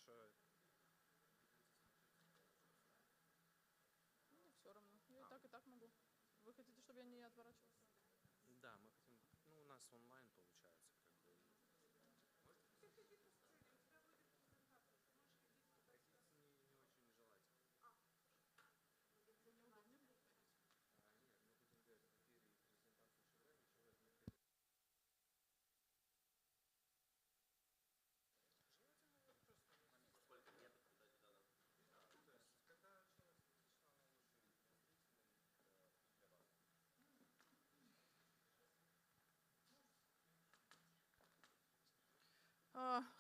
ваша... Все равно. Я и так могу. Вы хотите, чтобы я не отворачивался? Да, мы хотим... Ну, у нас онлайн получается, как бы... Не очень желательно. Это неудобно будет ходить. Нет, мы будем делать в эфире презентацию человека внутри. Желательно вот просто... Сколько метров туда-сюда надо? То есть, когда человек достаточно, оно лучше и для зрителей, и для вас.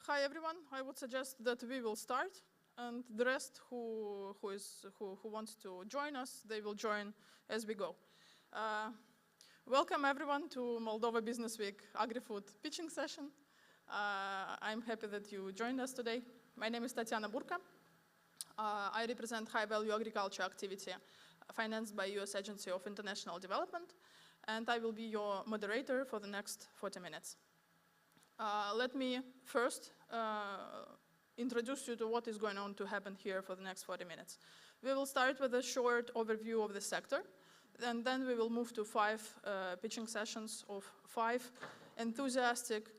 Hi everyone. I would suggest that we will start, and the rest who wants to join us, they will join as we go. Welcome everyone to Moldova Business Week Agri-Food pitching session. I'm happy that you joined us today. My name is Tatiana Burka. I represent high-value agriculture activity financed by U.S. Agency of International Development, and I will be your moderator for the next 40 minutes. Let me first introduce you to what is going on to happen here for the next 40 minutes. We will start with a short overview of the sector, and then we will move to 5 pitching sessions of 5 enthusiastic,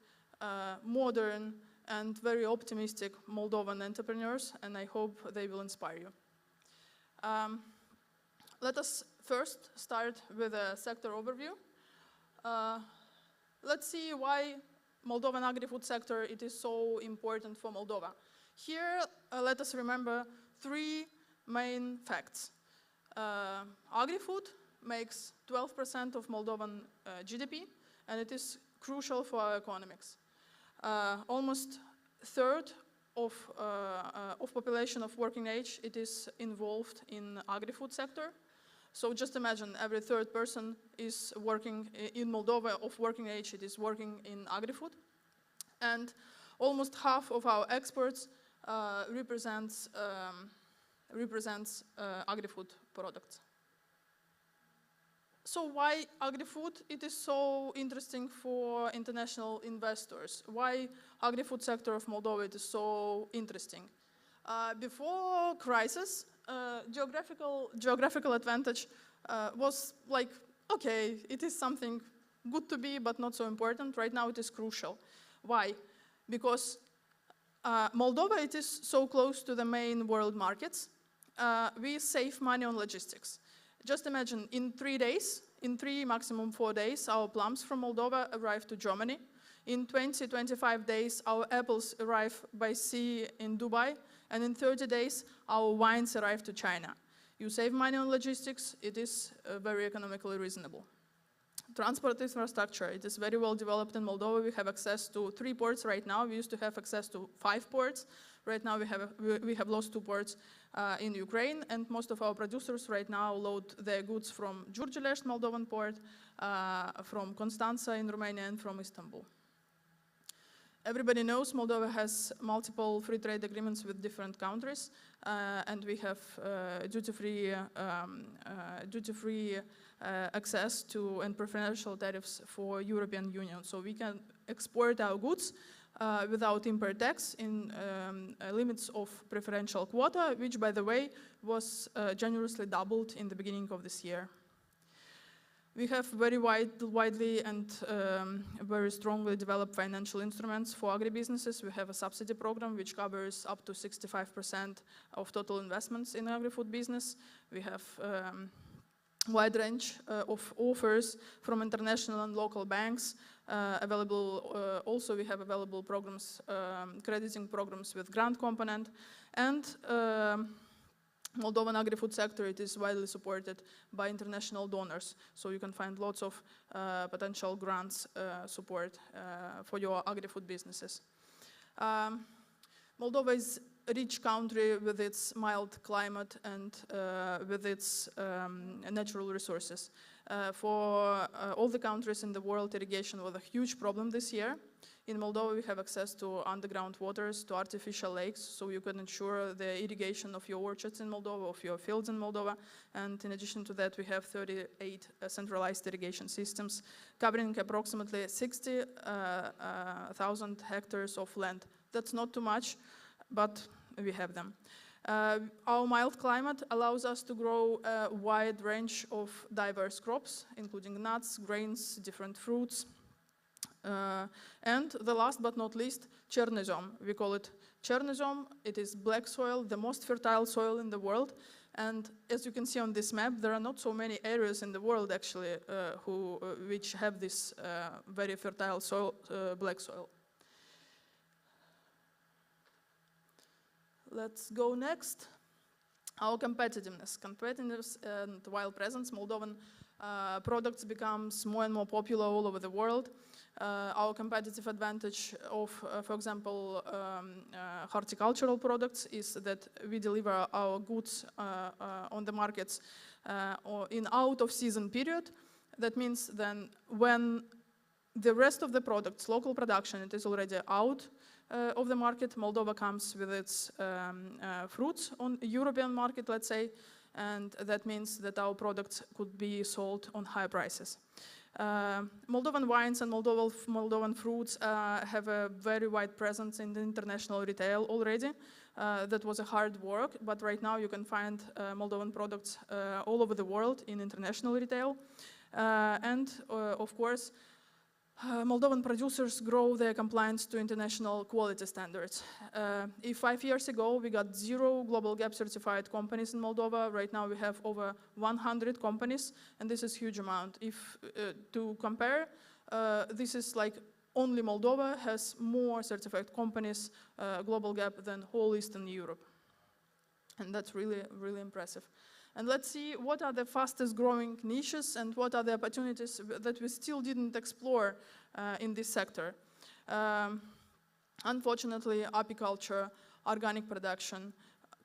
modern, and very optimistic Moldovan entrepreneurs, and I hope they will inspire you. Let us first start with a sector overview. Let's see why Moldovan agri-food sector it is so important for Moldova. Here, let us remember 3 main facts. Agri-food makes 12% of Moldovan GDP, and it is crucial for our economics. Almost a third of population of working age, it is involved in agri-food sector. So just imagine every 3rd person is working in Moldova of working age, it is working in agri-food. And almost half of our exports represents agri-food products. So why agri-food? It is so interesting for international investors. Why agri-food sector of Moldova it is so interesting? Before crisis, geographical advantage was like, okay, it is something good to be, but not so important. Right now it is crucial. Why? Because Moldova it is so close to the main world markets. We save money on logistics. Just imagine, in 3 days, in 3, maximum 4 days, our plums from Moldova arrive to Germany. In 20-25 days, our apples arrive by sea in Dubai. And in 30 days, our wines arrive to China. You save money on logistics, it is very economically reasonable. Transport infrastructure, it is very well developed in Moldova. We have access to 3 ports right now. We used to have access to 5 ports. Right now we have lost 2 ports in Ukraine, and most of our producers right now load their goods from Giurgiulești, Moldovan port, from Constanța in Romania, and from Istanbul. Everybody knows Moldova has multiple free trade agreements with different countries, and we have duty-free access to and preferential tariffs for European Union. So we can export our goods without import tax in limits of preferential quota, which, by the way, was generously doubled in the beginning of this year. We have very widely and very strongly developed financial instruments for agribusinesses. We have a subsidy program which covers up to 65% of total investments in agri-food business. We have wide range of offers from international and local banks available. Also, we have available programs, crediting programs with grant component, and Moldovan agri-food sector, it is widely supported by international donors. So you can find lots of potential grants support for your agri-food businesses. Moldova is a rich country with its mild climate and with its natural resources. For all the countries in the world, irrigation was a huge problem this year. In Moldova, we have access to underground waters, to artificial lakes, so you can ensure the irrigation of your orchards in Moldova, of your fields in Moldova. And in addition to that, we have 38 centralized irrigation systems covering approximately 60,000 hectares of land. That's not too much, but we have them. Our mild climate allows us to grow a wide range of diverse crops, including nuts, grains, different fruits. And the last but not least, Chernozem. We call it Chernozem. It is black soil, the most fertile soil in the world. And as you can see on this map, there are not so many areas in the world actually which have this very fertile soil, black soil. Let's go next. Our competitiveness. Competitiveness and while presence, Moldovan products becomes more and more popular all over the world. Our competitive advantage of, for example, horticultural products is that we deliver our goods on the markets or in out-of-season period. That means then when the rest of the products, local production, it is already out of the market, Moldova comes with its fruits on European market, let's say, and that means that our products could be sold on high prices. Moldovan wines and Moldovan fruits have a very wide presence in the international retail already. That was a hard work, but right now you can find Moldovan products all over the world in international retail. And of course, Moldovan producers grow their compliance to international quality standards. If 5 years ago we got 0 Global Gap certified companies in Moldova, right now we have over 100 companies, and this is a huge amount. If to compare, this is like only Moldova has more certified companies, Global Gap, than whole Eastern Europe. And that's really, really impressive. And let's see what are the fastest growing niches and what are the opportunities that we still didn't explore in this sector. Unfortunately, apiculture, organic production,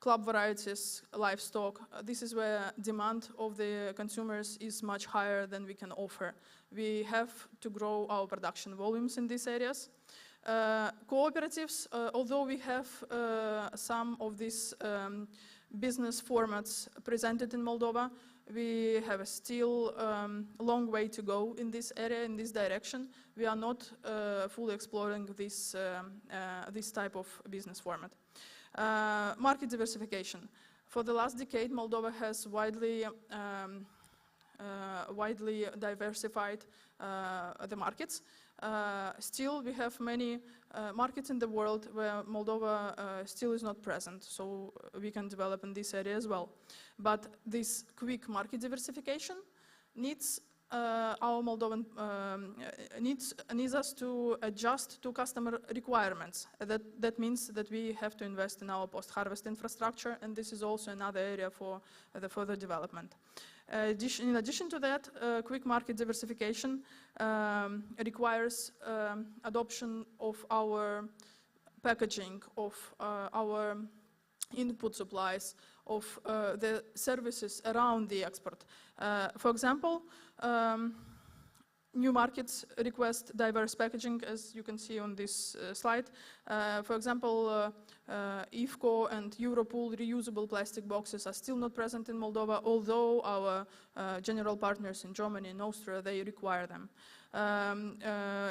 club varieties, livestock, this is where demand of the consumers is much higher than we can offer. We have to grow our production volumes in these areas. Cooperatives, although we have some of these business formats presented in Moldova, we have a still long way to go in this area, in this direction. We are not fully exploring this type of business format. Market diversification. For the last decade, Moldova has widely diversified the markets. Still, we have many markets in the world where Moldova still is not present, so we can develop in this area as well. But this quick market diversification needs our Moldovan needs us to adjust to customer requirements. That means that we have to invest in our post-harvest infrastructure, and this is also another area for the further development. In addition to that, quick market diversification requires adoption of our packaging, of our input supplies, of the services around the export. For example, new markets request diverse packaging, as you can see on this slide. For example, IFCO and Europool reusable plastic boxes are still not present in Moldova, although our general partners in Germany and Austria, they require them.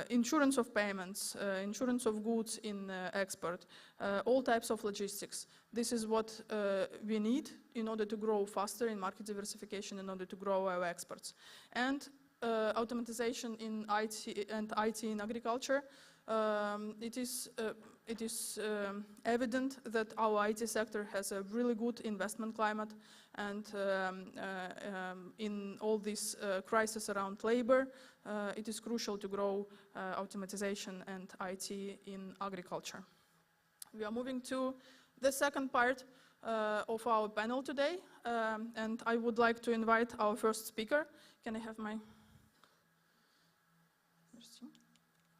Insurance of payments, insurance of goods in export, all types of logistics. This is what we need in order to grow faster in market diversification, in order to grow our exports. And automatization in IT and IT in agriculture. It is evident that our IT sector has a really good investment climate, and in all this crisis around labor, it is crucial to grow automatization and IT in agriculture. We are moving to the second part of our panel today, and I would like to invite our first speaker. Can I have my...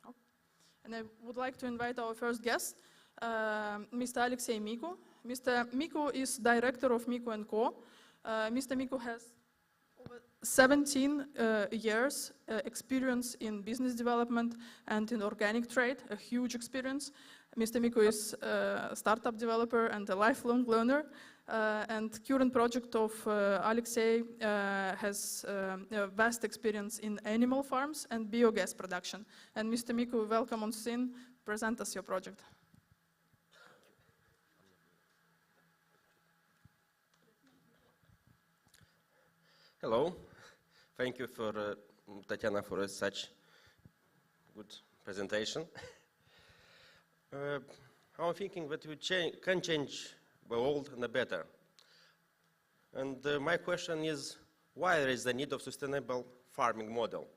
Oh. And I would like to invite our first guest, Mr. Alexei Micu. Mr. Micu is director of Micu & Co. Mr. Micu has over 17 years experience in business development and in organic trade, a huge experience. Mr. Micu is a startup developer and a lifelong learner. And current project of Alexei has a vast experience in animal farms and biogas production. And Mr. Micu, welcome on scene. Present us your project. Hello. Thank you for Tatiana for such good presentation. I'm thinking that we can change the world and the better. And my question is, why there is the need of sustainable farming model?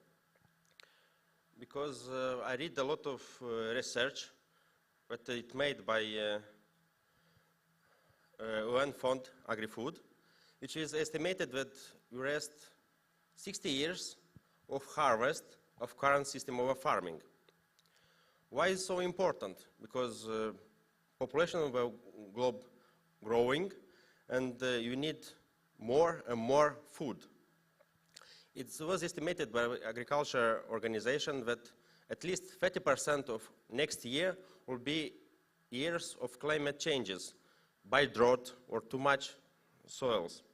Because I read a lot of research that it made by UN Fund Agri-Food, which is estimated that we rest 60 years of harvest of current system of farming. Why is it so important? Because population of the globe growing, and you need more and more food. It was estimated by the agriculture organization that at least 30% of next year will be years of climate changes by drought or too much soils.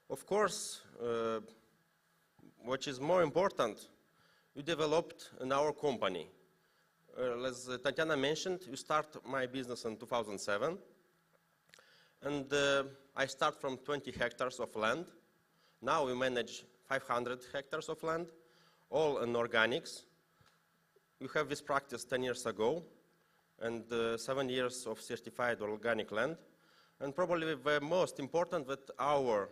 Of course, what is more important, we developed in our company. As Tatiana mentioned, we started my business in 2007, and I start from 20 hectares of land. Now we manage 500 hectares of land, all in organics. We have this practice 10 years ago, and 7 years of certified organic land. And probably the most important that our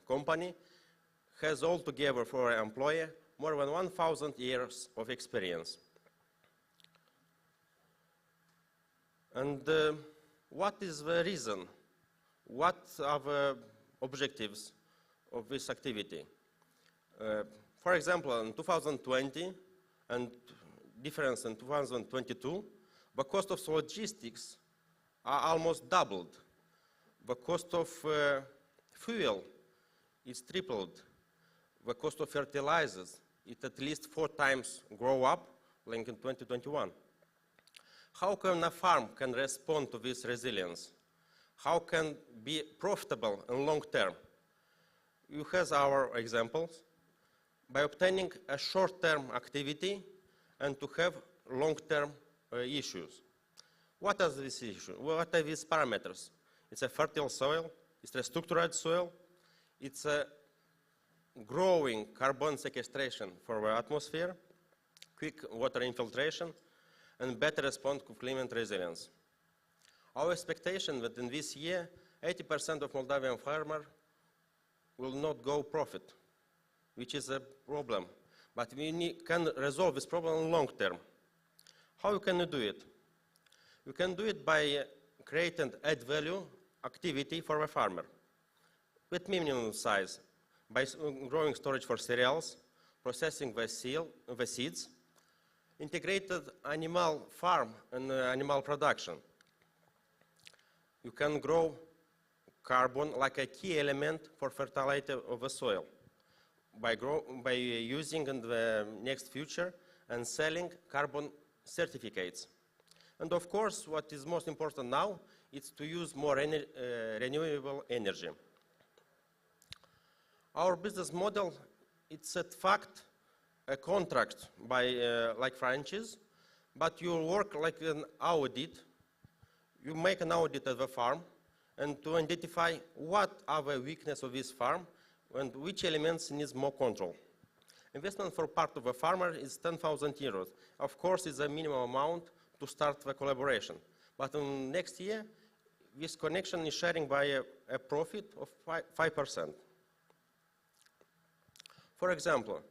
company has altogether for an employee more than 1,000 years of experience. And what is the reason? What are the objectives of this activity? For example, in 2020 and difference in 2022, the cost of logistics are almost doubled. The cost of fuel is tripled. The cost of fertilizers it at least 4 times grow up, like in 2021. How can a farm can respond to this resilience? How can be profitable in long term? You have our examples by obtaining a short-term activity and to have long-term issues. What are these issues? What are these parameters? It's a fertile soil, it's a structured soil, it's a growing carbon sequestration for the atmosphere, quick water infiltration, and better response to climate resilience. Our expectation that in this year, 80% of Moldovan farmers will not go profit, which is a problem. But we can resolve this problem in long term. How can we do it? We can do it by creating add value activity for the farmer with minimum size, by growing storage for cereals, processing the seeds, integrated animal farm and animal production. You can grow carbon like a key element for fertility of the soil by using in the next future and selling carbon certificates. And of course, what is most important now is to use more renewable energy. Our business model, it's in fact a contract by like franchise, but you work like an audit. You make an audit of the farm and to identify what are the weaknesses of this farm and which elements needs more control. Investment for part of a farmer is 10,000 euros. Of course, it's a minimum amount to start the collaboration. But in next year, this connection is sharing by a profit of 5%. For example,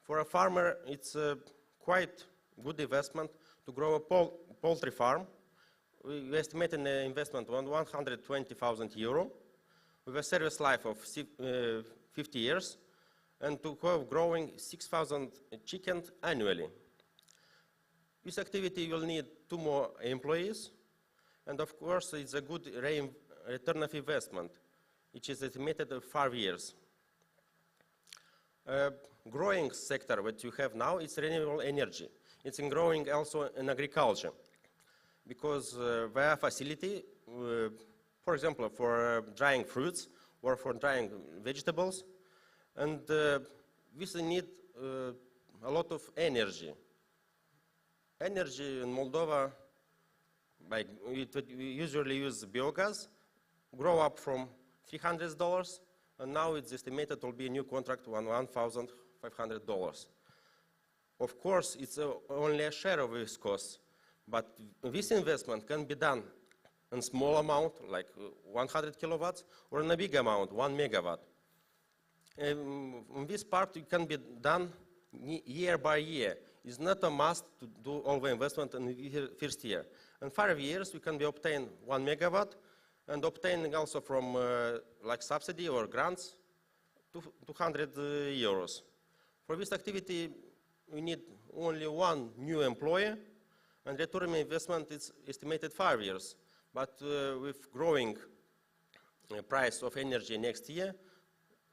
for a farmer, it's a quite good investment to grow a poultry farm. We estimate an investment of 120,000 euro with a service life of 50 years and to have growing 6,000 chickens annually. This activity will need 2 more employees, and of course it's a good return of investment, which is estimated at 5 years. Growing sector that you have now is renewable energy. It's in growing also in agriculture because there are facility, for example, for drying fruits or for drying vegetables, and this need a lot of energy. Energy in Moldova, like we usually use biogas, grow up from $300 and now it's estimated to be a new contract on $1,500. Of course, it's only a share of this cost, but this investment can be done in small amount, like 100 kilowatts, or in a big amount, 1 megawatt. This part it can be done year by year. It's not a must to do all the investment in the first year. In 5 years, we can be obtain 1 megawatt and obtaining also from like subsidy or grants 200 euros. For this activity, we need only one new employee, and return on investment is estimated 5 years. But with growing price of energy next year,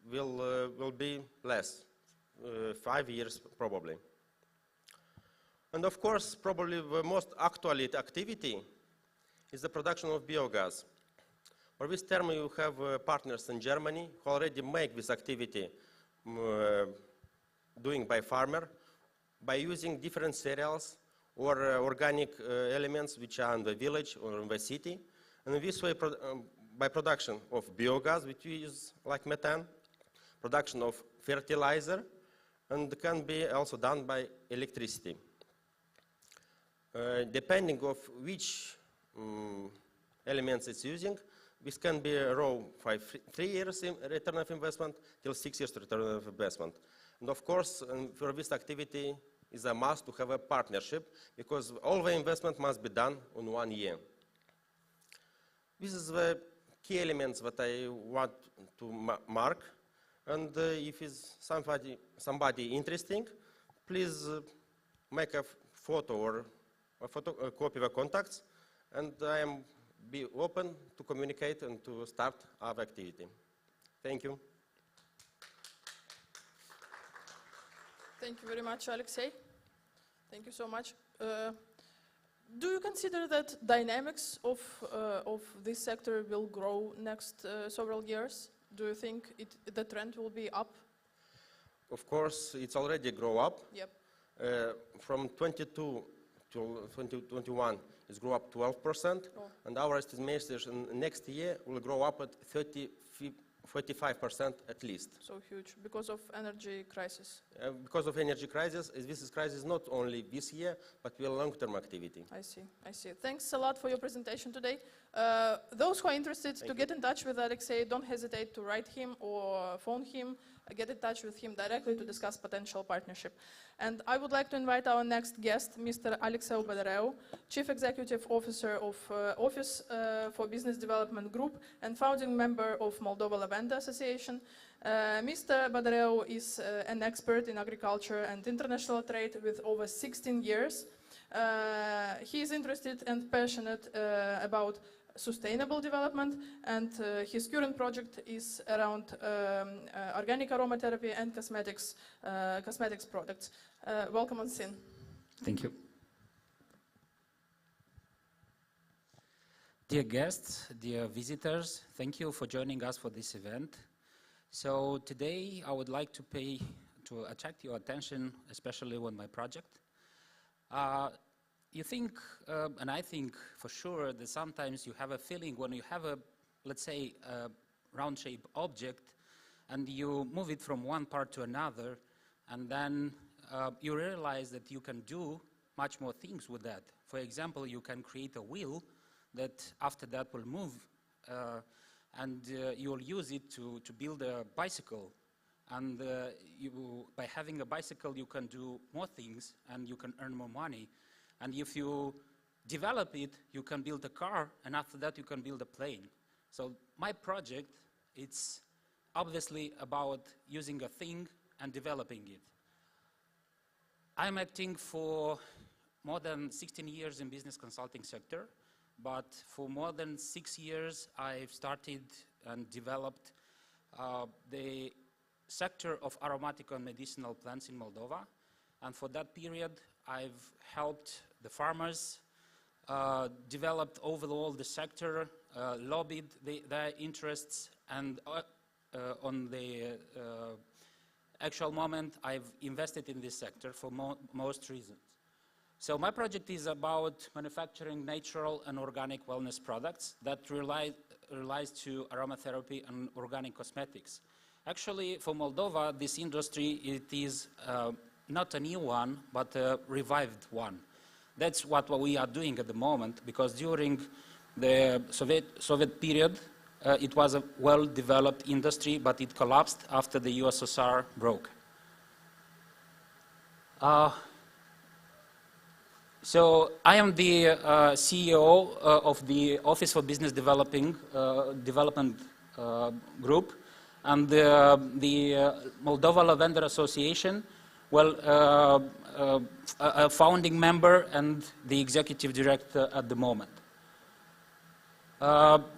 will be less, 5 years probably. And of course, probably the most actual activity is the production of biogas. For this term, you have partners in Germany who already make this activity doing by farmer, by using different cereals or organic elements which are in the village or in the city. And in this way, by production of biogas, which we use like methane, production of fertilizer, and can be also done by electricity. Depending of which elements it's using, this can be a raw 3 years return of investment till 6 years return of investment. And of course, for this activity, is a must to have a partnership, because all the investment must be done in 1 year. This is the key elements that I want to mark. And if is somebody interesting, please make a photo or a copy of the contacts, and I am be open to communicate and to start our activity. Thank you. Thank you very much, Alexei. Thank you so much. Do you consider that dynamics of this sector will grow next several years? Do you think the trend will be up? Of course, it's already grow up. Yep. From 22 to 2021, it's grow up 12%, and our estimation next year will grow up at 45% at least. So huge, because of energy crisis. Because of energy crisis, this crisis is not only this year, but will long-term activity. I see, I see. Thanks a lot for your presentation today. Those who are interested to get in touch with Alexei, don't hesitate to write him or phone him, get in touch with him directly to discuss potential partnership. And I would like to invite our next guest, Mr. Alexei Badareu, Chief Executive Officer of Office for Business Development Group and founding member of Moldova Lavanda Association. Mr. Badareu is an expert in agriculture and international trade with over 16 years. He is interested and passionate about sustainable development, and his current project is around organic aromatherapy and cosmetics products. Welcome on scene. Thank you. Dear guests, dear visitors, thank you for joining us for this event. So today I would like to attract your attention, especially on my project. You think, and I think for sure, that sometimes you have a feeling when you have a, let's say, a round-shaped object, and you move it from one part to another, and then you realize that you can do much more things with that. For example, you can create a wheel that after that will move, and you'll use it to build a bicycle. And by having a bicycle, you can do more things, and you can earn more money. And if you develop it, you can build a car, and after that you can build a plane. So my project, it's obviously about using a thing and developing it. I'm acting for more than 16 years in business consulting sector, but for more than 6 years I've started and developed the sector of aromatic and medicinal plants in Moldova. And for that period, I've helped the farmers, developed overall the sector, lobbied their interests, and on the actual moment, I've invested in this sector for most reasons. So my project is about manufacturing natural and organic wellness products that relies to aromatherapy and organic cosmetics. Actually, for Moldova, this industry, it is not a new one, but a revived one. That's what we are doing at the moment, because during the Soviet period, it was a well-developed industry, but it collapsed after the USSR broke. So I am the CEO of the Office for Business Development Group, and the Moldova Lavender Association, well, a founding member and the executive director at the moment.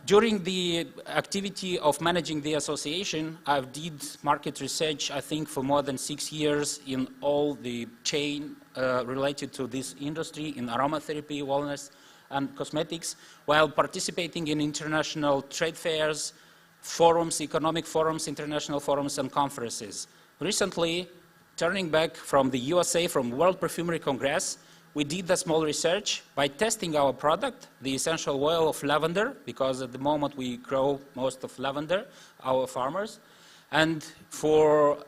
During the activity of managing the association, I did market research, I think, for more than 6 years in all the chain related to this industry, in aromatherapy, wellness, and cosmetics, while participating in international trade fairs, forums, economic forums, international forums, and conferences. Recently, turning back from the USA, from World Perfumery Congress, we did a small research by testing our product, the essential oil of lavender, because at the moment we grow most of lavender, our farmers. And for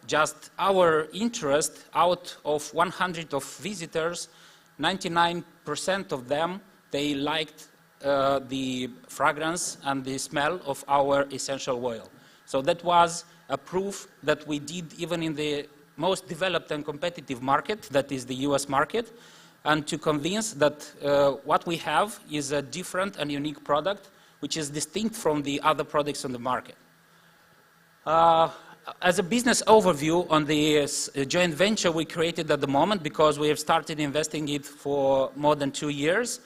just our interest, out of 100 of visitors, 99% of them, they liked the fragrance and the smell of our essential oil. So that was a proof that we did even in the most developed and competitive market, that is the US market, and to convince that what we have is a different and unique product, which is distinct from the other products on the market. As a business overview on the joint venture we created at the moment, because we have started investing it for more than 2 years.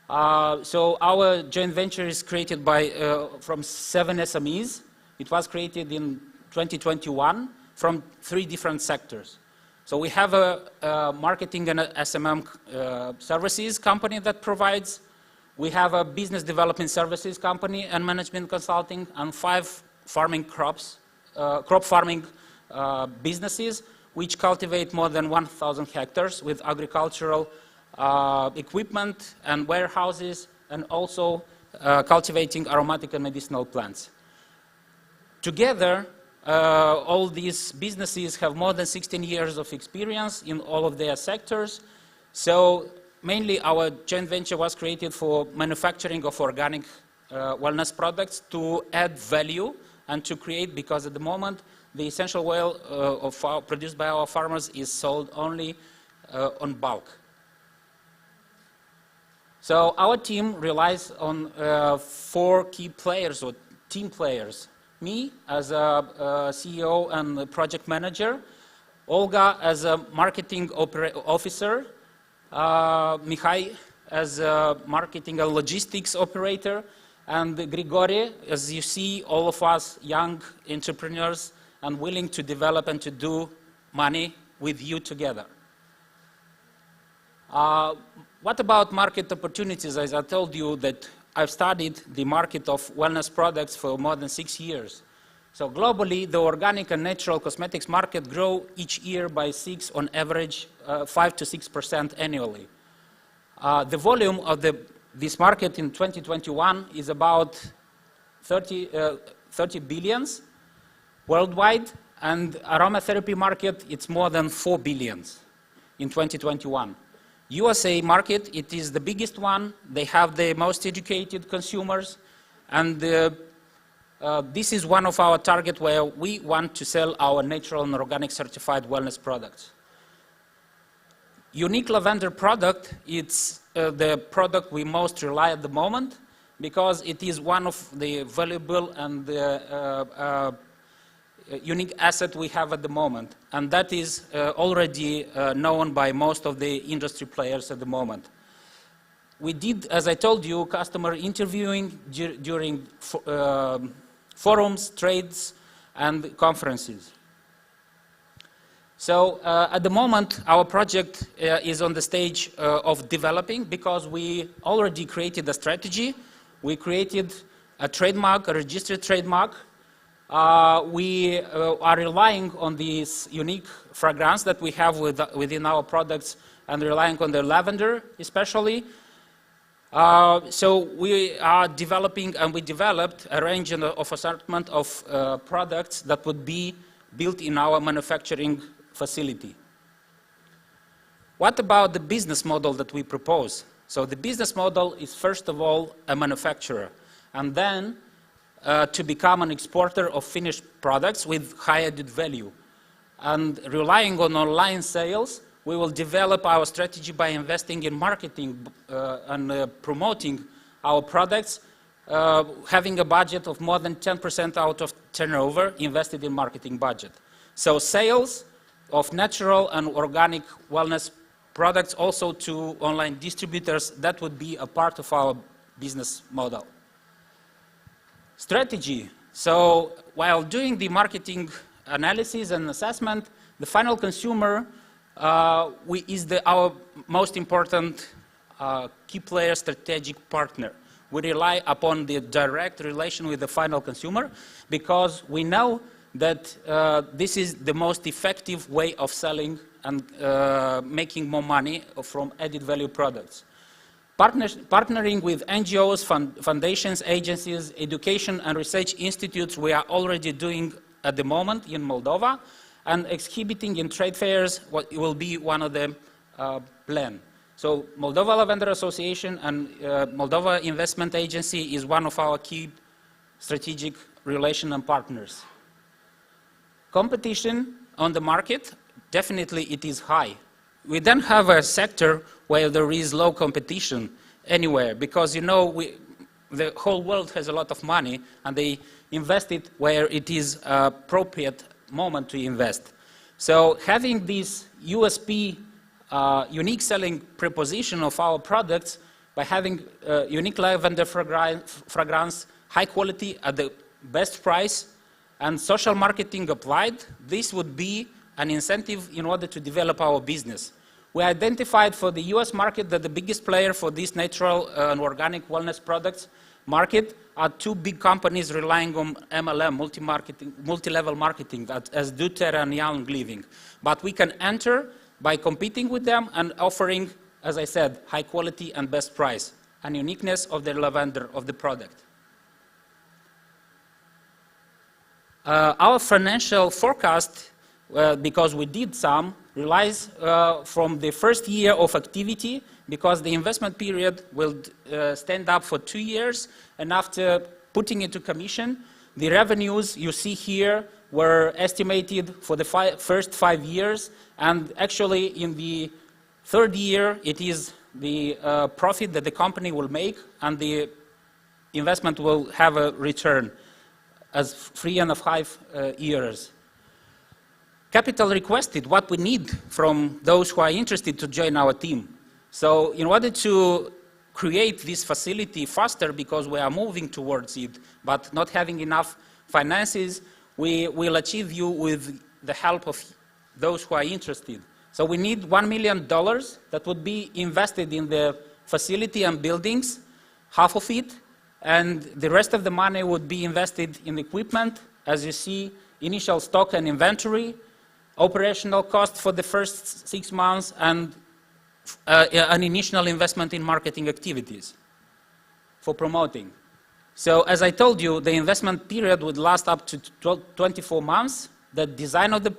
So our joint venture is created by, from 7 SMEs. It was created in 2021 from 3 different sectors. So we have a marketing and a SMM services company that provides. We have a business development services company and management consulting, and 5 farming crop farming businesses, which cultivate more than 1,000 hectares with agricultural equipment and warehouses, and also cultivating aromatic and medicinal plants. Together, all these businesses have more than 16 years of experience in all of their sectors. So mainly our joint venture was created for manufacturing of organic wellness products to add value and to create, because at the moment the essential oil produced by our farmers is sold only on bulk. So our team relies on 4 key players or team players. Me as a CEO and a project manager, Olga as a marketing officer, Mihai as a marketing and logistics operator, and Grigore, as you see, all of us young entrepreneurs and willing to develop and to do money with you together. What about market opportunities? As I told you that I've studied the market of wellness products for more than 6 years. So globally, the organic and natural cosmetics market grow each year by 6, on average, 5 to 6% annually. The volume of this market in 2021 is about 30 billions worldwide, and aromatherapy market, it's more than 4 billions in 2021. USA market, it is the biggest one. They have the most educated consumers, and this is one of our targets where we want to sell our natural and organic certified wellness products. Unique lavender product, it's the product we most rely at the moment, because it is one of the valuable and unique asset we have at the moment, and that is already known by most of the industry players at the moment. We did, as I told you, customer interviewing during forums, trades, and conferences. So at the moment, our project is on the stage of developing, because we already created a strategy. We created a trademark, a registered trademark. We are relying on this unique fragrance that we have within our products, and relying on the lavender especially. So we are developing, and we developed a range of assortment of products that would be built in our manufacturing facility. What about the business model that we propose? So the business model is first of all a manufacturer, and then to become an exporter of finished products with high added value. And relying on online sales, we will develop our strategy by investing in marketing and promoting our products, having a budget of more than 10% out of turnover invested in marketing budget. So sales of natural and organic wellness products also to online distributors, that would be a part of our business model. Strategy. So while doing the marketing analysis and assessment, the final consumer is our most important key player, strategic partner. We rely upon the direct relation with the final consumer because we know that this is the most effective way of selling and making more money from added value products. Partnering with NGOs, foundations, agencies, education and research institutes we are already doing at the moment in Moldova, and exhibiting in trade fairs will be one of the plan. So Moldova Lavender Association and Moldova Investment Agency is one of our key strategic relation and partners. Competition on the market, definitely it is high. We don't have a sector where there is low competition anywhere because, you know, the whole world has a lot of money and they invest it where it is appropriate moment to invest. So having this USP, unique selling proposition of our products by having unique lavender fragrance, high quality at the best price, and social marketing applied, this would be an incentive in order to develop our business. We identified for the US market that the biggest player for these natural and organic wellness products market are two big companies relying on MLM, multi-level marketing, as doTERRA and Young Living. But we can enter by competing with them and offering, as I said, high quality and best price, and uniqueness of the lavender of the product. Our financial forecast, because we did some, relies from the first year of activity, because the investment period will stand up for 2 years, and after putting into commission, the revenues you see here were estimated for the first 5 years, and actually in the third year it is the profit that the company will make, and the investment will have a return as 3.5 years. Capital requested, what we need from those who are interested to join our team. So in order to create this facility faster, because we are moving towards it, but not having enough finances, we will achieve you with the help of those who are interested. So we need $1 million that would be invested in the facility and buildings, half of it, and the rest of the money would be invested in equipment, as you see, initial stock and inventory, operational cost for the first 6 months, and an initial investment in marketing activities for promoting. So as I told you, the investment period would last up to 24 months. The design of the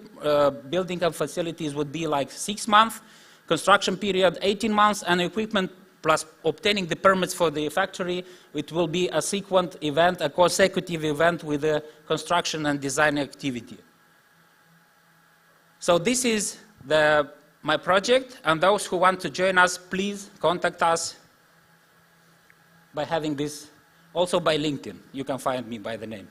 building and facilities would be like 6 months, construction period 18 months, and equipment plus obtaining the permits for the factory, it will be a sequent event, a consecutive event with the construction and design activity. So this is my project, and those who want to join us, please contact us by having this, also by LinkedIn. You can find me by the name.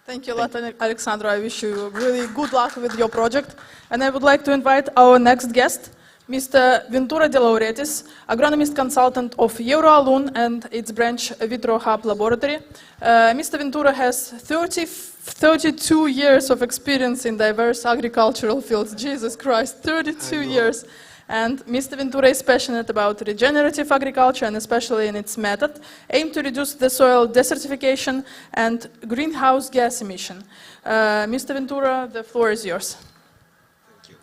Thank you a lot, Alexandru. I wish you really good luck with your project. And I would like to invite our next guest, Mr. Ventura De Lauretis, agronomist consultant of Euroalun and its branch Vitro Hub Laboratory. Mr. Ventura has 32 years of experience in diverse agricultural fields. Jesus Christ, 32 years. And Mr. Ventura is passionate about regenerative agriculture, and especially in its method, aimed to reduce the soil desertification and greenhouse gas emission. Mr. Ventura, the floor is yours. Thank you.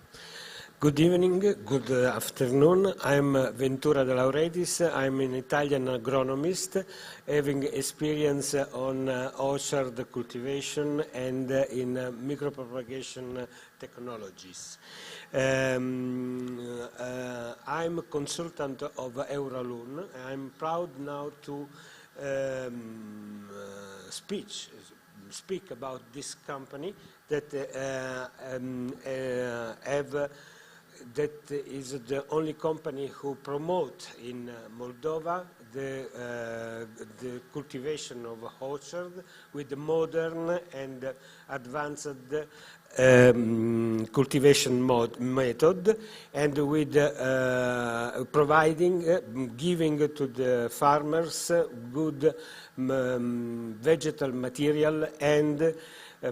Good evening, good afternoon. I'm Ventura De Laurentiis. I'm an Italian agronomist, having experience on orchard cultivation and in micropropagation technologies. I'm a consultant of Euralun. I'm proud now to speak about this company that that is the only company who promote in Moldova the cultivation of orchard with modern and advanced cultivation method, and with giving to the farmers good vegetal material and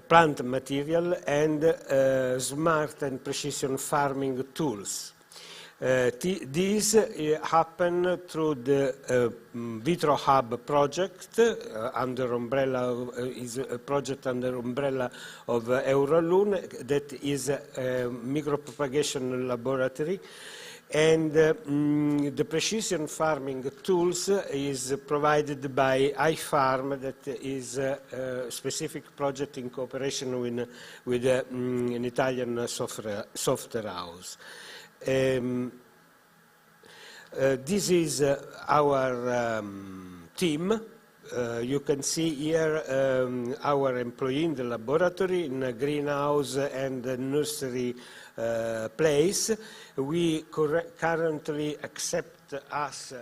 plant material and smart and precision farming tools. This happened through the Vitro Hub project under umbrella is a project under umbrella of Euralun that is a micropropagation laboratory. And the precision farming tools is provided by iFarm, that is a specific project in cooperation with an Italian software house. This is our team. You can see here our employee in the laboratory, in a greenhouse and a nursery place. We currently accept us,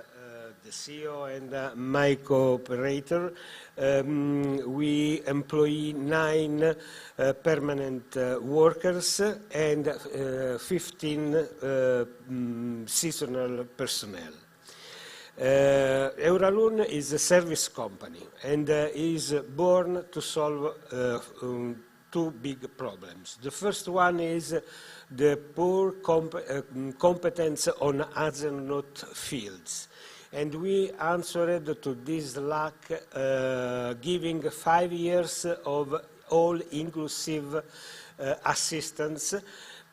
the CEO and my co-operator. We employ 9 permanent workers and 15 seasonal personnel. Euralun is a service company and is born to solve 2 big problems. The first one is the poor competence on hazelnut fields. And we answered to this lack giving 5 years of all-inclusive assistance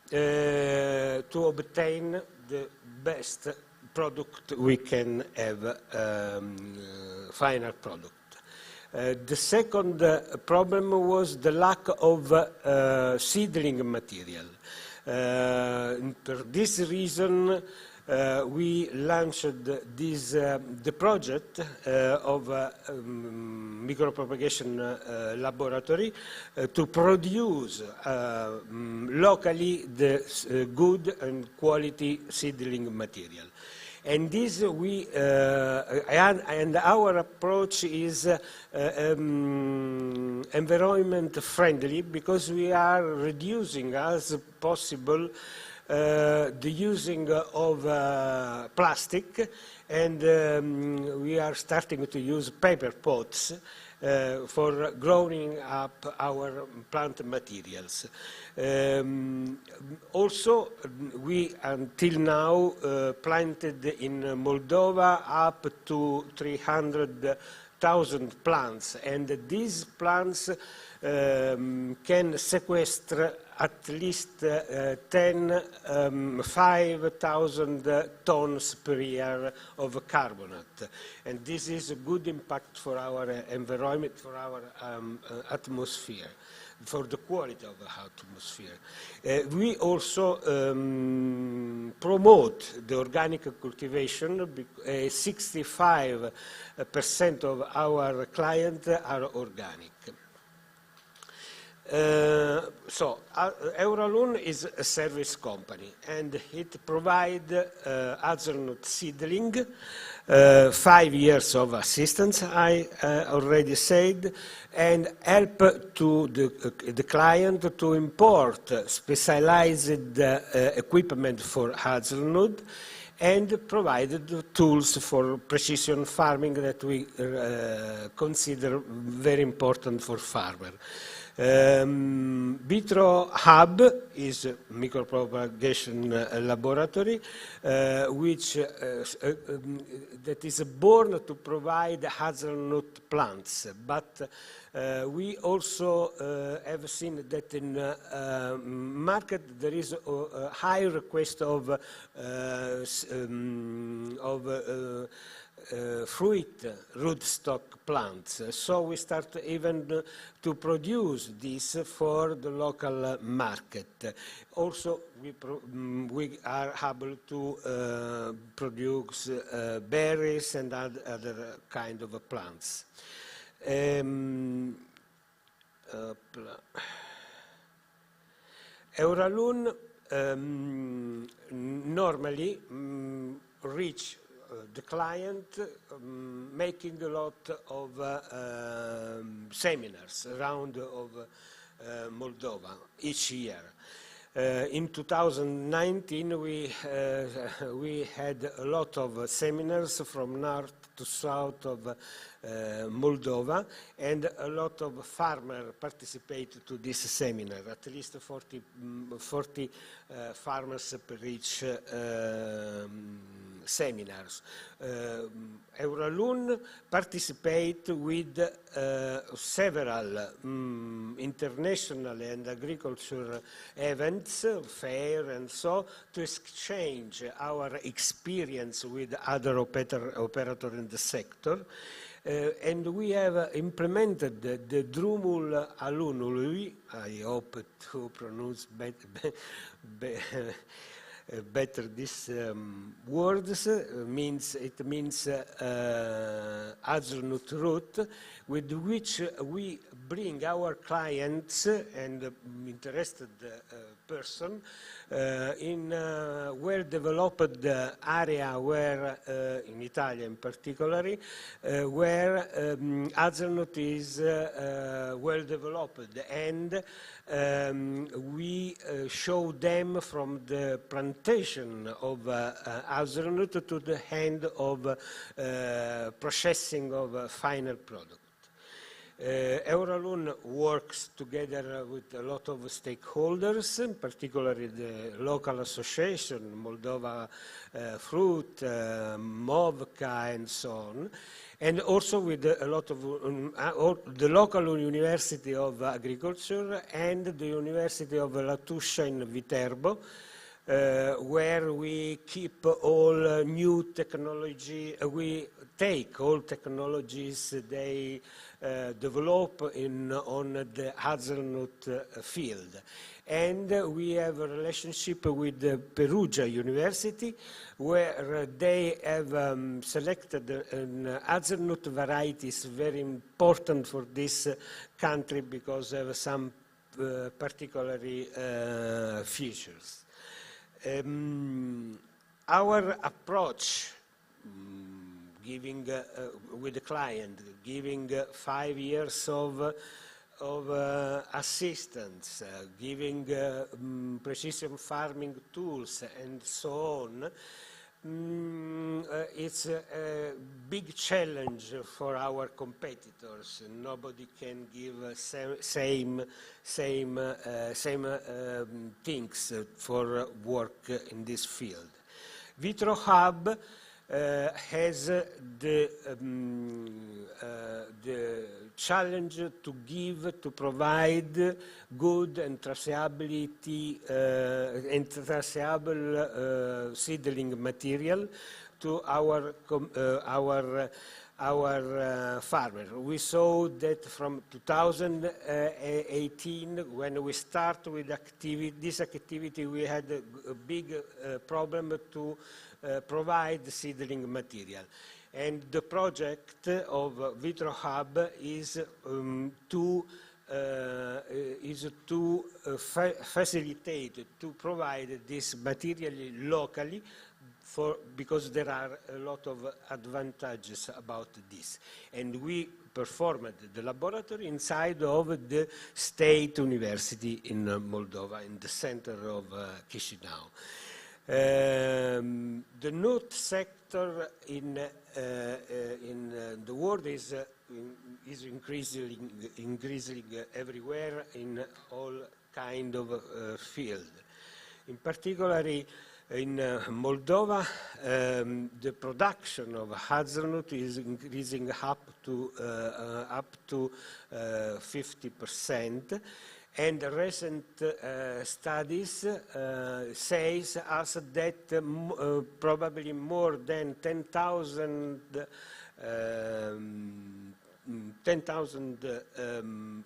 to obtain the best product we can have, final product. The second problem was the lack of seedling material. For this reason, we launched the project of micropropagation laboratory to produce locally the good and quality seedling material. And this and our approach is environment friendly, because we are reducing as possible the using of plastic, and we are starting to use paper pots for growing up our plant materials. Also, we until now planted in Moldova up to 300,000 plants, and these plants can sequester at least 5,000 tons per year of carbonate. And this is a good impact for our environment, for our atmosphere, for the quality of the atmosphere. We also promote the organic cultivation. 65% of our clients are organic. Euralun is a service company, and it provides hazelnut seedling, 5 years of assistance, I already said, and help to the client to import specialized equipment for hazelnut, and provided tools for precision farming that we consider very important for farmers. Vitro Hub is a micropropagation laboratory which that is born to provide hazelnut plants, but we also have seen that in market there is a high request of fruit rootstock plants. So we start even to produce this for the local market. Also, we are able to produce berries and other kind of plants. Euraloon normally reach the client making a lot of seminars around of Moldova each year. In 2019, we had a lot of seminars from north to south of Moldova, and a lot of farmers participated to this seminar, at least 40 farmers per each seminars. Euraloon participate with several international and agriculture events, fair and so, to exchange our experience with other operators in the sector. And we have implemented the Drumul Alunului, I hope to pronounce better these words, it means hazelnut root, with which we bring our clients and interested person in well-developed area where, in Italy in particular, where hazelnut is well-developed, and we show them from the plantation of hazelnut to the end of processing of final product. Euraloon works together with a lot of stakeholders, particularly the local association, Moldova Fruit, Movka, and so on, and also with a lot of the local University of Agriculture and the University of Latouche in Viterbo, where we keep all new technology, we take all technologies they develop on the hazelnut field. And we have a relationship with the Perugia University, where they have selected hazelnut varieties very important for this country because they have some particular features. Our approach giving with the client, giving 5 years of assistance, giving precision farming tools and so on, it's a big challenge for our competitors. Nobody can give same things for work in this field. Vitro Hub has the challenge to provide good and traceability and traceable seedling material to our farmers. We saw that from 2018, when we start with this activity, we had a big problem to provide seedling material. And the project of Vitro Hub is to facilitate, to provide this material locally, because there are a lot of advantages about this. And we performed the laboratory inside of the State University in Moldova, in the center of Chisinau. The nut sector in the world is is increasing everywhere in all kind of field. In particular, in Moldova, the production of hazelnut is increasing up to 50%, and recent studies says us that probably more than 10,000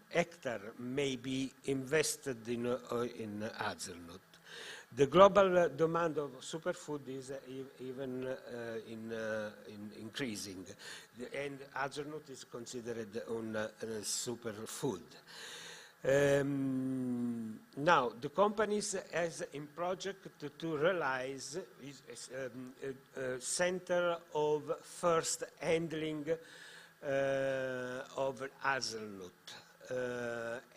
hectares may be invested in hazelnut. The global demand of superfood is even increasing, and hazelnut is considered a superfood. Now, the companies has in project to realize a center of first handling of hazelnut.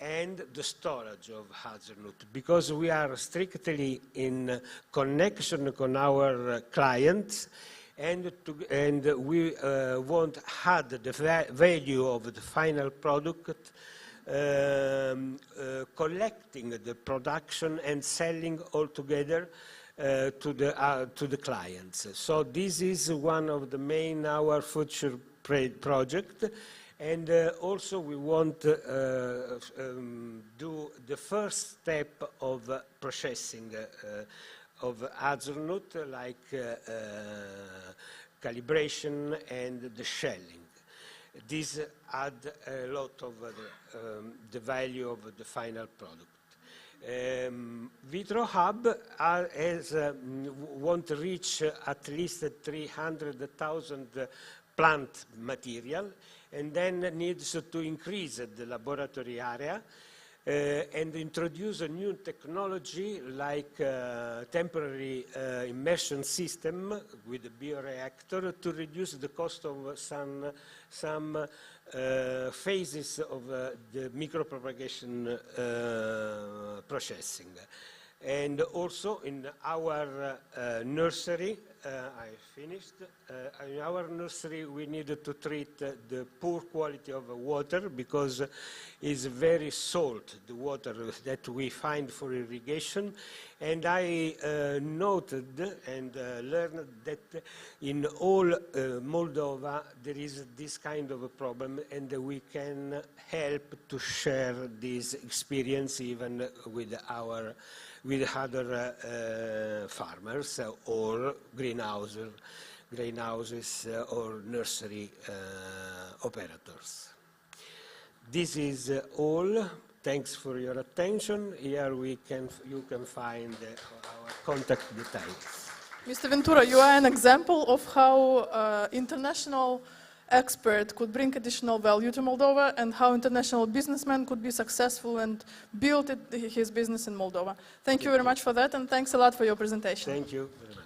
And the storage of hazelnut, because we are strictly in connection with our clients, and we want to add the value of the final product, collecting the production and selling all together to the clients. So this is one of the main our future project. And also we want to do the first step of processing of hazelnut, like calibration and the shelling. This add a lot of the value of the final product. Vitro Hub want to reach at least 300,000 plant material, and then needs to increase the laboratory area and introduce a new technology like temporary immersion system with a bioreactor to reduce the cost of some phases of the micropropagation processing. And also in our nursery, I finished, in our nursery we needed to treat the poor quality of water because it's very salt, the water that we find for irrigation. And I noted and learned that in all Moldova there is this kind of a problem, and we can help to share this experience even with other farmers or greenhouses or nursery operators. This is all. Thanks for your attention. Here you can find our contact details. Mr. Ventura, you are an example of how international expert could bring additional value to Moldova and how international businessman could be successful and build his business in Moldova. Thank you very much for that, and thanks a lot for your presentation. Thank you very much.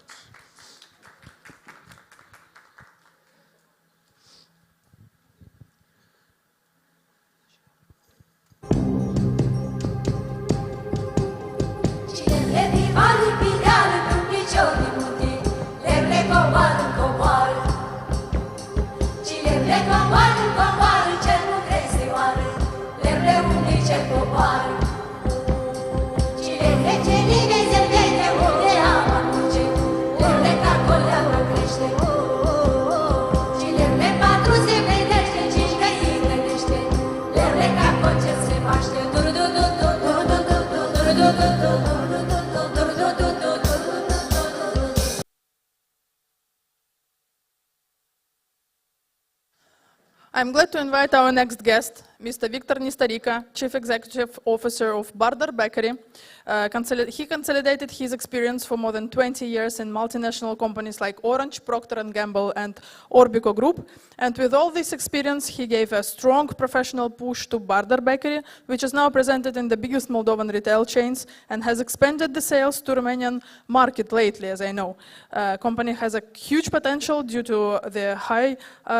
I'm glad to invite our next guest, Mr. Victor Nistorica, Chief Executive Officer of Bardar Bakery. He consolidated his experience for more than 20 years in multinational companies like Orange, Procter & Gamble, and Orbico Group. And with all this experience, he gave a strong professional push to Bardar Bakery, which is now presented in the biggest Moldovan retail chains and has expanded the sales to Romanian market lately, as I know. Company has a huge potential due to the high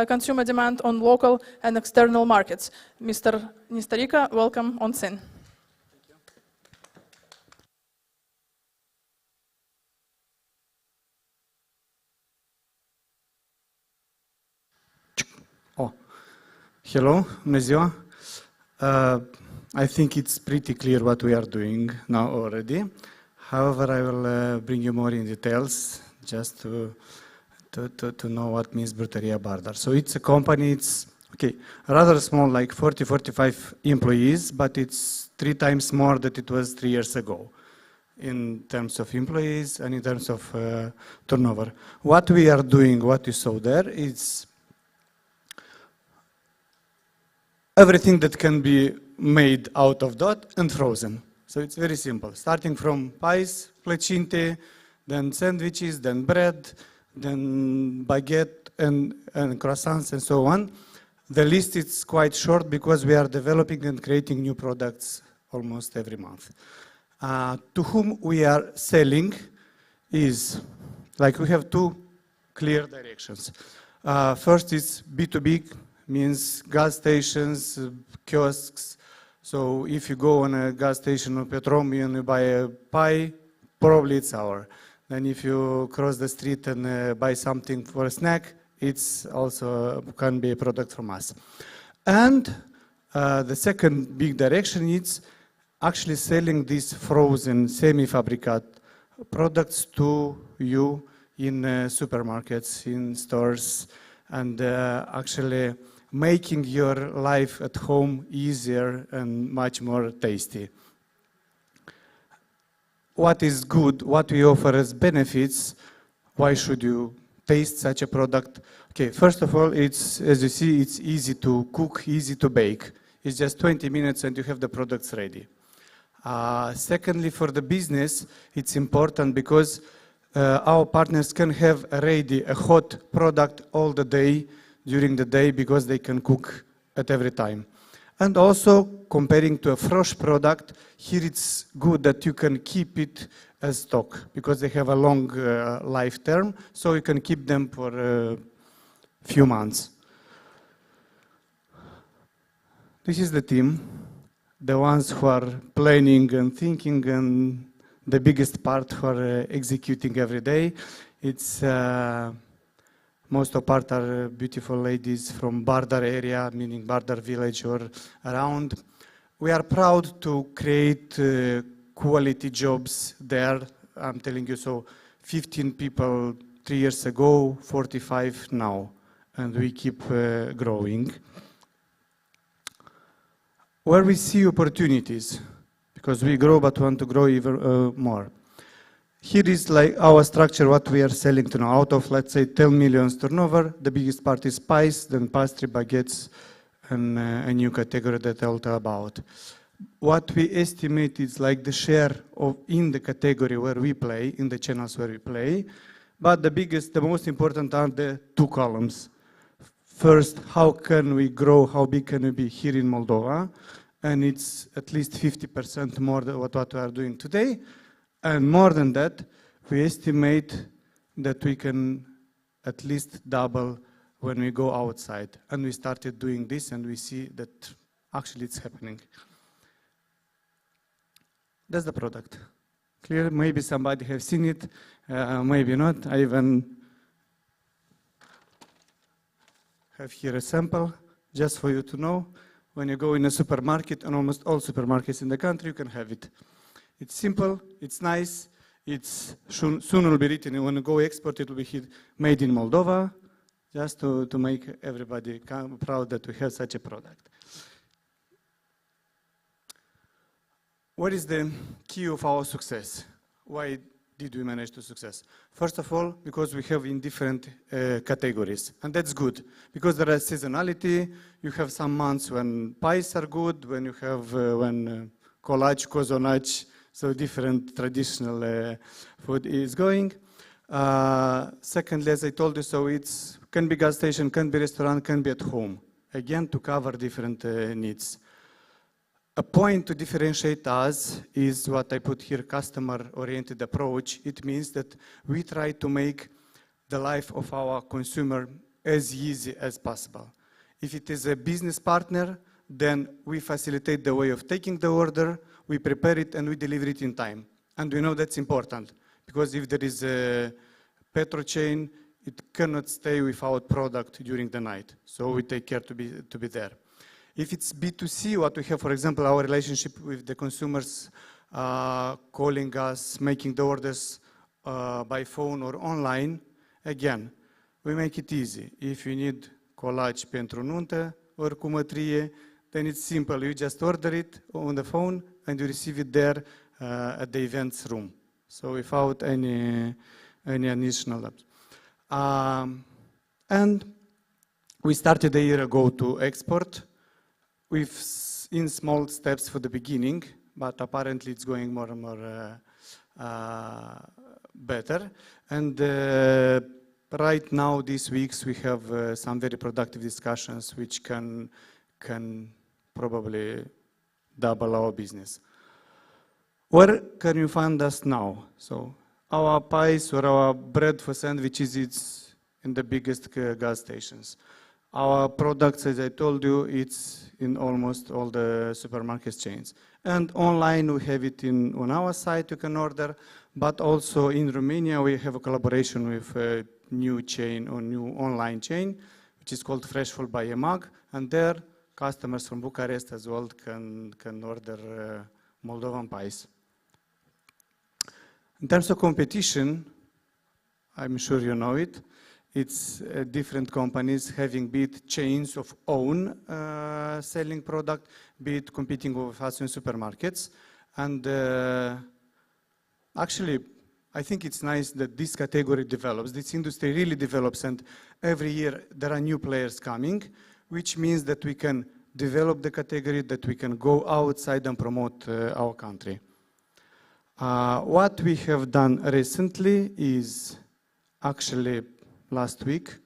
consumer demand on local and external markets. Mr. Nistorica, welcome on scene. Hello, bună ziua. I think it's pretty clear what we are doing now already. However, I will bring you more in details just to know what means Brutăria Bardar. So it's a company, it's rather small, like 40, 45 employees, but it's 3 times more than it was 3 years ago in terms of employees and in terms of turnover. What we are doing, what you saw there, is everything that can be made out of dot and frozen. So it's very simple, starting from pies, plăcinte, then sandwiches, then bread, then baguette and croissants and so on. The list is quite short because we are developing and creating new products almost every month. To whom we are selling is, like we have 2 clear directions. First is B2B, means gas stations, kiosks. So if you go on a gas station or Petrom and you buy a pie, probably it's our. Then if you cross the street and buy something for a snack, it's also can be a product from us. And the second big direction is actually selling these frozen semi-fabricat products to you in supermarkets, in stores, and actually making your life at home easier and much more tasty. What is good, what we offer as benefits, why should you taste such a product? Okay, first of all, it's, as you see, it's easy to cook, easy to bake. It's just 20 minutes and you have the products ready. Secondly, for the business, it's important because our partners can have ready a hot product all the day, during the day, because they can cook at every time. And also, comparing to a fresh product, here it's good that you can keep it as stock, because they have a long life term, so you can keep them for a few months. This is the team, the ones who are planning and thinking, and the biggest part who are executing every day. It's most of part are beautiful ladies from Bardar area, meaning Bardar village or around. We are proud to create quality jobs there. I'm telling you, so 15 people 3 years ago, 45 now, and we keep growing. Where we see opportunities, because we grow but want to grow even more. Here is like our structure, what we are selling to now. Out of, let's say, 10 million turnover, the biggest part is pies, then pastry, baguettes, and a new category that I'll tell about. What we estimate is like the share of in the category where we play, in the channels where we play, but the biggest, the most important are the 2 columns. First, how can we grow, how big can we be here in Moldova? And it's at least 50% more than what we are doing today. And more than that, we estimate that we can at least double when we go outside. And we started doing this and we see that actually it's happening. That's the product. Clear? Maybe somebody has seen it, maybe not. I even have here a sample just for you to know. When you go in a supermarket, and almost all supermarkets in the country, you can have it. It's simple, it's nice, it's soon will be written, when you go export, it will be made in Moldova, just to make everybody proud that we have such a product. What is the key of our success? Why did we manage to success? First of all, because we have in different categories, and that's good, because there is seasonality. You have some months when pies are good, when you have when kolač, kozonač, so different traditional food is going. Secondly, as I told you, so it's can be gas station, can be restaurant, can be at home. Again, to cover different needs. A point to differentiate us is what I put here, customer-oriented approach. It means that we try to make the life of our consumer as easy as possible. If it is a business partner, then we facilitate the way of taking the order, we prepare it, and we deliver it in time. And we know that's important, because if there is a petro chain, it cannot stay without product during the night. So we take care to be there. If it's B2C, what we have, for example, our relationship with the consumers calling us, making the orders by phone or online, again, we make it easy. If you need colaci pentru nuntă or cu mătrie, then it's simple. You just order it on the phone and you receive it there at the events room. So without any additional apps. And we started a year ago to export in small steps for the beginning, but apparently it's going more and more better. And right now, these weeks, we have some very productive discussions which can probably double our business. Where can you find us now? So our pies or our bread for sandwiches, it's in the biggest gas stations. Our products, as I told you, it's in almost all the supermarket chains. And online, we have it on our site, you can order, but also in Romania, we have a collaboration with a new chain or new online chain, which is called Freshful by EMAG, and there, customers from Bucharest as well can order Moldovan pies. In terms of competition, I'm sure you know it. It's different companies having be it chains of own selling product, be it competing with us in supermarkets. And actually, I think it's nice that this category develops. This industry really develops, and every year there are new players coming, which means that we can develop the category, that we can go outside and promote our country. What we have done recently is actually last week,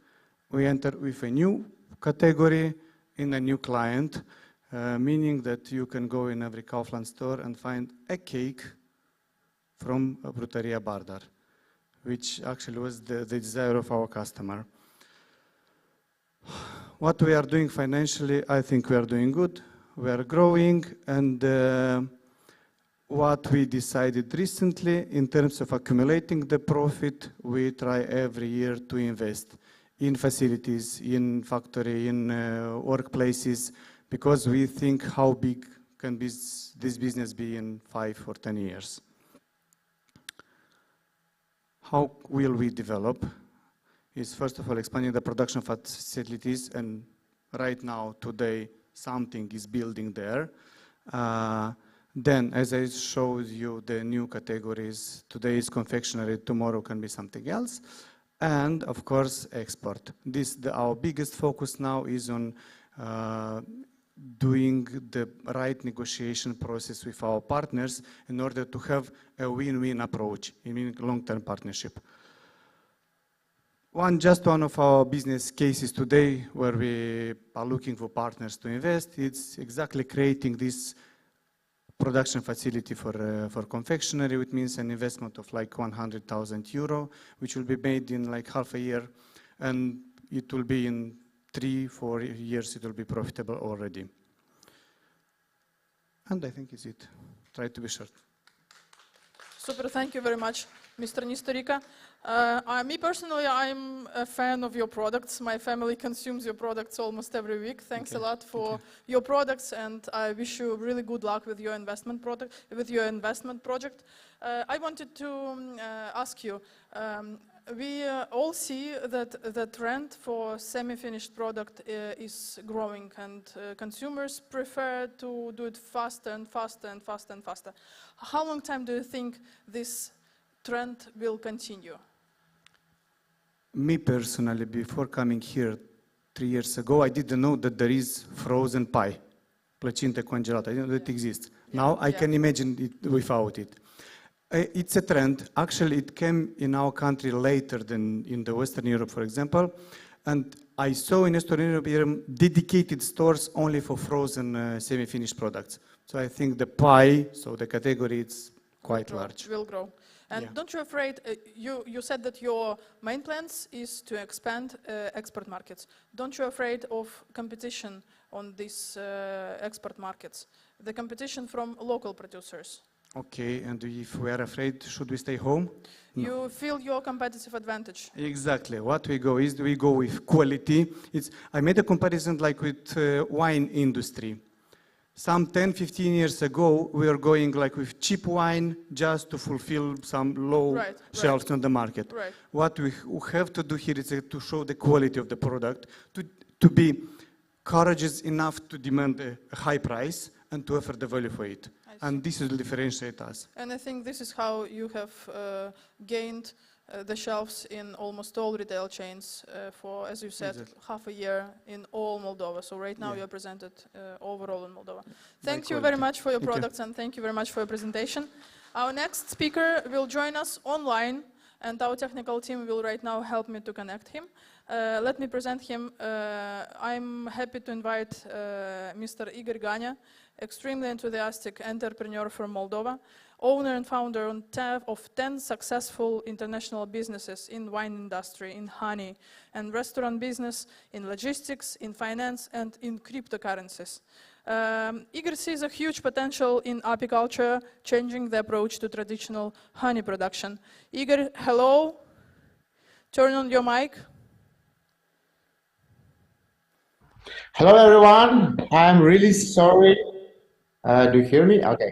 we entered with a new category in a new client, meaning that you can go in every Kaufland store and find a cake from Brutăria Bardar, which actually was the desire of our customer. What we are doing financially, I think we are doing good. We are growing, and what we decided recently in terms of accumulating the profit, we try every year to invest in facilities, in factory, in workplaces, because we think how big can this business be in 5 or 10 years. How will we develop? Is first of all expanding the production facilities, and right now, today, something is building there. Then, as I showed you the new categories, today is confectionery, tomorrow can be something else. And of course, export. Our biggest focus now is on doing the right negotiation process with our partners in order to have a win-win approach, in long-term partnership. Just one of our business cases today where we are looking for partners to invest, it's exactly creating this production facility for confectionery, which means an investment of like 100,000 euro, which will be made in like half a year, and it will be in 3-4 years, it will be profitable already. And I think it's it. Try to be short. Super, thank you very much, Mr. Nistorica. Me personally, I'm a fan of your products. My family consumes your products almost every week. Thanks a lot for your products, and I wish you really good luck with your investment project. I wanted to ask you. We all see that the trend for semi-finished product is growing, and consumers prefer to do it faster and faster and faster and faster. How long time do you think this trend will continue? Me personally, before coming here 3 years ago, I didn't know that there is frozen pie, plăcinte congelată. I didn't know that it exists. Now I can imagine it without it. It's a trend. Actually, it came in our country later than in the Western Europe, for example. And I saw in Eastern Europe dedicated stores only for frozen semi-finished products. So I think the pie, so the category, it's quite large. Will grow. And don't you afraid, you said that your main plans is to expand export markets. Don't you afraid of competition on these export markets? The competition from local producers? Okay, and if we are afraid, should we stay home? You feel your competitive advantage. Exactly. What we go is we go with quality. I made a comparison like with wine industry. Some 10, 15 years ago, we were going like with cheap wine just to fulfill some low shelves on the market. Right. What we have to do here is to show the quality of the product, to be courageous enough to demand a high price and to offer the value for it. And this will differentiate us. And I think this is how you have gained the shelves in almost all retail chains for, as you said, half a year in all Moldova. So right now you're presented overall in Moldova. Thank you very much for your products and thank you very much for your presentation. Our next speaker will join us online and our technical team will right now help me to connect him. Let me present him. I'm happy to invite Mr. Igor Gania, extremely enthusiastic entrepreneur from Moldova, owner and founder of 10 successful international businesses in wine industry, in honey and restaurant business, in logistics, in finance and in cryptocurrencies. Igor sees a huge potential in apiculture, changing the approach to traditional honey production. Igor, hello. Turn on your mic. Hello, everyone. I'm really sorry. Do you hear me? Okay,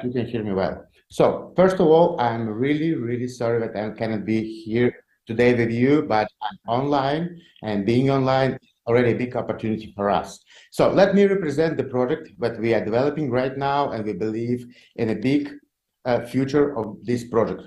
you can hear me well. So, first of all, I'm really, really sorry that I cannot be here today with you, but I'm online, and being online is already a big opportunity for us. So, let me represent the project that we are developing right now, and we believe in a big future of this project.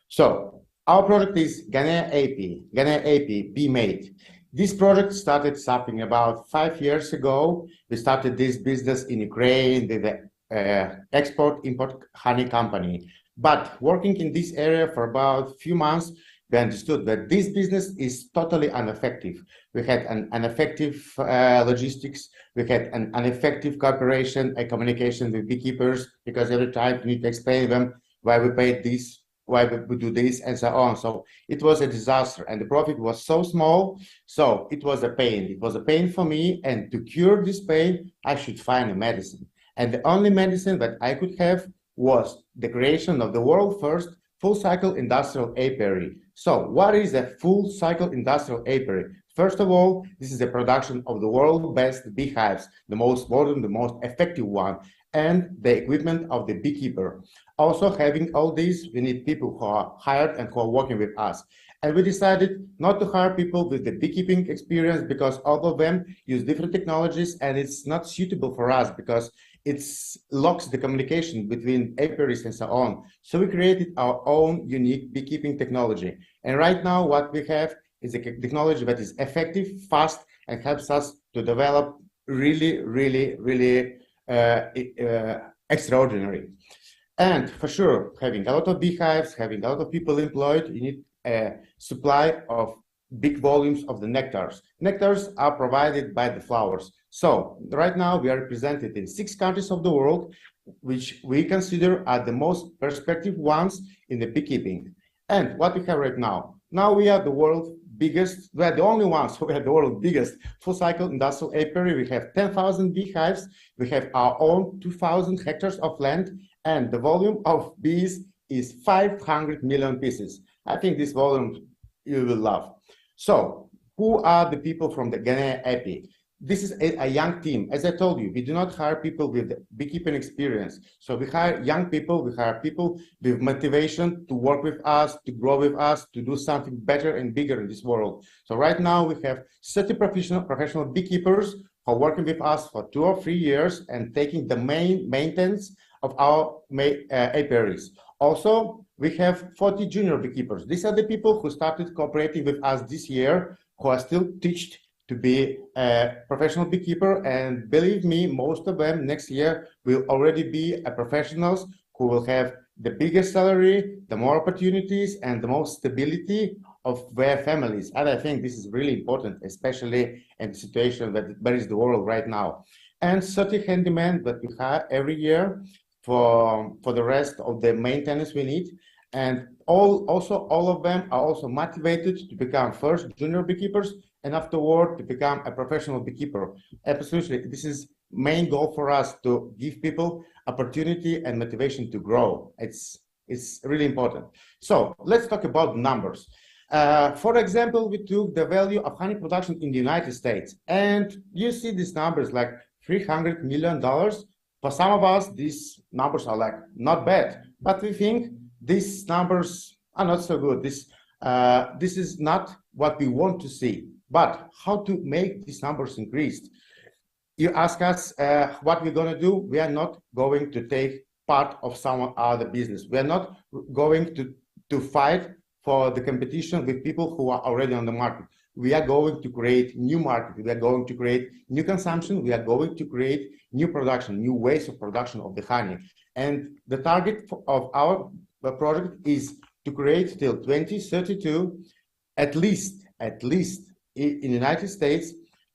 So, our project is Ghanea AP, Be Made. This project started something about 5 years ago. We started this business in Ukraine with the export-import honey company. But working in this area for about a few months, we understood that this business is totally ineffective. We had an ineffective logistics. We had an ineffective cooperation and communication with beekeepers, because every time we need to explain them why we paid this, why we do this, and so on. So it was a disaster, and the profit was so small. So it was a pain. It was a pain for me, and to cure this pain, I should find a medicine. And the only medicine that I could have was the creation of the world's first full-cycle industrial apiary. So what is a full-cycle industrial apiary? First of all, this is the production of the world's best beehives, the most modern, the most effective one, and the equipment of the beekeeper. Also, having all these, we need people who are hired and who are working with us. And we decided not to hire people with the beekeeping experience, because all of them use different technologies, and it's not suitable for us because it locks the communication between apiaries and so on. So we created our own unique beekeeping technology. And right now what we have is a technology that is effective, fast, and helps us to develop really, really, really extraordinary. And for sure, having a lot of beehives, having a lot of people employed, you need a supply of big volumes of the nectars. Nectars are provided by the flowers. So right now we are represented in 6 countries of the world, which we consider are the most perspective ones in the beekeeping. And what we have right now? Now we are the world's biggest, we are the only ones who have the world's biggest full-cycle industrial apiary. We have 10,000 beehives. We have our own 2,000 hectares of land, and the volume of bees is 500 million pieces. I think this volume you will love. So who are the people from the Ghanea Api? This is a young team. As I told you, we do not hire people with beekeeping experience. So we hire young people, we hire people with motivation to work with us, to grow with us, to do something better and bigger in this world. So right now we have 30 professional beekeepers who are working with us for 2 or 3 years and taking the main maintenance of our apiaries. Also, we have 40 junior beekeepers. These are the people who started cooperating with us this year, who are still taught to be a professional beekeeper, and believe me, most of them next year will already be professionals who will have the biggest salary, the more opportunities, and the most stability of their families. And I think this is really important, especially in the situation that is the world right now. And 30 handymen that we hire every year for the rest of the maintenance we need. And all of them are also motivated to become first junior beekeepers and afterward to become a professional beekeeper. Absolutely, this is main goal for us to give people opportunity and motivation to grow. It's really important. So let's talk about numbers. For example, we took the value of honey production in the United States, and you see these numbers like $300 million. For some of us, these numbers are like not bad, but we think these numbers are not so good. This is not what we want to see. But how to make these numbers increased? You ask us what we're going to do. We are not going to take part of some other business. We are not going to fight for the competition with people who are already on the market. We are going to create new market. We are going to create new consumption. We are going to create new production, new ways of production of the honey. And the target of our project is to create till 2032 at least in the United States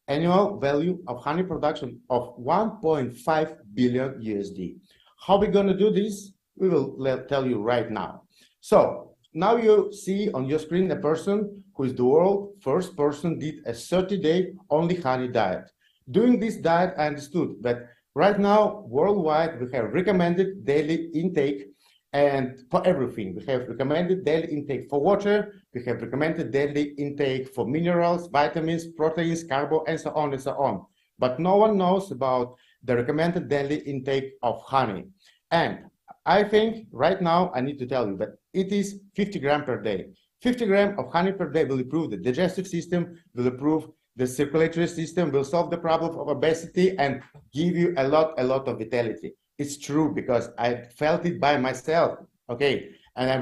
annual value of honey production of 1.5 billion USD. How are we going to do this? We will tell you right now. So now you see on your screen a person who is the world's first person did a 30-day only honey diet. Doing this diet, I understood that right now worldwide we have recommended daily intake, and for everything we have recommended daily intake for water, we have recommended daily intake for minerals, vitamins, proteins, carbo, and so on and so on. But no one knows about the recommended daily intake of honey. And I think right now I need to tell you that it is 50 grams per day. 50 grams of honey per day will improve the digestive system, will improve the circulatory system, will solve the problem of obesity and give you a lot of vitality. It's true because I felt it by myself, okay? And I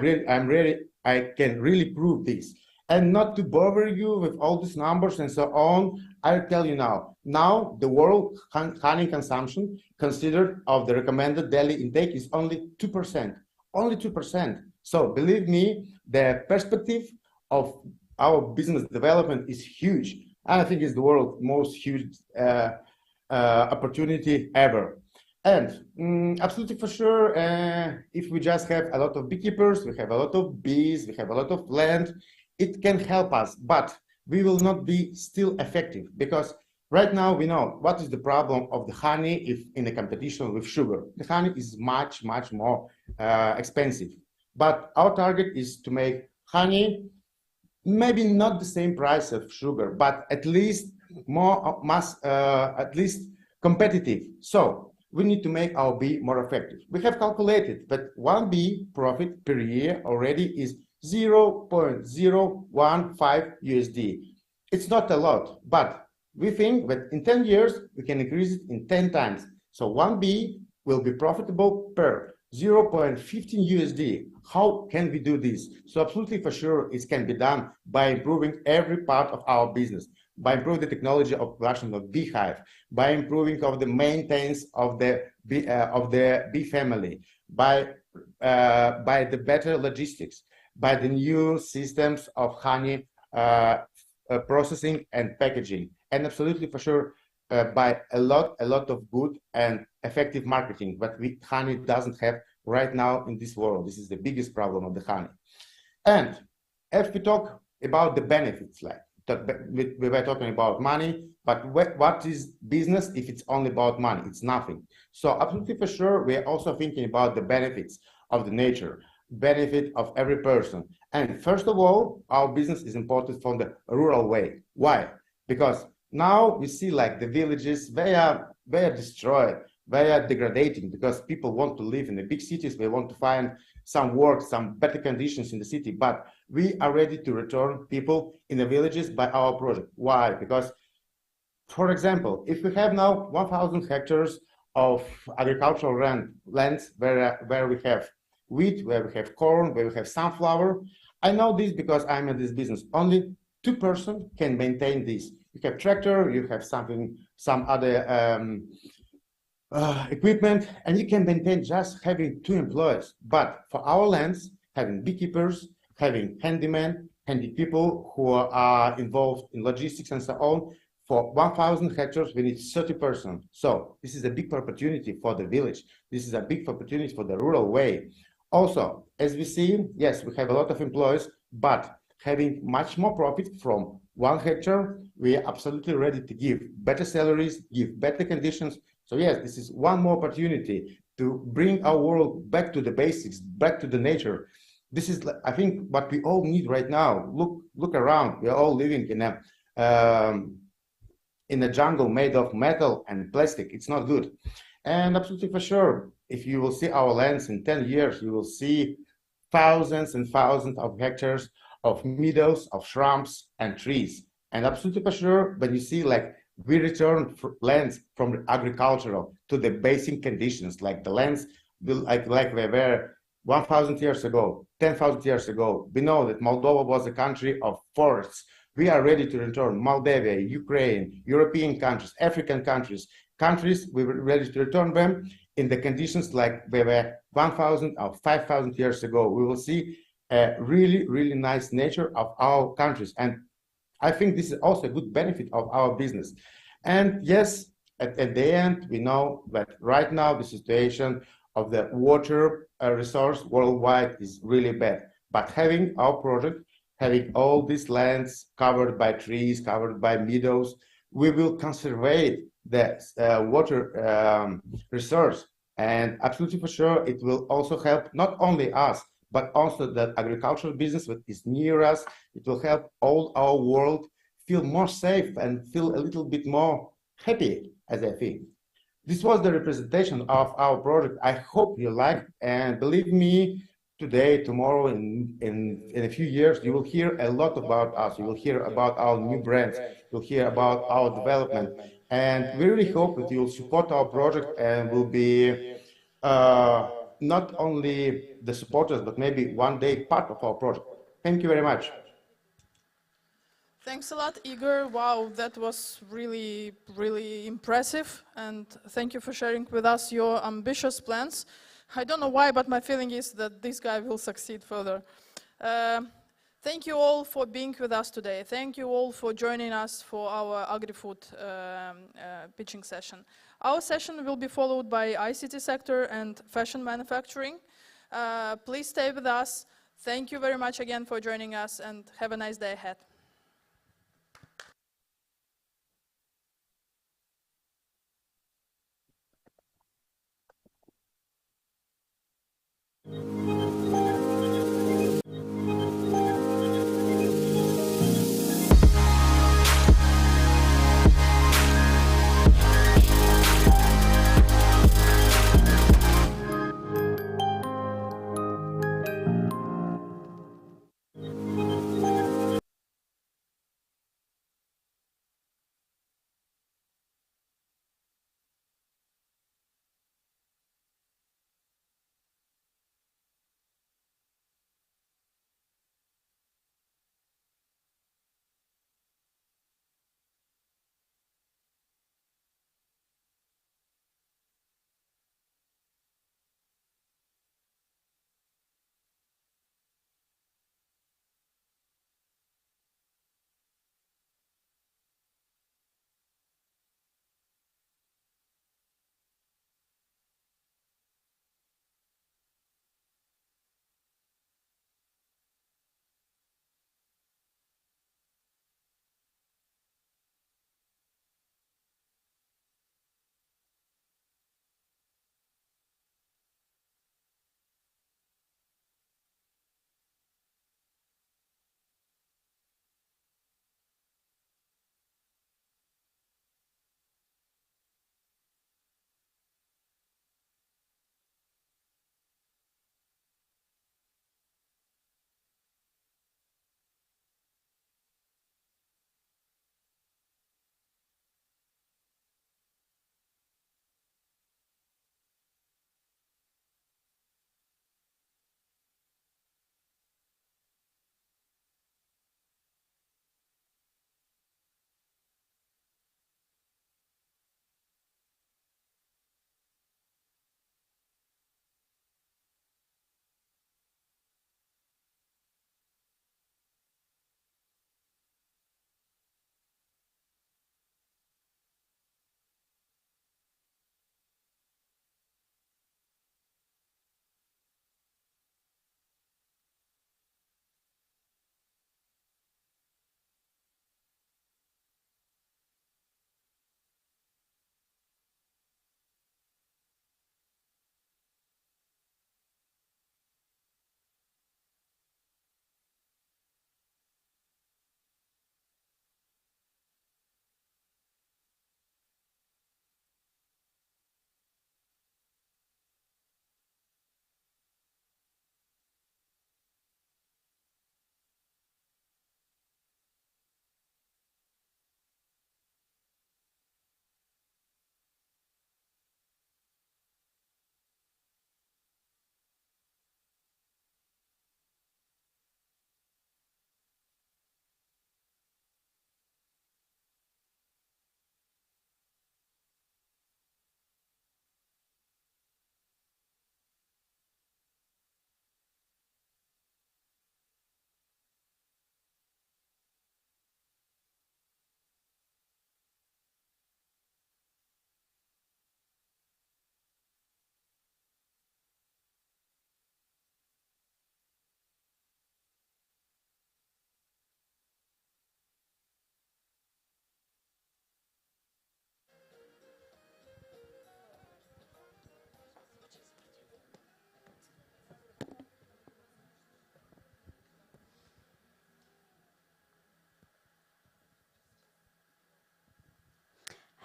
can really prove this. And not to bother you with all these numbers and so on, I'll tell you now. Now, the world honey consumption considered of the recommended daily intake is only 2%. Only 2%. So believe me, the perspective of our business development is huge. I think it's the world's most huge opportunity ever. And absolutely for sure, if we just have a lot of beekeepers, we have a lot of bees, we have a lot of land, it can help us, but we will not be still effective because right now we know what is the problem of the honey if in a competition with sugar. The honey is much more expensive, but our target is to make honey maybe not the same price of sugar, but at least at least competitive. So we need to make our bee more effective. We have calculated that one bee profit per year already is 0.015 USD. It's not a lot, but we think that in 10 years, we can increase it in 10 times. So one bee will be profitable per 0.15 USD. How can we do this? So absolutely for sure, it can be done by improving every part of our business, by improving the technology of production of beehive, by improving of the maintenance of the bee family, by the better logistics, by the new systems of honey processing and packaging, and absolutely for sure by a lot of good and effective marketing that honey doesn't have right now in this world. This is the biggest problem of the honey. And if we talk about the benefits, like we were talking about money, but what is business if it's only about money? It's nothing. So absolutely for sure, we are also thinking about the benefits of the nature, benefit of every person. And first of all, our business is important from the rural way. Why? Because now we see like the villages, they are destroyed, they are degrading because people want to live in the big cities, they want to find some work, some better conditions in the city, but we are ready to return people in the villages by our project. Why? Because, for example, if we have now 1,000 hectares of agricultural lands where we have wheat, where we have corn, where we have sunflower, I know this because I'm in this business. Only 2 persons can maintain this. You have tractor, you have some other equipment, and you can maintain just having 2 employees. But for our lands, having beekeepers, having handy people who are involved in logistics and so on, for 1,000 hectares, we need 30 persons. So this is a big opportunity for the village. This is a big opportunity for the rural way. Also, as we see, yes, we have a lot of employees, but having much more profit from 1 hectare, we are absolutely ready to give better salaries, give better conditions So yes, this is one more opportunity to bring our world back to the basics, back to the nature. This is, I think, what we all need right now. Look around. We are all living in a jungle made of metal and plastic. It's not good. And absolutely for sure, if you will see our lands in 10 years, you will see thousands and thousands of hectares of meadows, of shrubs and trees. And absolutely for sure, when you see like we return lands from the agricultural to the basic conditions, like the lands will like they were 1,000 years ago, 10,000 years ago. We know that Moldova was a country of forests. We are ready to return Moldova, Ukraine, European countries, African countries, we were ready to return them in the conditions like they were 1,000 or 5,000 years ago. We will see a really, really nice nature of our countries. And I think this is also a good benefit of our business. And yes, at the end, we know that right now the situation of the water resource worldwide is really bad. But having our project, having all these lands covered by trees, covered by meadows, we will conserve the water resource. And absolutely for sure, it will also help not only us, but also the agricultural business that is near us. It will help all our world feel more safe and feel a little bit more happy, as I think. This was the representation of our project. I hope you liked, and believe me, today, tomorrow, in a few years, you will hear a lot about us. You will hear about our new brands. You'll hear about our development. And we really hope that you'll support our project and will be not only the supporters, but maybe one day part of our project. Thank you very much. Thanks a lot, Igor. Wow, that was really, really impressive. And thank you for sharing with us your ambitious plans. I don't know why, but my feeling is that this guy will succeed further. Thank you all for being with us today. Thank you all for joining us for our agri-food pitching session. Our session will be followed by ICT sector and fashion manufacturing. Please stay with us. Thank you very much again for joining us, and have a nice day ahead.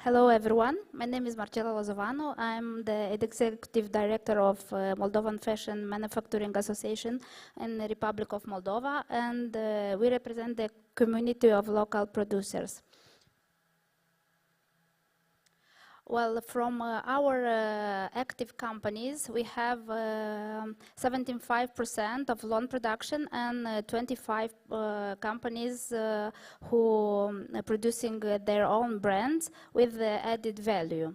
Hello, everyone. My name is Marcela Lozovanu. I'm the Executive Director of Moldovan Fashion Manufacturing Association in the Republic of Moldova, and we represent the community of local producers. Well, from our active companies, we have 75% of lawn production and 25 companies who are producing their own brands with added value.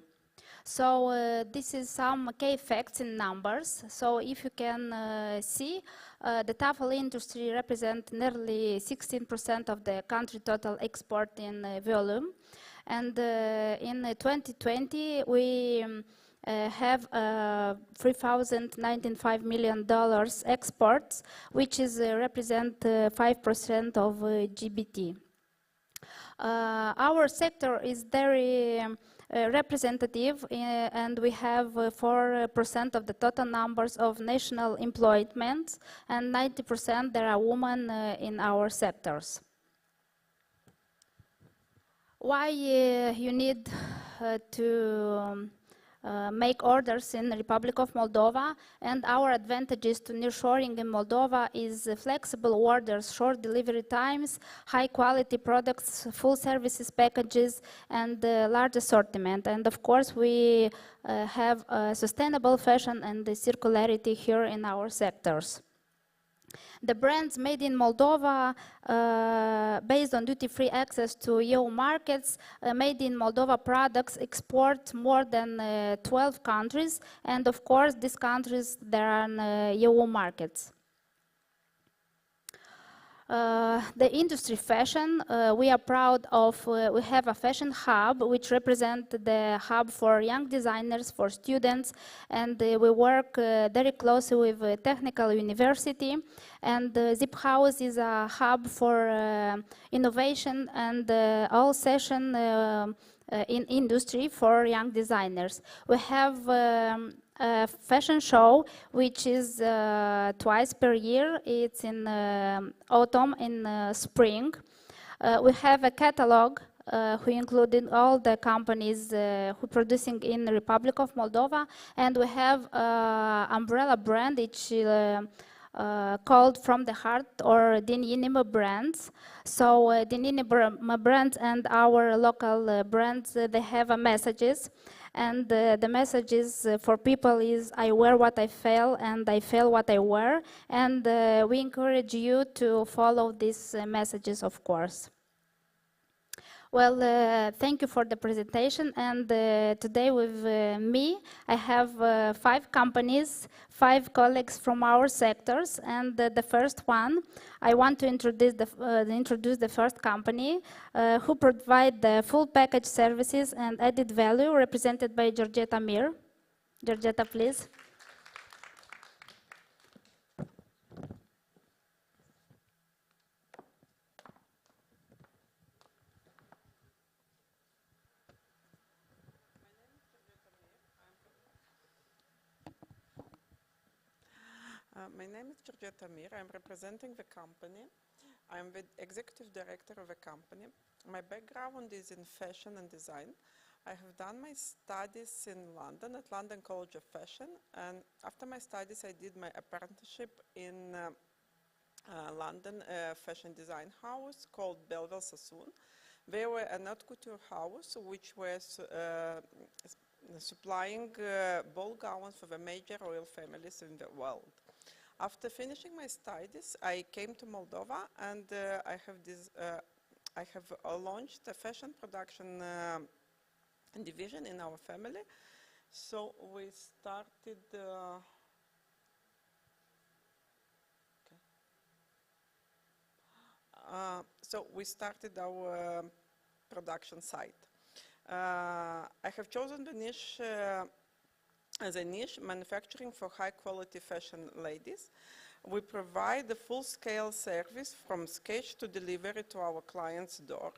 So this is some key facts in numbers. So if you can see, the towel industry represents nearly 16% of the country total export in volume. And in 2020, we have $3,095 million exports, which is represent 5% of GDP. Our sector is very representative, and we have 4% of the total numbers of national employment, and 90% there are women in our sectors. Why you need to make orders in the Republic of Moldova, and our advantages to nearshoring in Moldova is flexible orders, short delivery times, high quality products, full services packages, and large assortment. And of course, we have sustainable fashion and the circularity here in our sectors. The brands made in Moldova, based on duty-free access to EU markets, made in Moldova products export more than 12 countries, and of course, these countries, there are EU markets. The industry fashion, we are proud of, we have a fashion hub which represents the hub for young designers, for students, and we work very closely with Technical University, and Zip House is a hub for innovation and all session in industry for young designers. We have a fashion show which is twice per year. It's in autumn and spring. We have a catalog who included all the companies who producing in the Republic of Moldova, and we have umbrella brand which called From the Heart or Din Inima brands. So Din Inima brands and our local brands, they have messages. And the messages for people is, I wear what I feel, and I feel what I wear. And we encourage you to follow these messages, of course. Well, thank you for the presentation. And today with me, I have 5 companies, 5 colleagues from our sectors. And the first one, I want to introduce the first company who provide the full package services and added value, represented by Georgeta Mir. Georgeta, please. My name is Georgeta Mir. I'm representing the company. I'm the executive director of the company. My background is in fashion and design. I have done my studies in London at London College of Fashion, and after my studies I did my apprenticeship in London fashion design house called Belleville Sassoon. They were a haute couture house which was supplying ball gowns for the major royal families in the world. After finishing my studies, I came to Moldova, and I have launched a fashion production division in our family. So we started. So we started our production site. I have chosen the niche. As a niche, manufacturing for high-quality fashion ladies. We provide the full-scale service from sketch to delivery to our client's door.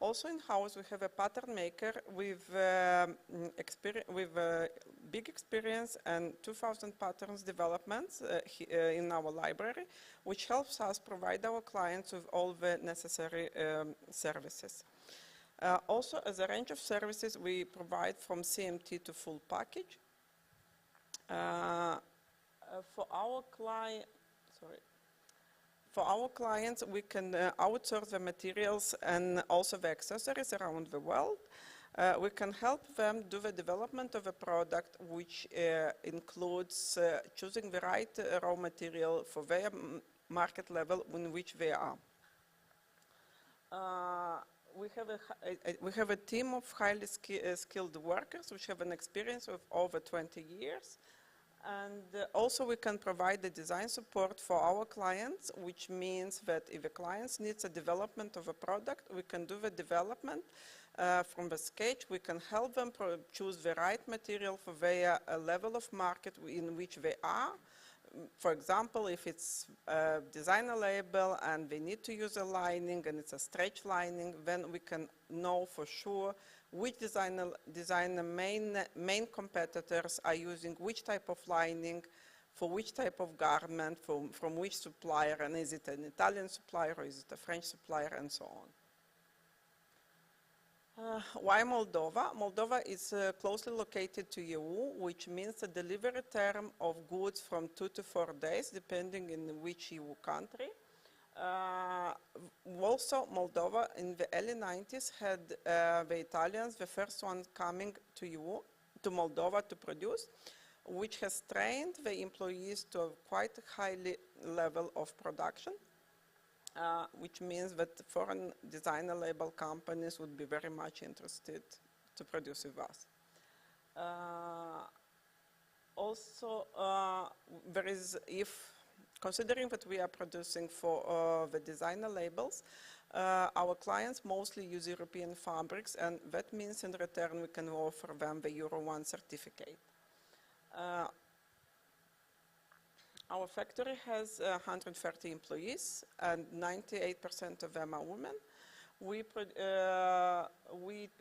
Also in-house, we have a pattern maker with big experience and 2,000 patterns developments in our library, which helps us provide our clients with all the necessary services. Also, as a range of services, we provide from CMT to full package. For our clients, we can outsource the materials and also the accessories around the world. We can help them do the development of a product, which includes choosing the right raw material for their market level in which they are. We have a team of highly skilled workers which have an experience of over 20 years. And also we can provide the design support for our clients, which means that if a client needs a development of a product, we can do the development from the sketch. We can help them choose the right material for their level of market in which they are. For example, if it's a designer label and they need to use a lining and it's a stretch lining, then we can know for sure which designer main competitors are using which type of lining for which type of garment, from which supplier, and is it an Italian supplier or is it a French supplier, and so on. Why Moldova? Moldova is closely located to EU, which means a delivery term of goods from 2 to 4 days, depending in which EU country. Also, Moldova in the early 90s had the Italians, the first one coming to EU, to Moldova to produce, which has trained the employees to a quite high level of production. Which means that foreign designer label companies would be very much interested to produce with us. Also, considering that we are producing for the designer labels, our clients mostly use European fabrics, and that means in return we can offer them the Euro 1 certificate. Our factory has 130 employees, and 98% of them are women. We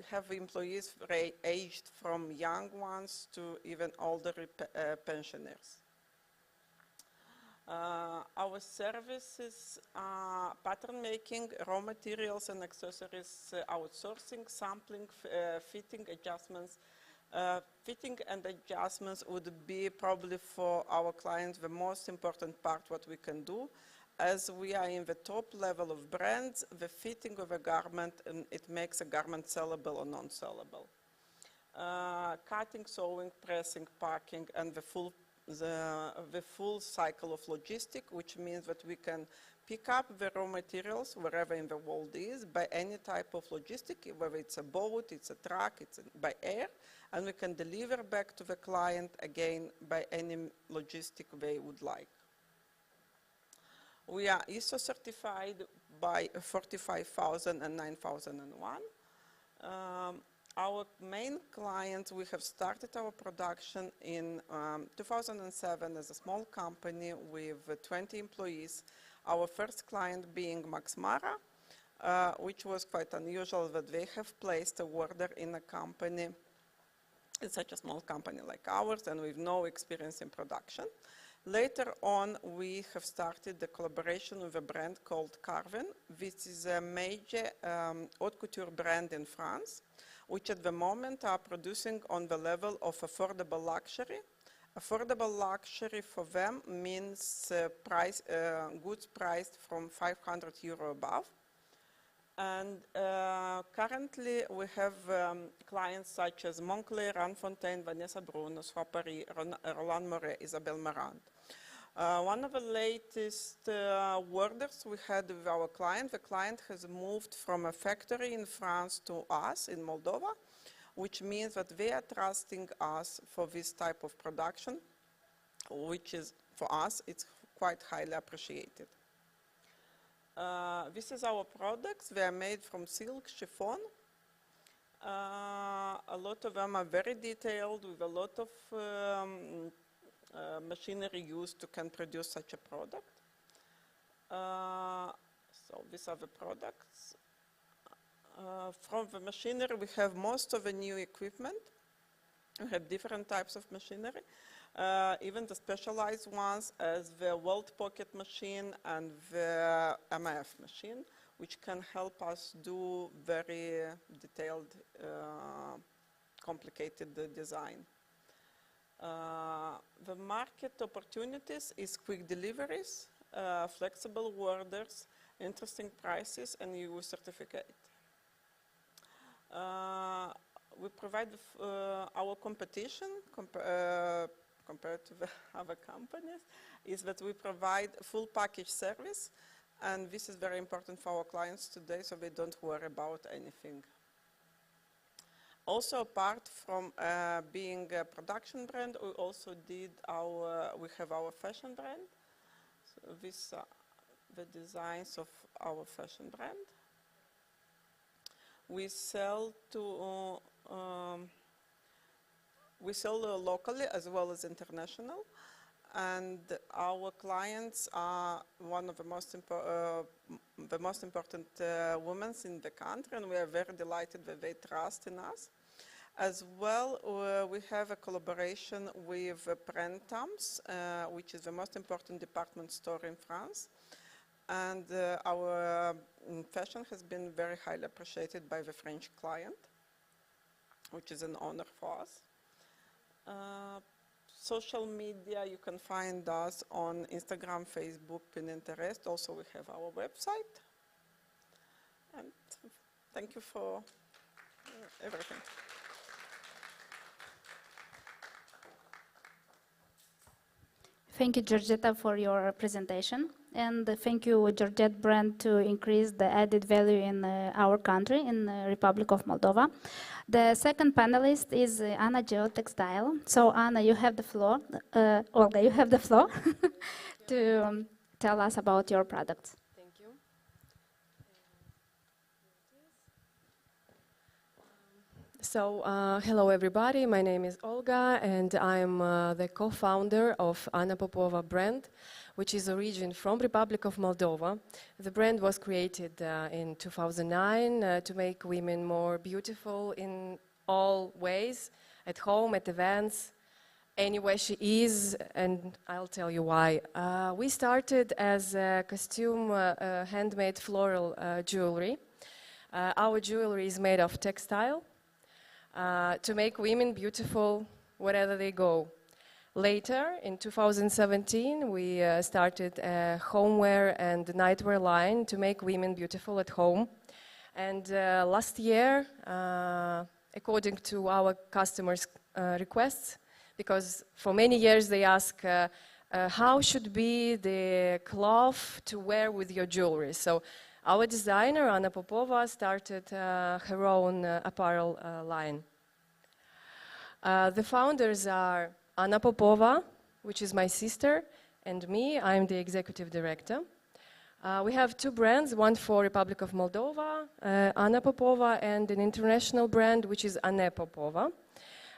have employees aged from young ones to even older pensioners. Our services are pattern making, raw materials and accessories outsourcing, sampling, fitting, adjustments. Fitting and adjustments would be probably for our clients the most important part what we can do. As we are in the top level of brands, the fitting of a garment, it makes a garment sellable or non-sellable. Cutting, sewing, pressing, packing, and the full cycle of logistics, which means that we can pick up the raw materials wherever in the world is by any type of logistic, whether it's a boat, it's a truck, it's by air, and we can deliver back to the client again by any logistic they would like. We are ISO certified by 45000 and 9001. Our main clients, we have started our production in 2007 as a small company with 20 employees. Our first client being Max Mara, which was quite unusual that they have placed a order in a company, in such a small company like ours, and with no experience in production. Later on, we have started the collaboration with a brand called Carven, which is a major haute couture brand in France, which at the moment are producing on the level of affordable luxury. Affordable luxury for them means goods priced from 500 euro above. And currently we have clients such as Moncler, Ranfontaine, Vanessa Bruno, Sois Paris, Roland Moret, Isabelle Marant. One of the latest orders we had with our client, the client has moved from a factory in France to us in Moldova, which means that they are trusting us for this type of production, which is, for us, it's quite highly appreciated. This is our products. They are made from silk, chiffon. A lot of them are very detailed with a lot of machinery used to can produce such a product. So these are the products. From the machinery, we have most of the new equipment. We have different types of machinery, even the specialized ones as the welt pocket machine and the MIF machine, which can help us do very detailed, complicated design. The market opportunities is quick deliveries, flexible orders, interesting prices, and EU certificate. We provide our competition compared to the other companies is that we provide full package service, and this is very important for our clients today, so they don't worry about anything. Also, apart from being a production brand, we also we have our fashion brand. So these are the designs of our fashion brand. We sell locally as well as international, and our clients are one of the most important women in the country, and we are very delighted that they trust in us. As well, we have a collaboration with Printemps, which is the most important department store in France. And our fashion has been very highly appreciated by the French client, which is an honor for us. Social media, you can find us on Instagram, Facebook, Pinterest. Also, we have our website. And thank you for everything. Thank you, Georgetta, for your presentation. And thank you, Georgette brand, to increase the added value in our country, in the Republic of Moldova. The second panelist is Anna Geotextile. So, Anna, you have the floor. Olga, you have the floor to tell us about your products. Thank you. Hello everybody, my name is Olga and I'm the co-founder of Anna Popova brand, which is origin from Republic of Moldova. The brand was created in 2009 to make women more beautiful in all ways, at home, at events, anywhere she is, and I'll tell you why. We started as a costume handmade floral jewelry. Our jewelry is made of textile. To make women beautiful wherever they go. Later, in 2017, we started a homeware and nightwear line to make women beautiful at home. And last year, according to our customers' requests, because for many years they ask, how should be the cloth to wear with your jewelry? So our designer, Anna Popova, started her own apparel line. The founders are Anna Popova, which is my sister, and me. I'm the executive director. We have two brands, one for Republic of Moldova, Anna Popova, and an international brand, which is Anne Popova.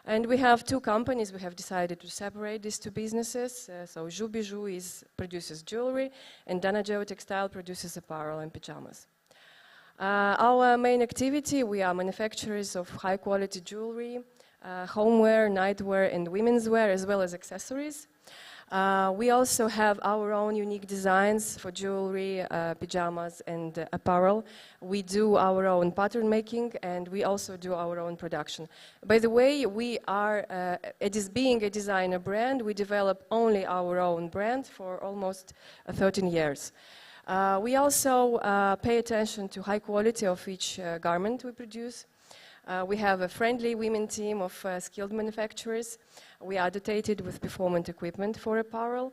And we have two companies. We have decided to separate these two businesses. So Bijou produces jewelry, and Dana Geotextile produces apparel and pajamas. Our main activity, we are manufacturers of high-quality jewelry, homeware, nightwear, and women's wear, as well as accessories. We also have our own unique designs for jewelry, pajamas, and apparel. We do our own pattern making, and we also do our own production. By the way, we are, being a designer brand, we develop only our own brand for almost 13 years. We also pay attention to high quality of each garment we produce. We have a friendly women team of skilled manufacturers. We are dotated with performance equipment for apparel.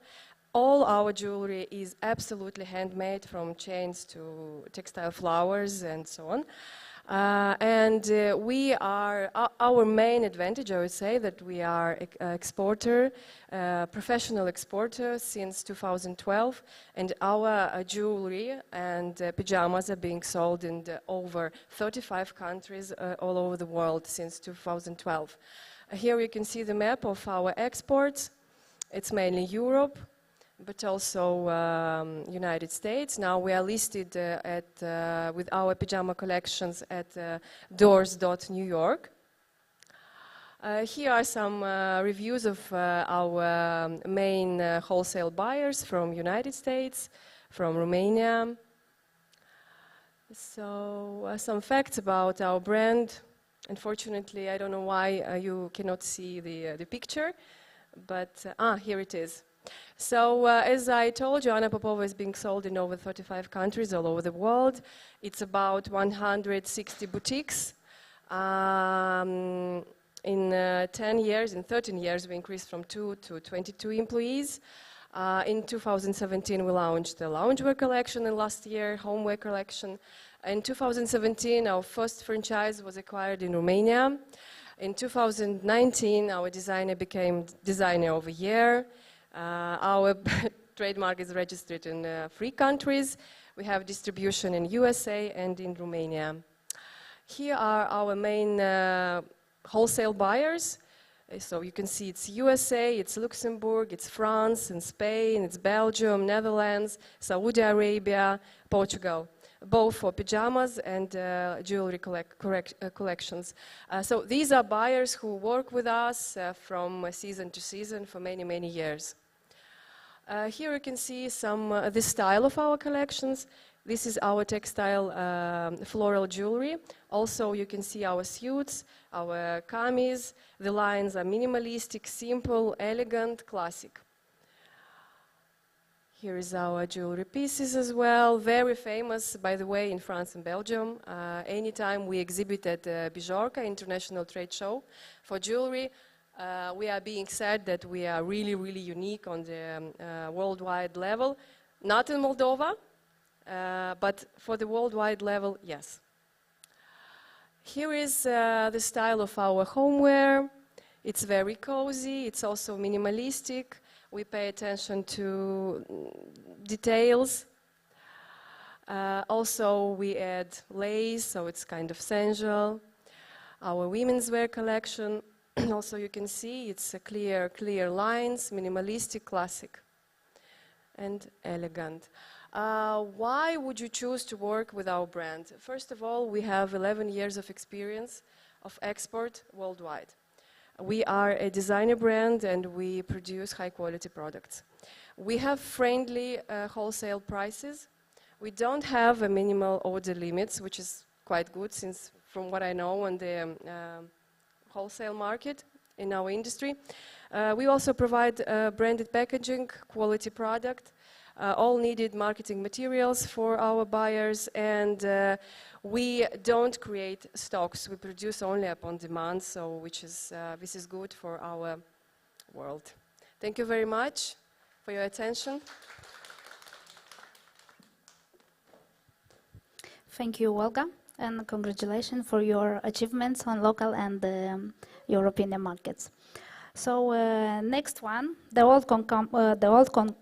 All our jewelry is absolutely handmade, from chains to textile flowers and so on. We are, our main advantage, I would say, that we are an exporter, professional exporter since 2012, and our jewelry and pajamas are being sold in over 35 countries all over the world since 2012. Here you can see the map of our exports. It's mainly Europe, but also United States. Now we are listed with our pajama collections at Doors.New York. Here are some reviews of our main wholesale buyers from United States, from Romania. So some facts about our brand. Unfortunately, I don't know why you cannot see the picture, but here it is. So as I told you, Anna Popova is being sold in over 35 countries all over the world. It's about 160 boutiques. In 10 years, in 13 years, we increased from 2 to 22 employees. In 2017, we launched the loungewear collection, and last year, homeware collection. In 2017, our first franchise was acquired in Romania. In 2019, our designer became designer of the year. Our trademark is registered in 3 countries. We have distribution in USA and in Romania. Here are our main wholesale buyers. So you can see it's USA, it's Luxembourg, it's France, and Spain, it's Belgium, Netherlands, Saudi Arabia, Portugal, both for pajamas and jewelry collections. So these are buyers who work with us from season to season for many, many years. Here you can see the style of our collections. This is our textile floral jewelry. Also, you can see our suits, our kamis. The lines are minimalistic, simple, elegant, classic. Here is our jewelry pieces as well. Very famous, by the way, in France and Belgium. Anytime we exhibit at Bijorka International Trade Show for jewelry, we are being said that we are really, really unique on the worldwide level. Not in Moldova, but for the worldwide level, yes. Here is the style of our homeware. It's very cozy, it's also minimalistic. We pay attention to details. Also, we add lace, so it's kind of sensual. Our women's wear collection, also you can see it's a clear lines, minimalistic, classic, and elegant. Why would you choose to work with our brand? First of all, we have 11 years of experience of export worldwide. We are a designer brand and we produce high quality products. We have friendly wholesale prices. We don't have a minimal order limits, which is quite good since from what I know on the wholesale market in our industry. We also provide branded packaging, quality product, all needed marketing materials for our buyers, and we don't create stocks. We produce only upon demand, so this is good for our world. Thank you very much for your attention. Thank you, Olga, and congratulations for your achievements on local and European markets. So next one, the old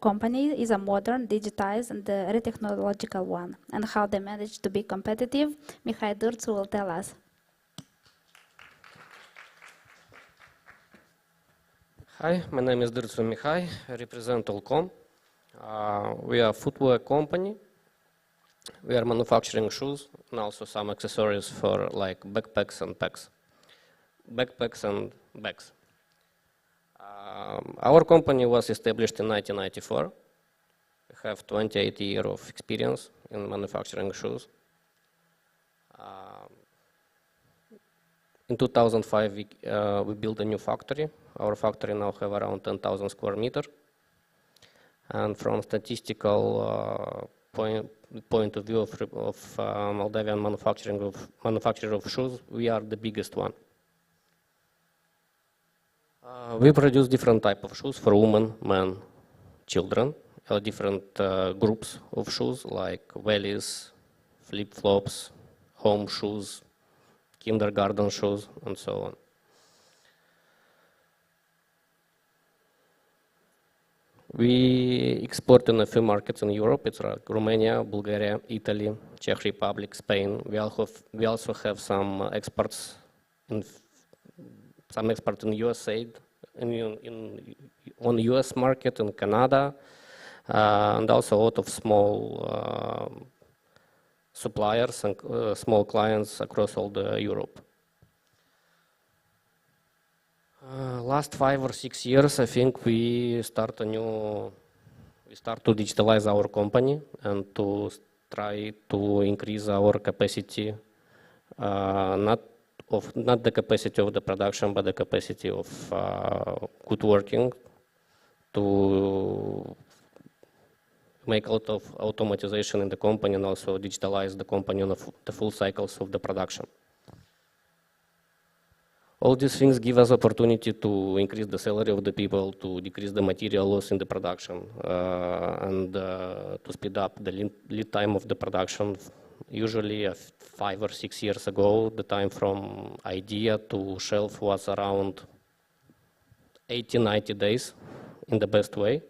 company is a modern, digitized, and re-technological one. And how they managed to be competitive, Mihai Durțu will tell us. Hi, my name is Durțu Mihai. I represent Olcom. We are a footwear company. We are manufacturing shoes and also some accessories for like backpacks and packs. Backpacks and bags. Our company was established in 1994. We have 28 years of experience in manufacturing shoes. In 2005, we built a new factory. Our factory now have around 10,000 square meters. And from statistical point of view of Moldavian manufacturer of shoes, we are the biggest one. We produce different type of shoes for women, men, children, different groups of shoes like wellies, flip-flops, home shoes, kindergarten shoes, and so on. We export in a few markets in Europe. It's like Romania, Bulgaria, Italy, Czech Republic, Spain. We also have some exports in USA, on US market, in Canada, and also a lot of small suppliers and small clients across all the Europe. Last 5 or 6 years, I think we start to digitalize our company and to try to increase our capacity, not the capacity of the production, but the capacity of good working, to make a lot of automatization in the company and also digitalize the company on the full cycles of the production. All these things give us opportunity to increase the salary of the people, to decrease the material loss in the production, and to speed up the lead time of the production. Usually 5 or 6 years ago, the time from idea to shelf was around 80, 90 days in the best way.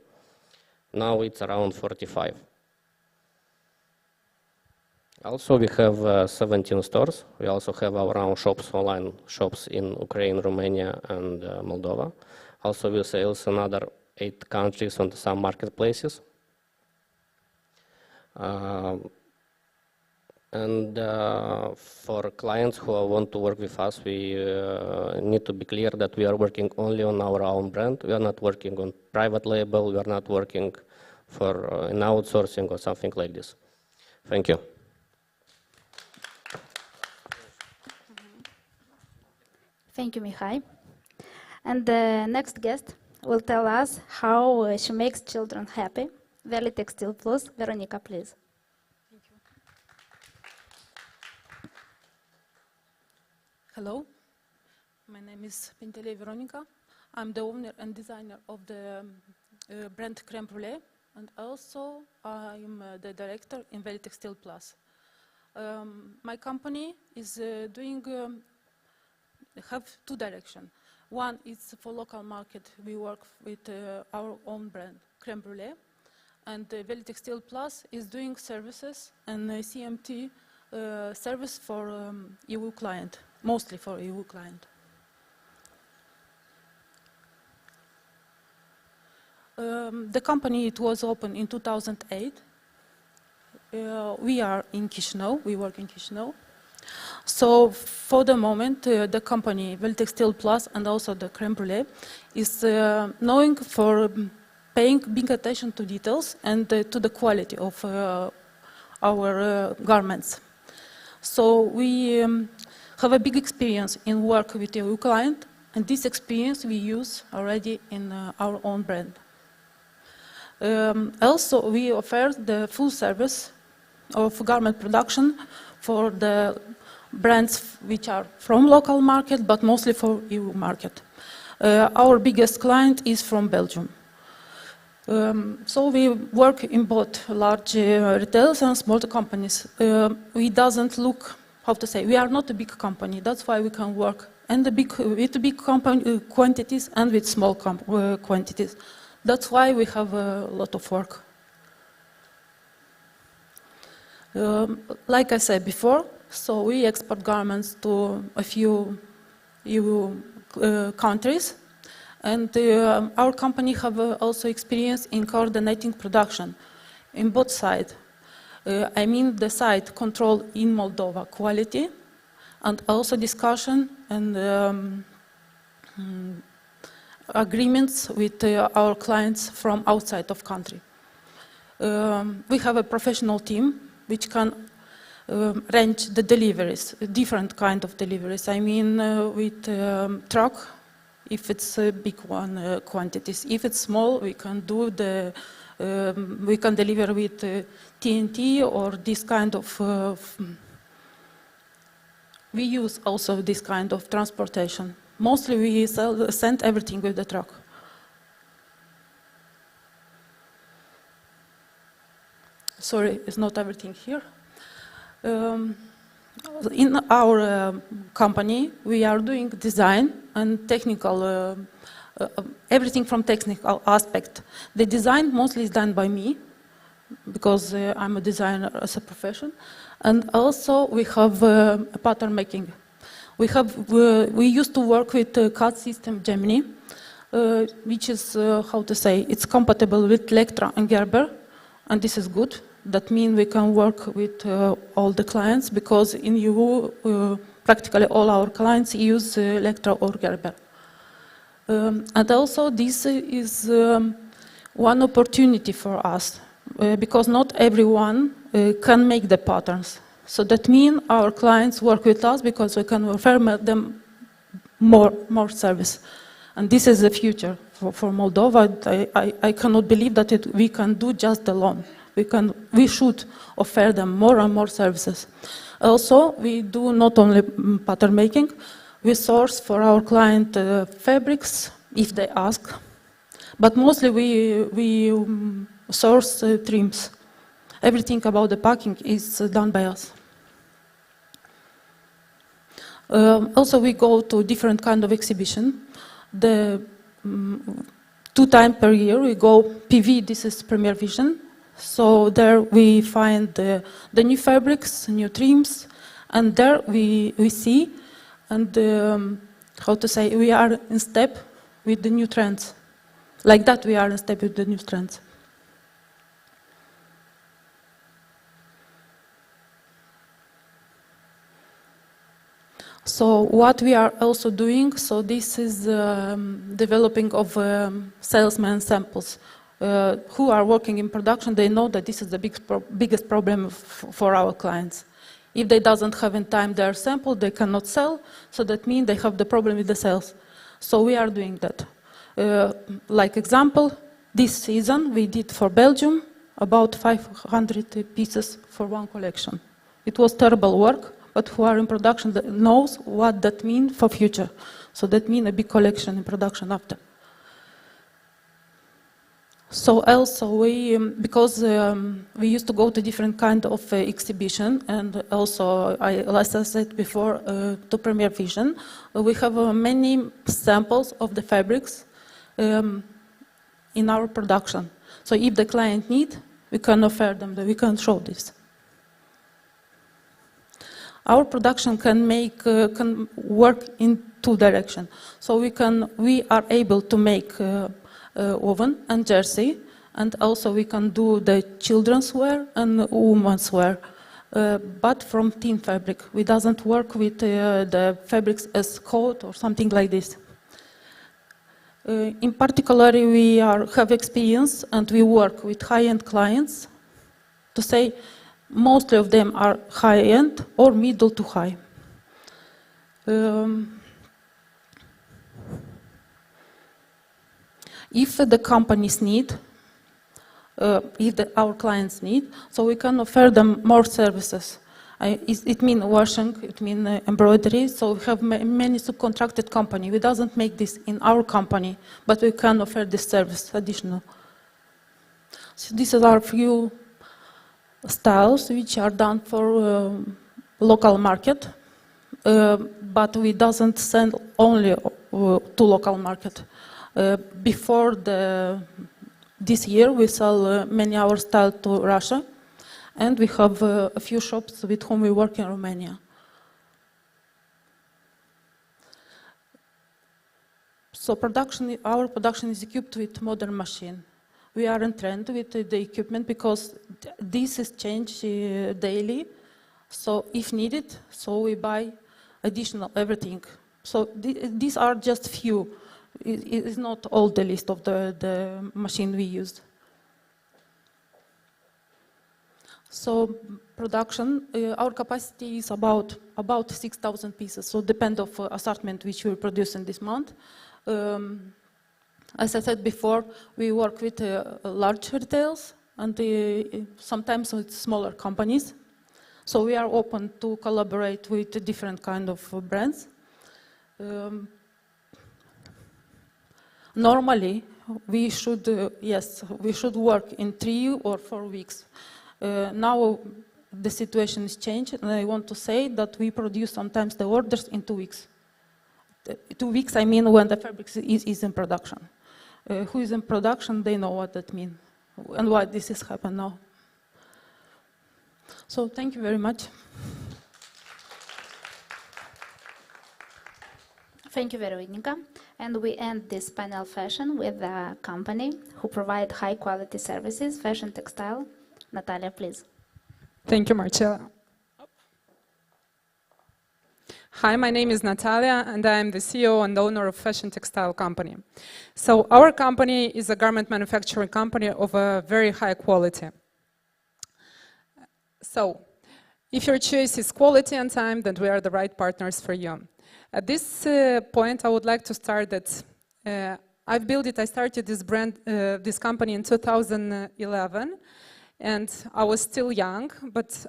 Now it's around 45. Also, we have 17 stores. We also have our own shops, online shops in Ukraine, Romania, and Moldova. Also, we sales in another 8 countries on some marketplaces. And for clients who want to work with us, we need to be clear that we are working only on our own brand. We are not working on private label. We are not working for an outsourcing or something like this. Thank you. Thank you, Mihai. And the next guest will tell us how she makes children happy. Valley Textile Plus, Veronica, please. Hello, my name is Pentelei Veronica. I'm the owner and designer of the brand Crème Brûlée, and also I'm the director in Valley Textile Plus. My company is have 2 directions. One is for local market. We work with our own brand Crème Brûlée, and Valley Textile Plus is doing services and CMT service for EU client. Mostly for EU client. The company, it was opened in 2008. We are in Chișinău, we work in Chișinău. So for the moment, the company, Valley Textile Plus and also the Crème Brûlée, is known for paying big attention to details and to the quality of our garments. So we have a big experience in work with EU client, and this experience we use already in our own brand. Also, we offer the full service of garment production for the brands which are from local market, but mostly for EU market. Our biggest client is from Belgium. So we work in both large retailers and small companies. We doesn't look, how to say, we are not a big company. That's why we can work and with big quantities and with small quantities. That's why we have a lot of work. Like I said before, so we export garments to a few EU countries, and our company have also experience in coordinating production in both sides. I mean the site control in Moldova quality, and also discussion and agreements with our clients from outside of country. We have a professional team which can arrange the deliveries, different kind of deliveries. I mean with truck, if it's a big one quantities. If it's small, we can do we can deliver with TNT or this kind of. We use also this kind of transportation. Mostly we send everything with the truck. Sorry, it's not everything here. In our company, we are doing design and technical, everything from technical aspect. The design mostly is done by me, because I'm a designer as a profession. And also we have pattern making. We used to work with CAD system Gemini, which is, how to say, it's compatible with Lectra and Gerber, and this is good. That means we can work with all the clients, because in EU, practically all our clients use Lectra or Gerber. And also this is one opportunity for us, because not everyone can make the patterns. So that means our clients work with us because we can offer them more service. And this is the future for Moldova. I cannot believe that we can do just alone. We should offer them more and more services. Also, we do not only pattern making, we source for our client fabrics if they ask, but mostly we source trims. Everything about the packing is done by us. Also, we go to different kind of exhibition. 2 times per year we go PV, this is Premier Vision. So there we find the new fabrics, new trims, and there we see, and how to say, we are in step with the new trends. Like that we are in step with the new trends. So what we are also doing, so this is developing of salesman samples. Who are working in production, they know that this is the biggest problem for our clients. If they doesn't have in time their sample, they cannot sell, so that means they have the problem with the sales. So we are doing that. Like example, this season we did for Belgium about 500 pieces for one collection. It was terrible work, but who are in production that knows what that means for future. So that means a big collection in production after. So also because we used to go to different kind of exhibition, and also, as I said before, to Premier Vision, we have many samples of the fabrics in our production. So if the client need, we can offer them, we can show this. Our production can work in 2 directions. So we are able to make woven and jersey, and also we can do the children's wear and women's wear, but from thin fabric. We doesn't work with the fabrics as coat or something like this. In particular, we have experience and we work with high-end clients. To say, mostly of them are high-end or middle to high. If the companies need, if our clients need, so we can offer them more services. It means washing, it means embroidery, so we have many subcontracted companies. We doesn't make this in our company, but we can offer this service additional. So these are a few styles which are done for local market, but we doesn't send only to local market. Before this year, we sell many our style to Russia, and we have a few shops with whom we work in Romania. So our production is equipped with modern machine. We are in trend with the equipment because this is changed daily. So if needed, so we buy additional everything. So these are just few. It is not all the list of the machine we used. So production, our capacity is about 6,000 pieces. So depend of assortment which we produce in this month. As I said before, we work with large retails and sometimes with smaller companies. So we are open to collaborate with different kind of brands. Normally, we should work in 3 or 4 weeks. Now the situation is changed, and I want to say that we produce sometimes the orders in 2 weeks. 2 weeks, I mean when the fabric is in production. Who is in production, they know what that means and why this has happened now. So thank you very much. Thank you, Veronika. And we end this panel session with a company who provide high quality services, fashion textile. Natalia, please. Thank you, Marcella. Hi, my name is Natalia, and I am the CEO and owner of Fashion Textile Company. So our company is a garment manufacturing company of a very high quality. So, if your choice is quality and time, then we are the right partners for you. At this point, I would like to start that I started this brand, this company in 2011, and I was still young, but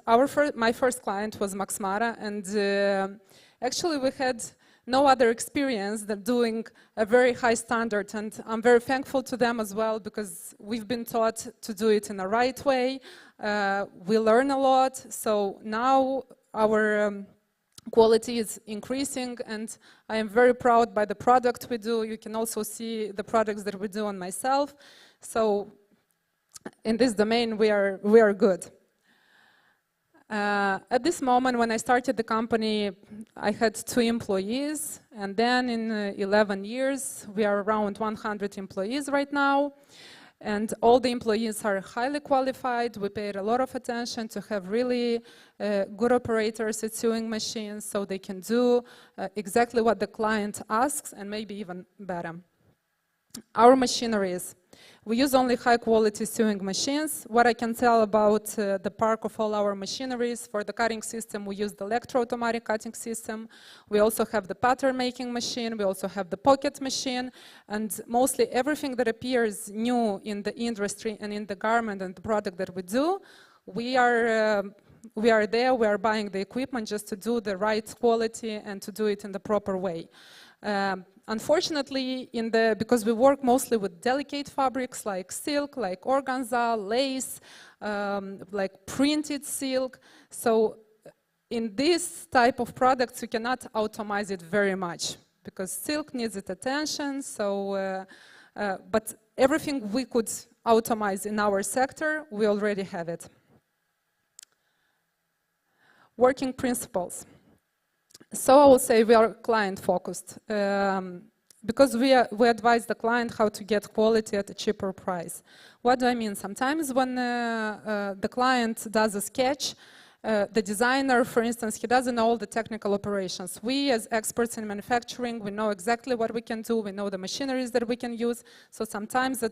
my first client was Max Mara, and actually we had no other experience than doing a very high standard, and I'm very thankful to them as well, because we've been taught to do it in the right way. We learn a lot, so now our quality is increasing, and I am very proud by the product we do. You can also see the products that we do on myself. So in this domain, we are good. At this moment, when I started the company, I had 2 employees, and then in 11 years, we are around 100 employees right now. And all the employees are highly qualified. We paid a lot of attention to have really good operators at sewing machines, so they can do exactly what the client asks, and maybe even better. Our machineries. We use only high-quality sewing machines. What I can tell about the park of all our machineries, for the cutting system, we use the electro-automatic cutting system. We also have the pattern-making machine. We also have the pocket machine. And mostly everything that appears new in the industry and in the garment and the product that we do, we are there, we are buying the equipment just to do the right quality and to do it in the proper way. Unfortunately, because we work mostly with delicate fabrics like silk, like organza, lace, like printed silk, so in this type of products you cannot automate it very much, because silk needs its attention. So, but everything we could automate in our sector, we already have it. Working principles. So I will say we are client-focused, because we advise the client how to get quality at a cheaper price. What do I mean? Sometimes when the client does a sketch, the designer, for instance, he doesn't know all the technical operations. We, as experts in manufacturing, we know exactly what we can do. We know the machineries that we can use. So sometimes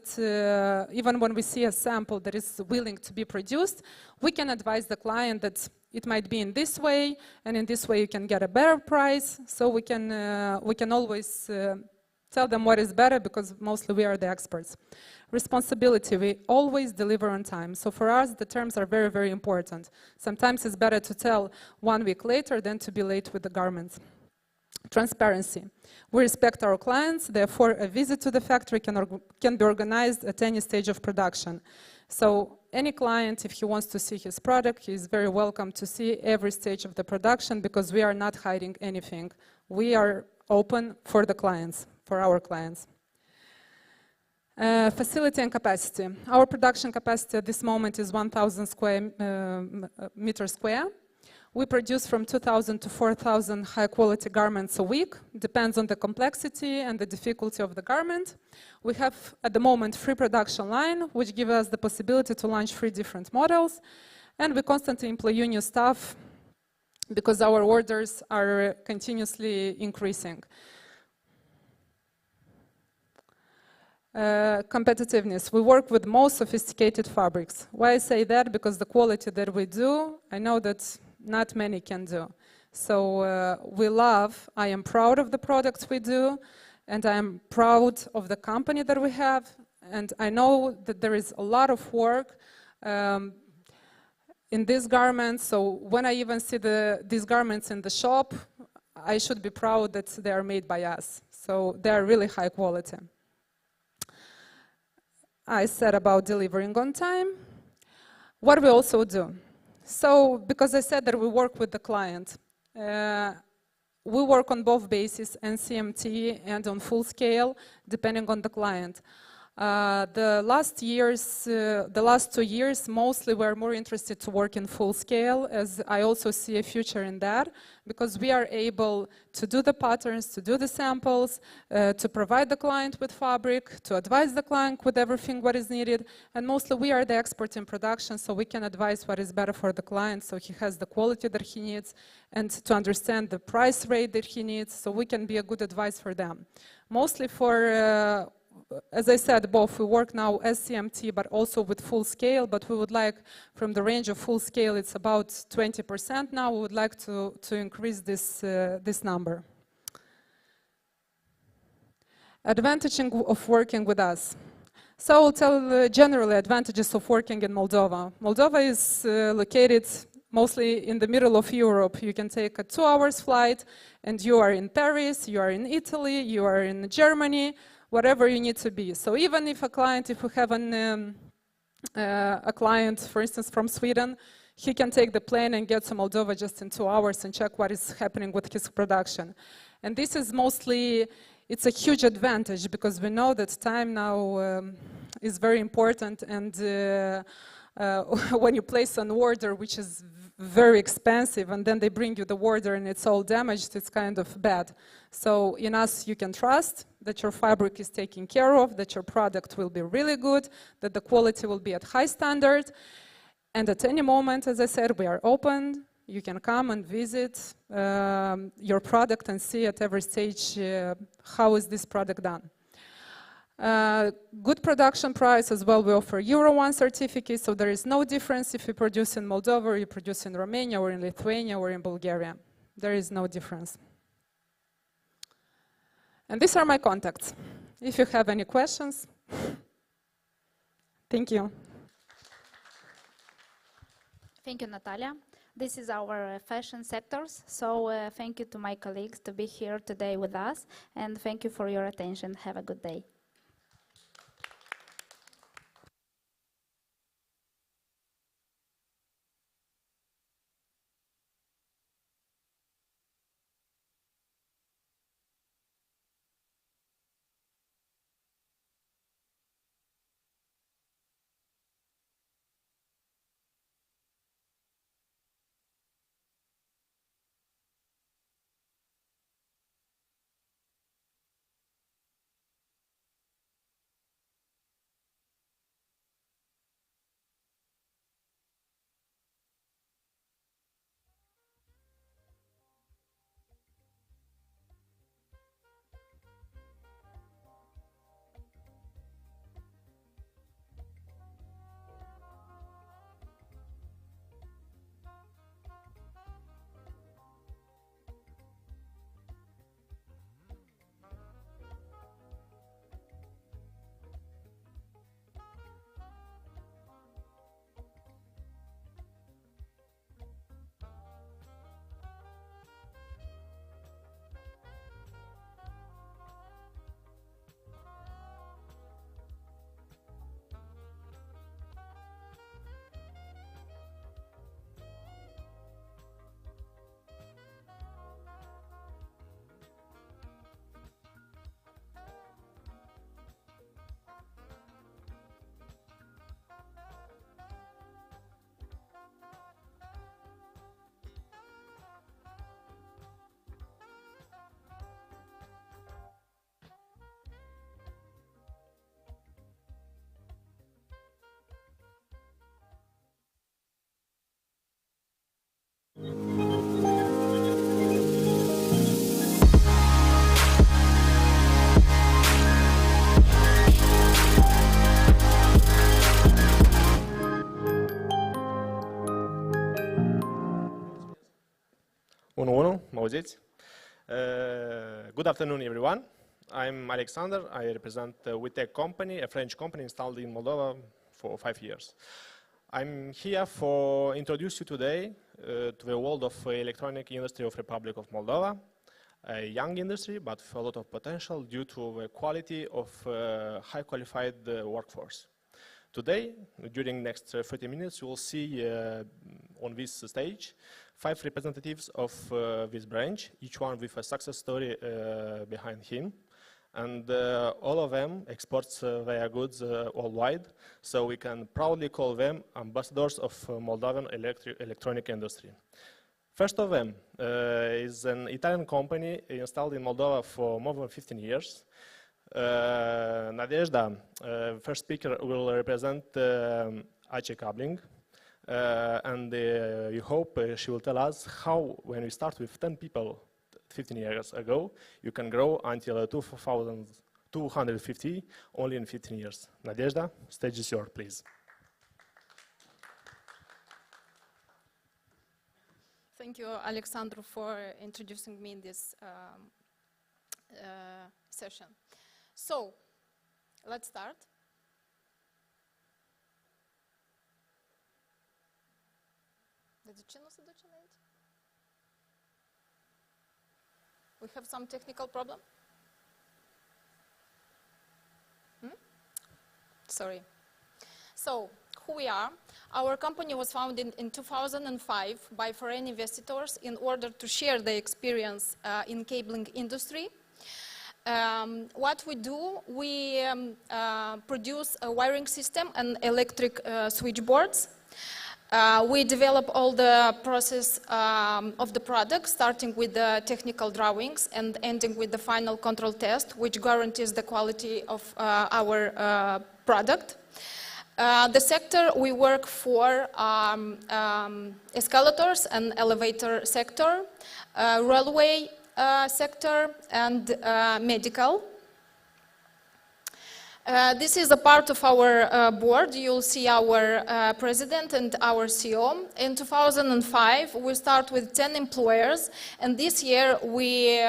even when we see a sample that is willing to be produced, we can advise the client that it might be in this way, and in this way you can get a better price. So we can always tell them what is better, because mostly we are the experts. Responsibility, we always deliver on time. So for us, the terms are very, very important. Sometimes it's better to tell 1 week later than to be late with the garments. Transparency. We respect our clients, therefore a visit to the factory can be organized at any stage of production. So any client, if he wants to see his product, he is very welcome to see every stage of the production, because we are not hiding anything. We are open for the clients, for our clients. Facility and capacity. Our production capacity at this moment is 1,000 meters square. We produce from 2,000 to 4,000 high-quality garments a week. Depends on the complexity and the difficulty of the garment. We have, at the moment, 3 production line, which give us the possibility to launch 3 different models. And we constantly employ new staff, because our orders are continuously increasing. Competitiveness. We work with most sophisticated fabrics. Why I say that? Because the quality that we do, I know that not many can do. So I am proud of the products we do, and I am proud of the company that we have, and I know that there is a lot of work in these garments. So when I even see these garments in the shop, I should be proud that they are made by us. So they are really high quality. I said about delivering on time. What we also do. So, because I said that we work with the client, we work on both bases, NCMT and on full scale, depending on the client. The last 2 years, mostly we're more interested to work in full scale, as I also see a future in that, because we are able to do the patterns, to do the samples, to provide the client with fabric, to advise the client with everything what is needed, and mostly we are the expert in production, so we can advise what is better for the client, so he has the quality that he needs, and to understand the price rate that he needs, so we can be a good advice for them. Mostly for as I said, both we work now as CMT, but also with full scale, but we would like, from the range of full scale, it's about 20% now, we would like to increase this number. Advantage of working with us. So I'll tell generally advantages of working in Moldova. Moldova is located mostly in the middle of Europe. You can take a 2 hours flight and you are in Paris, you are in Italy, you are in Germany, whatever you need to be. So even if we have a client, for instance, from Sweden, he can take the plane and get to Moldova just in 2 hours and check what is happening with his production. And this is mostly, it's a huge advantage because we know that time now is very important, and when you place an order which is very expensive and then they bring you the order and it's all damaged, it's kind of bad. So in us you can trust that your fabric is taken care of, that your product will be really good, that the quality will be at high standard, and at any moment, as I said, we are open. You can come and visit your product and see at every stage how is this product done. Good production price as well. We offer Euro 1 certificate, so there is no difference if you produce in Moldova or you produce in Romania or in Lithuania or in Bulgaria. There is no difference. And these are my contacts. If you have any questions, thank you. Thank you, Natalia. This is our fashion sectors, so thank you to my colleagues to be here today with us, and thank you for your attention. Have a good day. Good afternoon, everyone. I'm Alexander. I represent WeTech company, a French company installed in Moldova for 5 years. I'm here for introduce you today to the world of electronic industry of Republic of Moldova, a young industry but with a lot of potential due to the quality of high qualified workforce. Today, during next 30 minutes, you will see on this stage 5 representatives of this branch, each one with a success story behind him. And all of them exports their goods worldwide, so we can proudly call them ambassadors of Moldovan electronic industry. First of them is an Italian company installed in Moldova for more than 15 years. Nadezhda, first speaker, will represent AC Cabling, and we hope she will tell us how, when we start with 10 people 15 years ago, you can grow until 250 only in 15 years. Nadezhda, stage is yours, please. Thank you, Alexandru, for introducing me in this session. So, let's start. We have some technical problem? Sorry. So, who we are? Our company was founded in 2005 by foreign investors in order to share their experience in cabling industry. What we do, we produce a wiring system and electric switchboards. We develop all the process of the product, starting with the technical drawings and ending with the final control test, which guarantees the quality of our product. The sector we work for escalators and elevator sector, railway sector, and medical. This is a part of our board. You'll see our president and our CEO. In 2005, we start with 10 employers, and this year we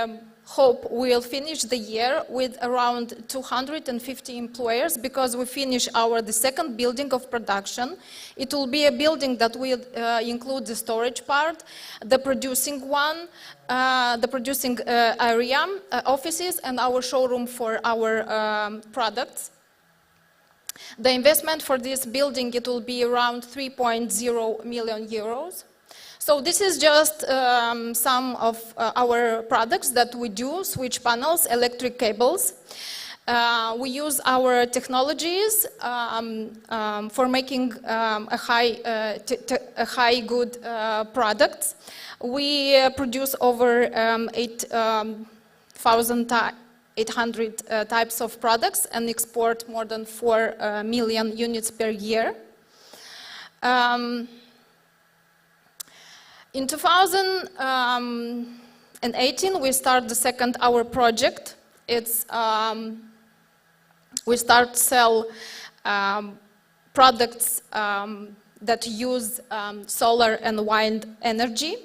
hope we'll finish the year with around 250 employers, because we finish the second building of production. It will be a building that will include the storage part, the producing one, the producing area, offices, and our showroom for our products. The investment for this building, it will be around 3.0 million euros. So this is just some of our products that we do: switch panels, electric cables. We use our technologies for making a high good products. We produce over 800 types of products and export more than 4 million units per year. In 2018, we start the second hour project. It's we start to sell products that use solar and wind energy.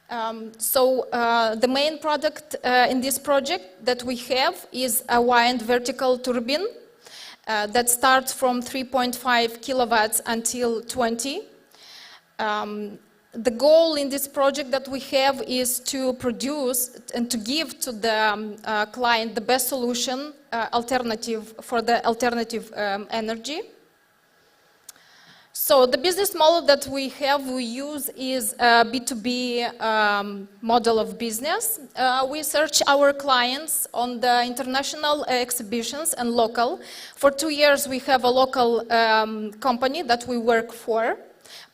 The main product in this project that we have is a wind vertical turbine that starts from 3.5 kilowatts until 20. The goal in this project that we have is to produce and to give to the client the best solution alternative for the alternative energy. So the business model that we use is a B2B model of business. We search our clients on the international exhibitions and local. For 2 years, we have a local company that we work for.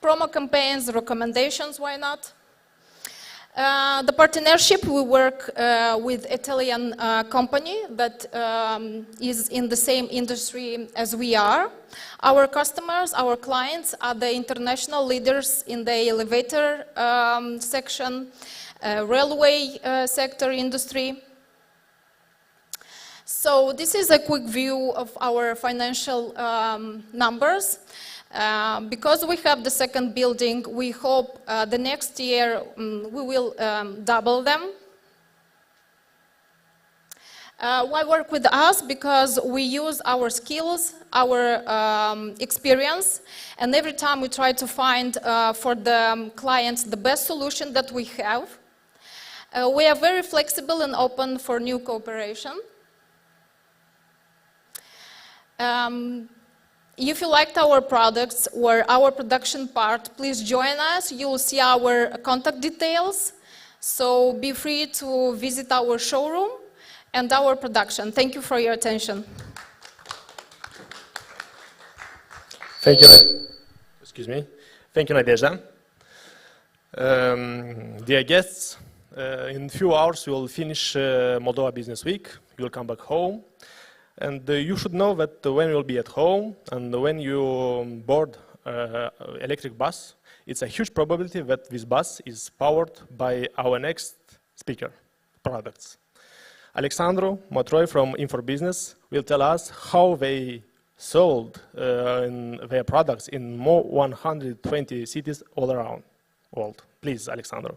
Promo campaigns, recommendations, why not? The partnership, we work with Italian company that is in the same industry as we are. Our customers, our clients are the international leaders in the elevator section, railway sector industry. So this is a quick view of our financial numbers. Because we have the second building, we hope the next year we will double them. Why work with us? Because we use our skills, our experience, and every time we try to find for the clients the best solution that we have. We are very flexible and open for new cooperation. If you liked our products or our production part, please join us. You will see our contact details. So be free to visit our showroom and our production. Thank you for your attention. Thank you. Excuse me. Thank you, Nadezhda. Dear guests, in a few hours we will finish Moldova Business Week. You will come back home. And you should know that when you'll be at home and when you board electric bus, it's a huge probability that this bus is powered by our next speaker products. Alexandru Motroi from Infobusiness will tell us how they sold their products in more 120 cities all around the world. Please, Alexandru.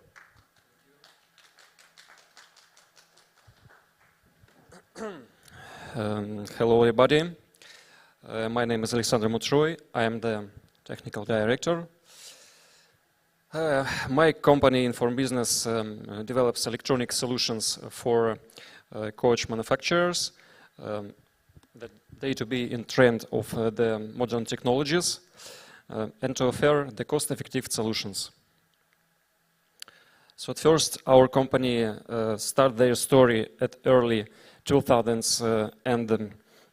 Hello, everybody. My name is Alexandru Motroi. I am the technical director. My company, Infobusiness, develops electronic solutions for coach manufacturers that they to be in trend of the modern technologies and to offer the cost-effective solutions. So at first, our company started their story at early 2000s, and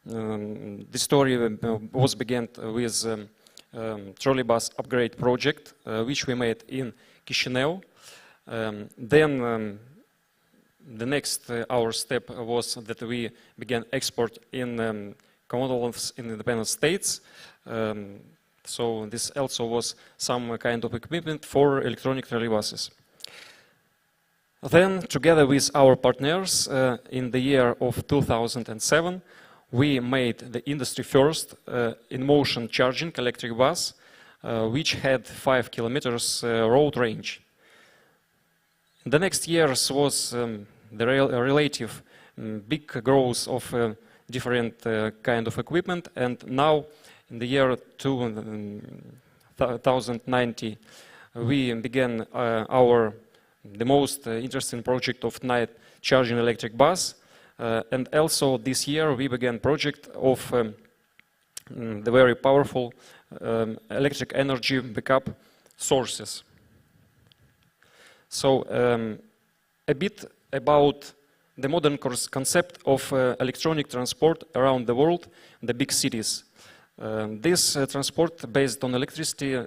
the story was began with trolley bus upgrade project, which we made in Chisinau. Then the next our step was that we began export in Commonwealth in independent states. So this also was some kind of equipment for electronic trolley buses. Then, together with our partners, in the year of 2007, we made the industry first in-motion charging electric bus, which had 5 kilometers road range. The next years was the relative big growth of different kind of equipment, and now in the year 2019 we began the most interesting project of night charging electric bus, and also this year we began project of the very powerful electric energy backup sources. So a bit about the modern concept of electronic transport around the world, the big cities. This transport based on electricity,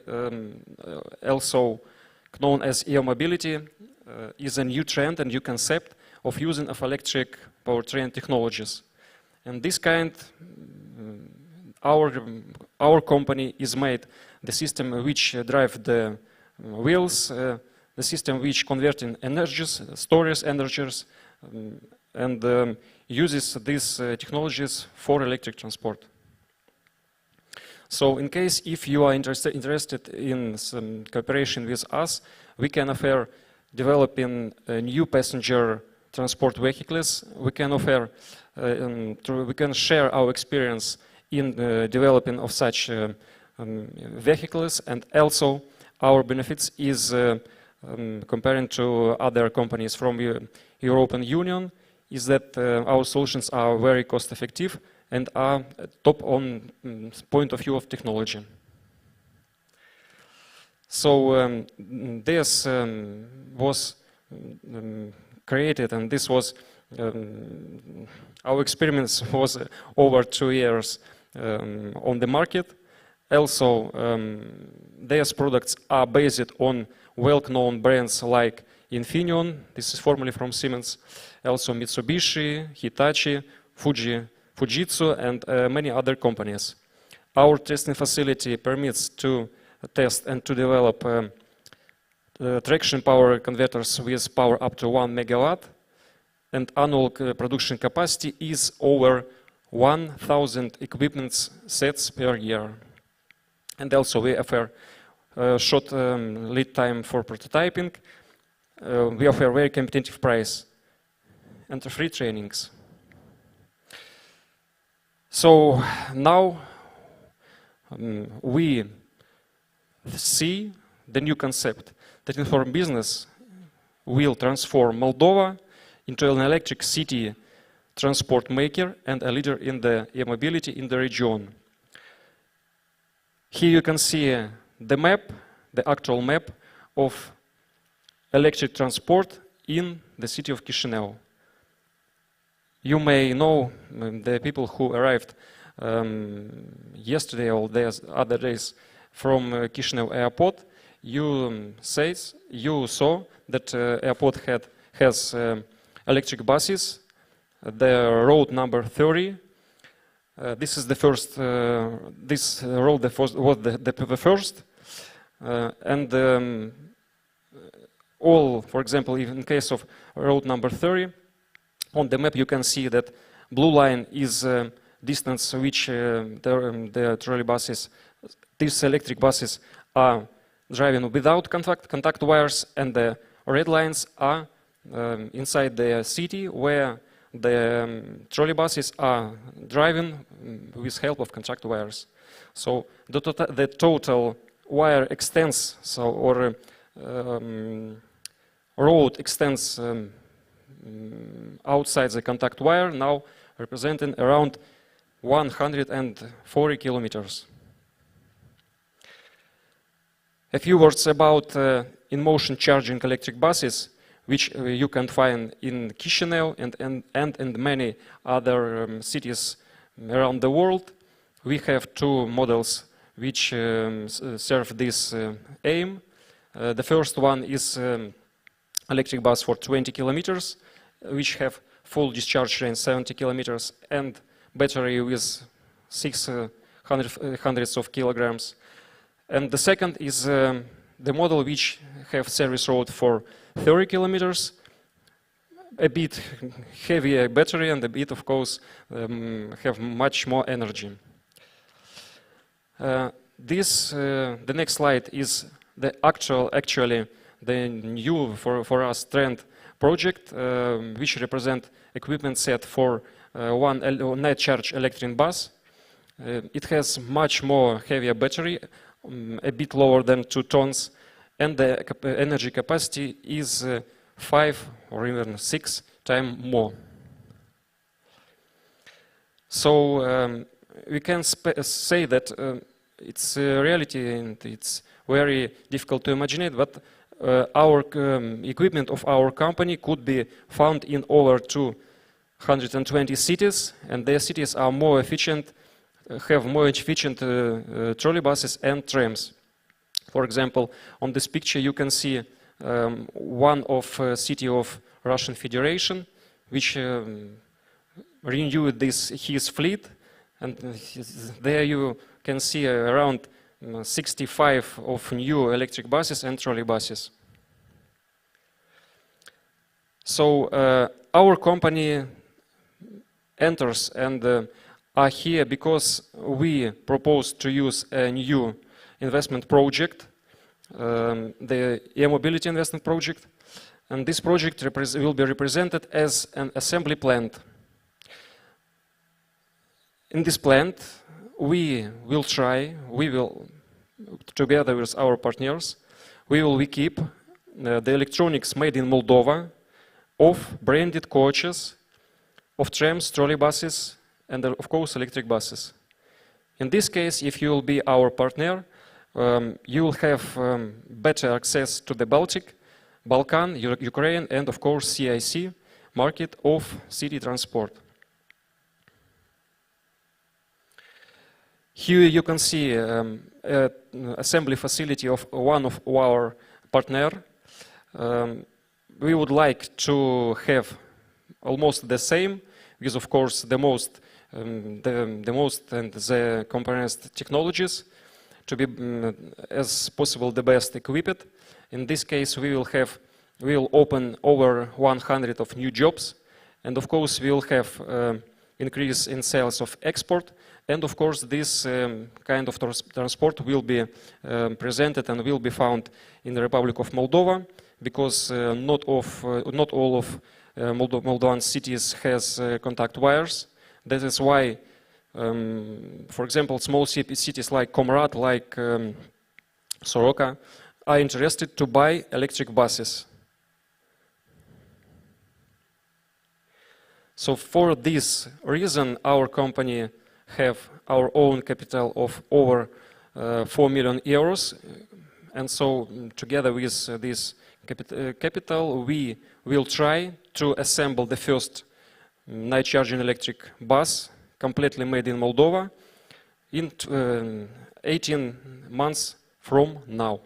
also known as e-mobility, is a new trend and new concept of using of electric powertrain technologies. And this kind, our company is made the system which drive the wheels, the system which converting energies, stores energies, and uses these technologies for electric transport. So in case if you are interested in some cooperation with us, we can offer developing new passenger transport vehicles. We can offer, we can share our experience in developing of such vehicles, and also our benefits is comparing to other companies from European Union is that our solutions are very cost effective and are top on point of view of technology. So this was created, and this was our experiments was over 2 years on the market. Also, these products are based on well-known brands like Infineon, this is formerly from Siemens, also Mitsubishi, Hitachi, Fujitsu, and many other companies. Our testing facility permits to test and to develop traction power converters with power up to 1 megawatt, and annual production capacity is over 1,000 equipment sets per year. And also we offer short lead time for prototyping. We offer very competitive price and free trainings. So now we see the new concept that Infobusiness will transform Moldova into an electric city transport maker and a leader in the e-mobility in the region. Here you can see the map, the actual map of electric transport in the city of Chisinau. You may know the people who arrived yesterday or the other days from Chisinau airport. You saw that airport has electric buses. The road number 30. This is the first. This road was the first, and all, for example, in case of road number 30, On the map you can see that blue line is distance which the trolleybuses, these electric buses are driving without contact wires, and the red lines are inside the city where the trolleybuses are driving with help of contact wires. So the total wire extends, or road extends outside the contact wire, now representing around 140 kilometers. A few words about in-motion charging electric buses, which you can find in Chisinau and in many other cities around the world. We have two models which serve this aim. The first one is electric bus for 20 kilometers, which have full discharge range 70 kilometers and battery with 600 of kilograms. And the second is the model which have service road for 30 kilometers, a bit heavier battery and a bit, of course, have much more energy. The next slide is the actually the new for us trend project, which represent equipment set for one net charge electric bus. It has much more heavier battery, a bit lower than 2 tons, and the energy capacity is 5 or even 6 times more. So we can say that it's a reality and it's very difficult to imagine it, but our equipment of our company could be found in over 220 cities, and their cities are more efficient, have more efficient trolleybuses and trams. For example, on this picture you can see one of city of Russian Federation, which renewed his fleet, and there you can see around 65 of new electric buses and trolleybuses. So our company enters and are here because we propose to use a new investment project, the e-mobility investment project, and this project will be represented as an assembly plant. In this plant, we will, together with our partners, we will keep the electronics made in Moldova of branded coaches, of trams, trolleybuses, and of course electric buses. In this case, if you will be our partner, you will have better access to the Balkan, Ukraine, and of course CIC market of city transport. Here you can see assembly facility of one of our partner. We would like to have almost the same, because of course the most and the comprehensive technologies to be as possible the best equipped. In this case, we will open over 100 of new jobs, and of course we will have increase in sales of export, and of course this kind of transport will be presented and will be found in the Republic of Moldova, because not all of Moldovan cities has contact wires. That is why, for example, small cities like Comrat, like Soroka, are interested to buy electric buses. So for this reason, our company have our own capital of over 4 million euros, and so together with this capital, we will try to assemble the first night charging electric bus completely made in Moldova in 18 months from now.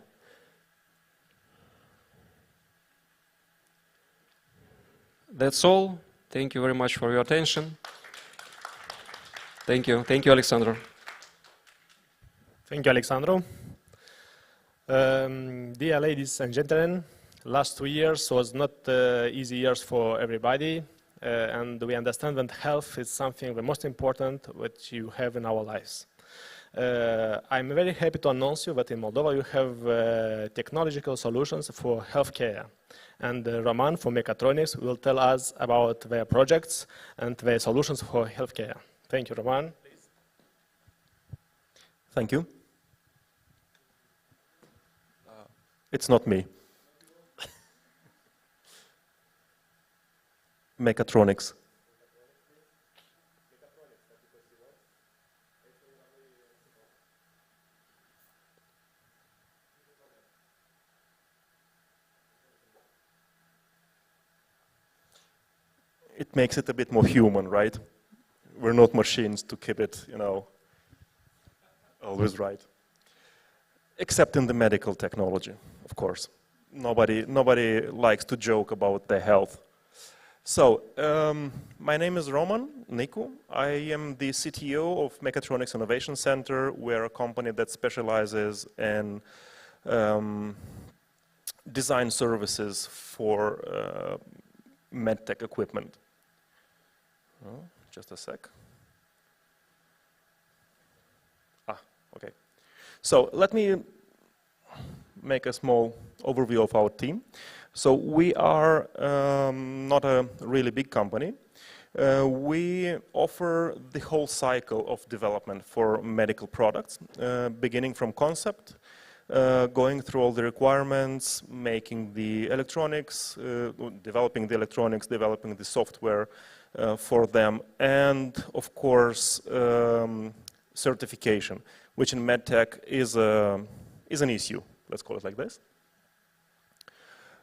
That's all. Thank you very much for your attention. Thank you. Thank you, Alexander. Thank you, Alexandru. Dear ladies and gentlemen, last 2 years was not easy years for everybody. and we understand that health is something the most important which you have in our lives. I'm very happy to announce you that in Moldova you have technological solutions for healthcare. And Roman from Mechatronics will tell us about their projects and their solutions for healthcare. Thank you, Roman. Please. Thank you. It's not me. Mechatronics. It makes it a bit more human, right? We're not machines to keep it, you know, always right. Except in the medical technology, of course. Nobody likes to joke about their health. So, my name is Roman Nicu. I am the CTO of Mechatronics Innovation Center. We're a company that specializes in design services for medtech equipment. Oh, just a sec. Okay. So let me make a small overview of our team. So we are not a really big company. We offer the whole cycle of development for medical products, beginning from concept, going through all the requirements, making the electronics, developing the electronics, developing the software for them, and of course certification, which in medtech is an issue. Let's call it like this.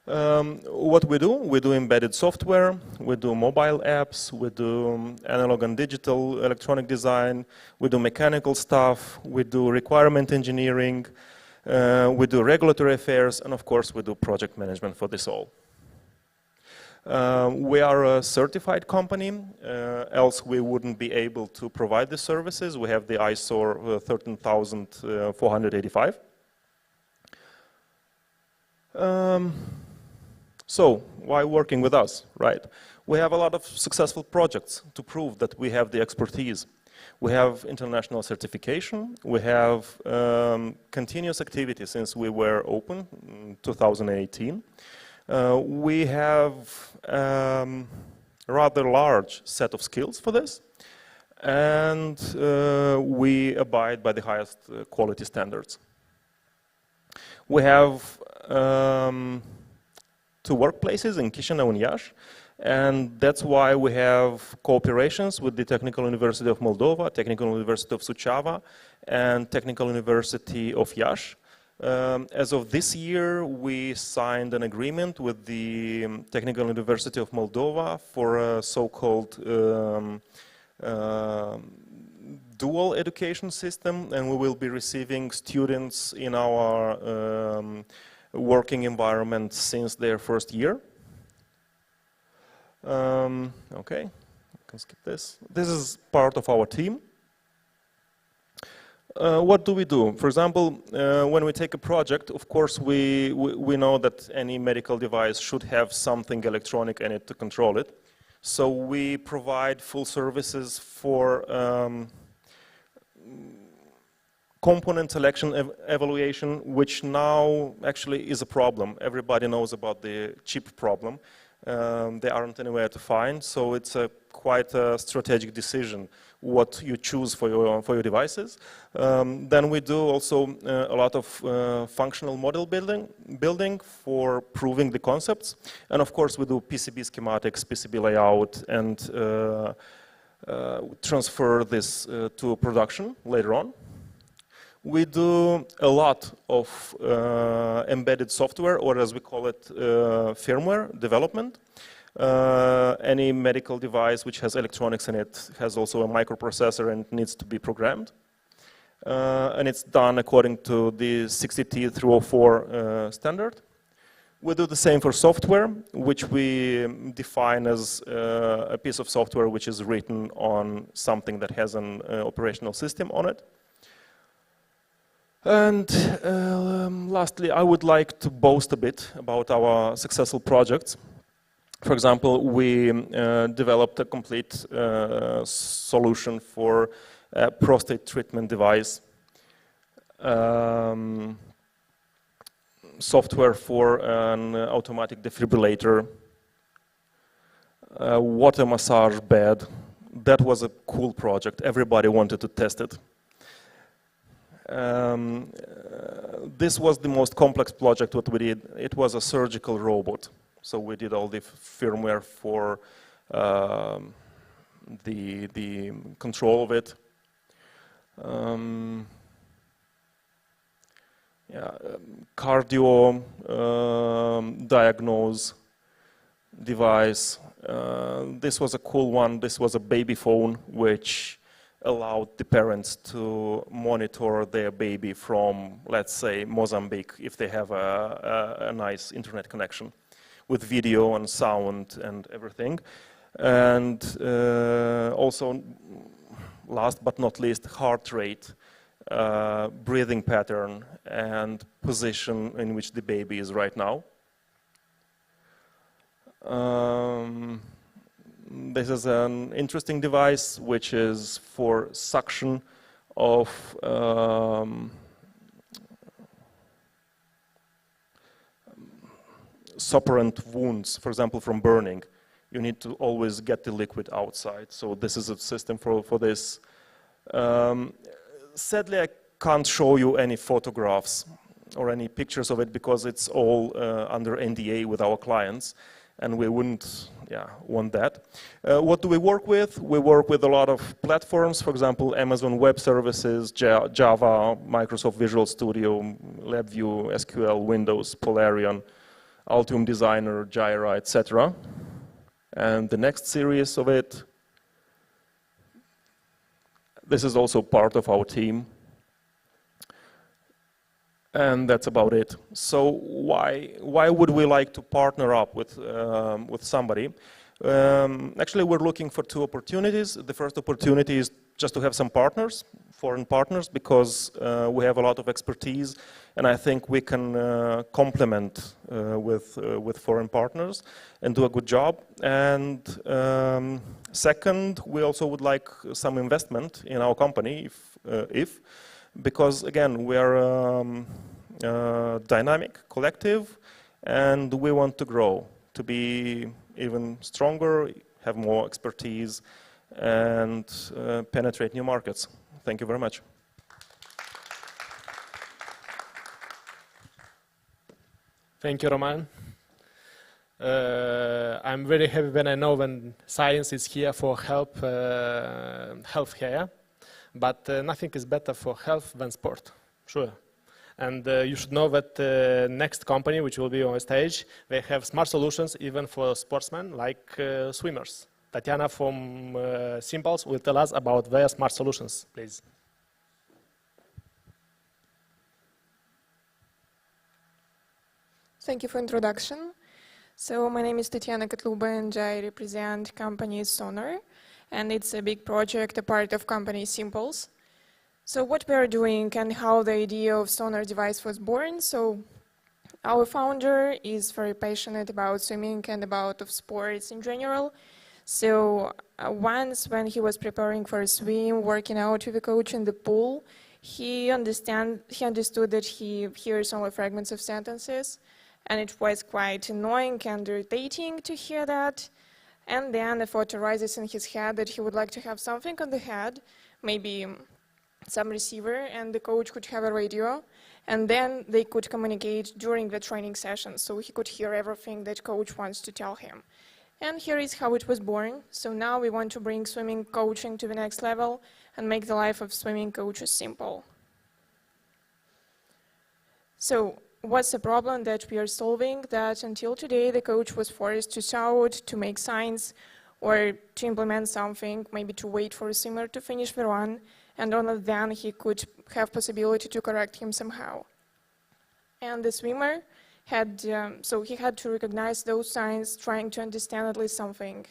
What we do embedded software, we do mobile apps, we do analog and digital electronic design, we do mechanical stuff, we do requirement engineering, we do regulatory affairs, and of course we do project management for this all. We are a certified company, else we wouldn't be able to provide the services. We have the ISO 13485. So, why working with us, right? We have a lot of successful projects to prove that we have the expertise. We have international certification. We have continuous activity since we were open in 2018. We have a rather large set of skills for this, and we abide by the highest quality standards. We have 2 workplaces in Chisinau and Iași, and that's why we have cooperations with the Technical University of Moldova, Technical University of Suceava, and Technical University of Iași. As of this year, we signed an agreement with the Technical University of Moldova for a so-called dual education system, and we will be receiving students in our working environment since their first year. Okay, I can skip this. This is part of our team. What do we do? For example, when we take a project, of course, we know that any medical device should have something electronic in it to control it. So we provide full services for component selection evaluation, which now actually is a problem. Everybody knows about the chip problem. They aren't anywhere to find, so it's quite a strategic decision what you choose for your devices. Then we do also a lot of functional model building for proving the concepts, and of course we do PCB schematics, PCB layout, and transfer this to production later on. We do a lot of embedded software, or as we call it, firmware development. Any medical device which has electronics in it has also a microprocessor and needs to be programmed. And it's done according to the 60T304 standard. We do the same for software, which we define as a piece of software which is written on something that has an operational system on it. And lastly, I would like to boast a bit about our successful projects. For example, we developed a complete solution for a prostate treatment device, software for an automatic defibrillator, a water massage bed. That was a cool project. Everybody wanted to test it. This was the most complex project what we did. It was a surgical robot. So we did all the firmware for the control of it. Cardio diagnose device. This was a cool one. This was a baby phone which allowed the parents to monitor their baby from, let's say, Mozambique, if they have a nice internet connection, with video and sound and everything. And also, last but not least, heart rate, breathing pattern, and position in which the baby is right now. This is an interesting device which is for suction of suppressant wounds, for example, from burning. You need to always get the liquid outside. So this is a system for this. Sadly, I can't show you any photographs or any pictures of it because it's all under NDA with our clients, and we wouldn't want that. What do we work with? We work with a lot of platforms, for example, Amazon Web Services, Java, Microsoft Visual Studio, LabVIEW, SQL, Windows, Polarion, Altium Designer, Jira, etc. And the next series of it, this is also part of our team. And that's about it. So why would we like to partner up with somebody? Actually, we're looking for two opportunities. The first opportunity is just to have some partners, foreign partners, because we have a lot of expertise, and I think we can complement with foreign partners and do a good job. And second, we also would like some investment in our company, because again, we are a dynamic collective, and we want to grow, to be even stronger, have more expertise, and penetrate new markets. Thank you very much. Thank you, Roman. I'm very happy when I know when science is here for healthcare, but nothing is better for health than sport, sure. And you should know that next company, which will be on stage, they have smart solutions even for sportsmen, like swimmers. Tatiana from Simples will tell us about their smart solutions, please. Thank you for introduction. So my name is Tatiana Kotluba, and I represent company Sonar, and it's a big project, a part of company Simples. So what we are doing and how the idea of Sonar device was born. So our founder is very passionate about swimming and about sports in general. So once when he was preparing for a swim, working out with a coach in the pool, he understood that he hears only fragments of sentences, and it was quite annoying and irritating to hear that. And then the thought arises in his head that he would like to have something on the head, maybe some receiver, and the coach could have a radio, and then they could communicate during the training session, so he could hear everything that coach wants to tell him. And here is how it was born. So now we want to bring swimming coaching to the next level and make the life of swimming coaches simple. So what's the problem that we are solving? That until today the coach was forced to shout, to make signs, or to implement something, maybe to wait for a swimmer to finish the run, and only then he could have possibility to correct him somehow. And the swimmer had, so he had to recognize those signs, trying to understand at least something.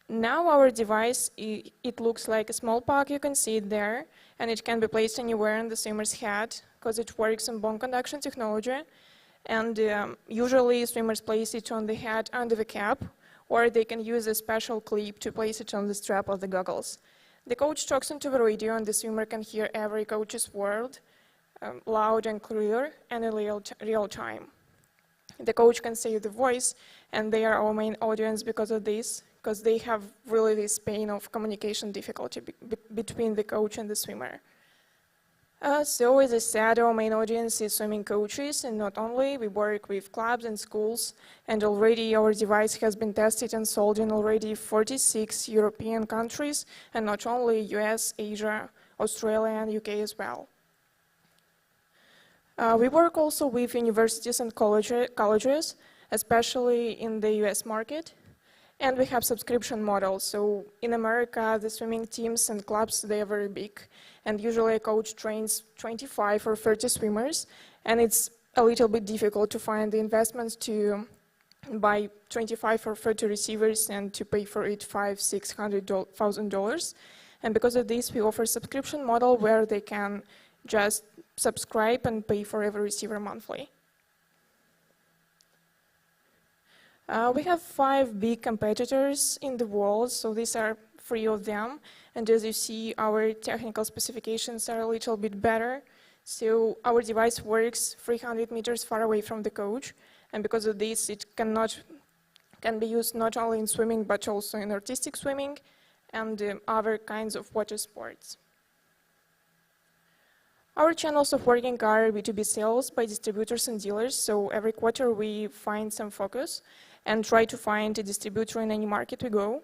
Now our device, it looks like a small puck, you can see it there, and it can be placed anywhere in the swimmer's head, because it works on bone conduction technology. And usually swimmers place it on the head under the cap, or they can use a special clip to place it on the strap of the goggles. The coach talks into the radio and the swimmer can hear every coach's word loud and clear and in real time. The coach can save the voice, and they are our main audience because of this, because they have really this pain of communication difficulty between the coach and the swimmer. So as I said, our main audience is swimming coaches, and not only, we work with clubs and schools, and already our device has been tested and sold in already 46 European countries, and not only US, Asia, Australia, and UK as well. We work also with universities and colleges, especially in the US market, and we have subscription models. So in America, the swimming teams and clubs, they are very big, and usually a coach trains 25 or 30 swimmers, and it's a little bit difficult to find the investments to buy 25 or 30 receivers and to pay for it $500,000-$600,000. And because of this, we offer a subscription model where they can just subscribe and pay for every receiver monthly. We have 5 big competitors in the world, so these are 3 of them. And as you see, our technical specifications are a little bit better. So our device works 300 meters far away from the coach. And because of this, it can be used not only in swimming, but also in artistic swimming and other kinds of water sports. Our channels of working are B2B sales by distributors and dealers. So every quarter we find some focus and try to find a distributor in any market we go.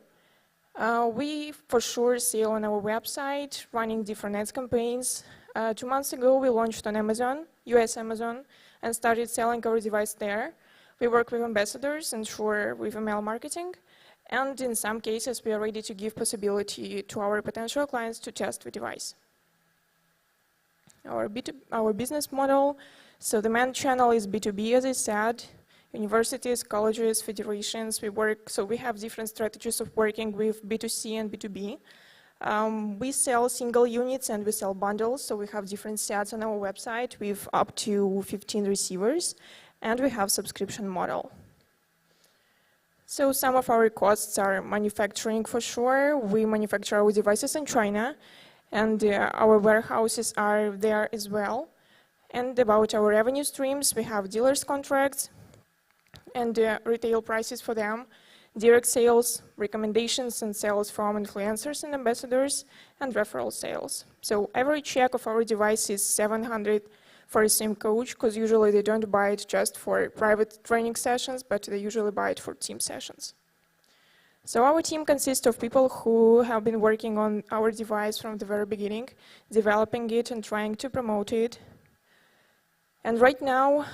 We for sure sell on our website, running different ads campaigns. 2 months ago, we launched on Amazon, US Amazon, and started selling our device there. We work with ambassadors and sure with email marketing. And in some cases, we are ready to give possibility to our potential clients to test the device. Our business model, so the main channel is B2B, as I said, universities, colleges, federations, so we have different strategies of working with B2C and B2B. We sell single units and we sell bundles, so we have different sets on our website with up to 15 receivers, and we have subscription model. So some of our costs are manufacturing for sure. We manufacture our devices in China, and our warehouses are there as well. And about our revenue streams, we have dealers contracts and retail prices for them, direct sales, recommendations and sales from influencers and ambassadors, and referral sales. So every check of our device is $700 for a swim coach, because usually they don't buy it just for private training sessions, but they usually buy it for team sessions. So our team consists of people who have been working on our device from the very beginning, developing it and trying to promote it. And right now,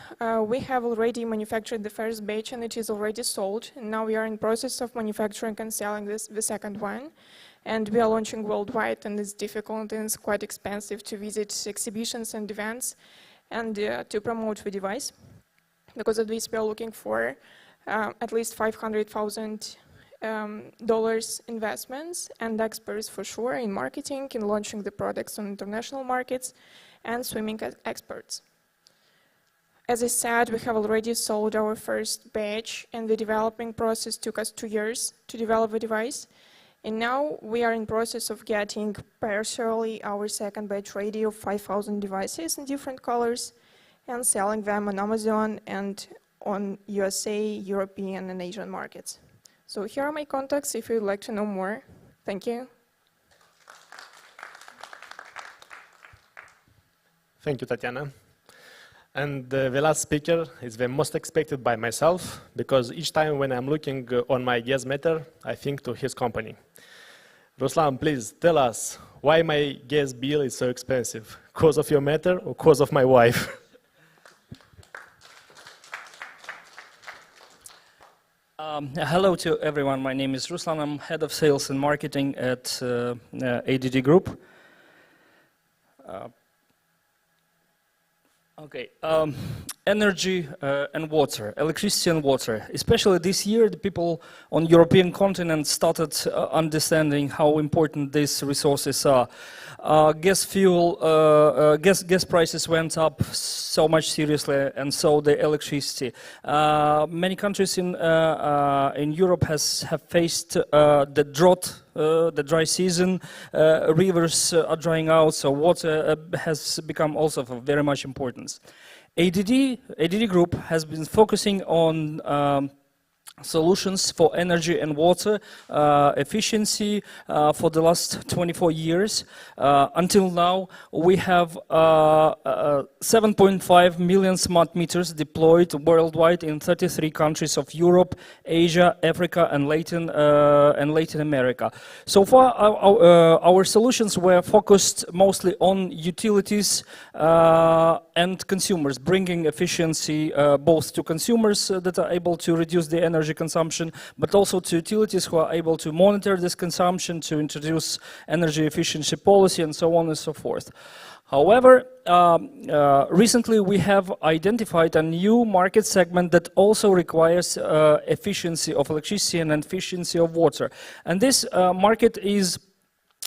we have already manufactured the first batch and it is already sold. And now we are in process of manufacturing and selling the second one. And we are launching worldwide, and it's difficult and it's quite expensive to visit exhibitions and events and to promote the device. Because of this, we are looking for at least $500,000 investments and experts for sure in marketing, in launching the products on international markets, and swimming experts. As I said, we have already sold our first batch, and the developing process took us 2 years to develop the device. And now we are in process of getting partially our second batch ready of 5,000 devices in different colors and selling them on Amazon and on USA, European, and Asian markets. So here are my contacts if you'd like to know more. Thank you. Thank you, Tatiana. And the last speaker is the most expected by myself, because each time when I'm looking on my gas meter, I think to his company. Ruslan, please tell us why my gas bill is so expensive. Cause of your meter or cause of my wife? Hello to everyone. My name is Ruslan. I'm head of sales and marketing at ADD Group. energy and water, electricity and water. Especially this year, the people on European continent started understanding how important these resources are. Gas prices went up so much seriously, and so the electricity. Many countries in Europe have faced the drought, the dry season. Rivers are drying out, so water has become also of very much importance. ADD Group has been focusing on solutions for energy and water efficiency for the last 24 years. Until now, we have 7.5 million smart meters deployed worldwide in 33 countries of Europe, Asia, Africa, and Latin America. So far, our solutions were focused mostly on utilities and consumers, bringing efficiency both to consumers that are able to reduce the energy consumption, but also to utilities who are able to monitor this consumption, to introduce energy efficiency policy, and so on and so forth. However, recently we have identified a new market segment that also requires efficiency of electricity and efficiency of water. And this market is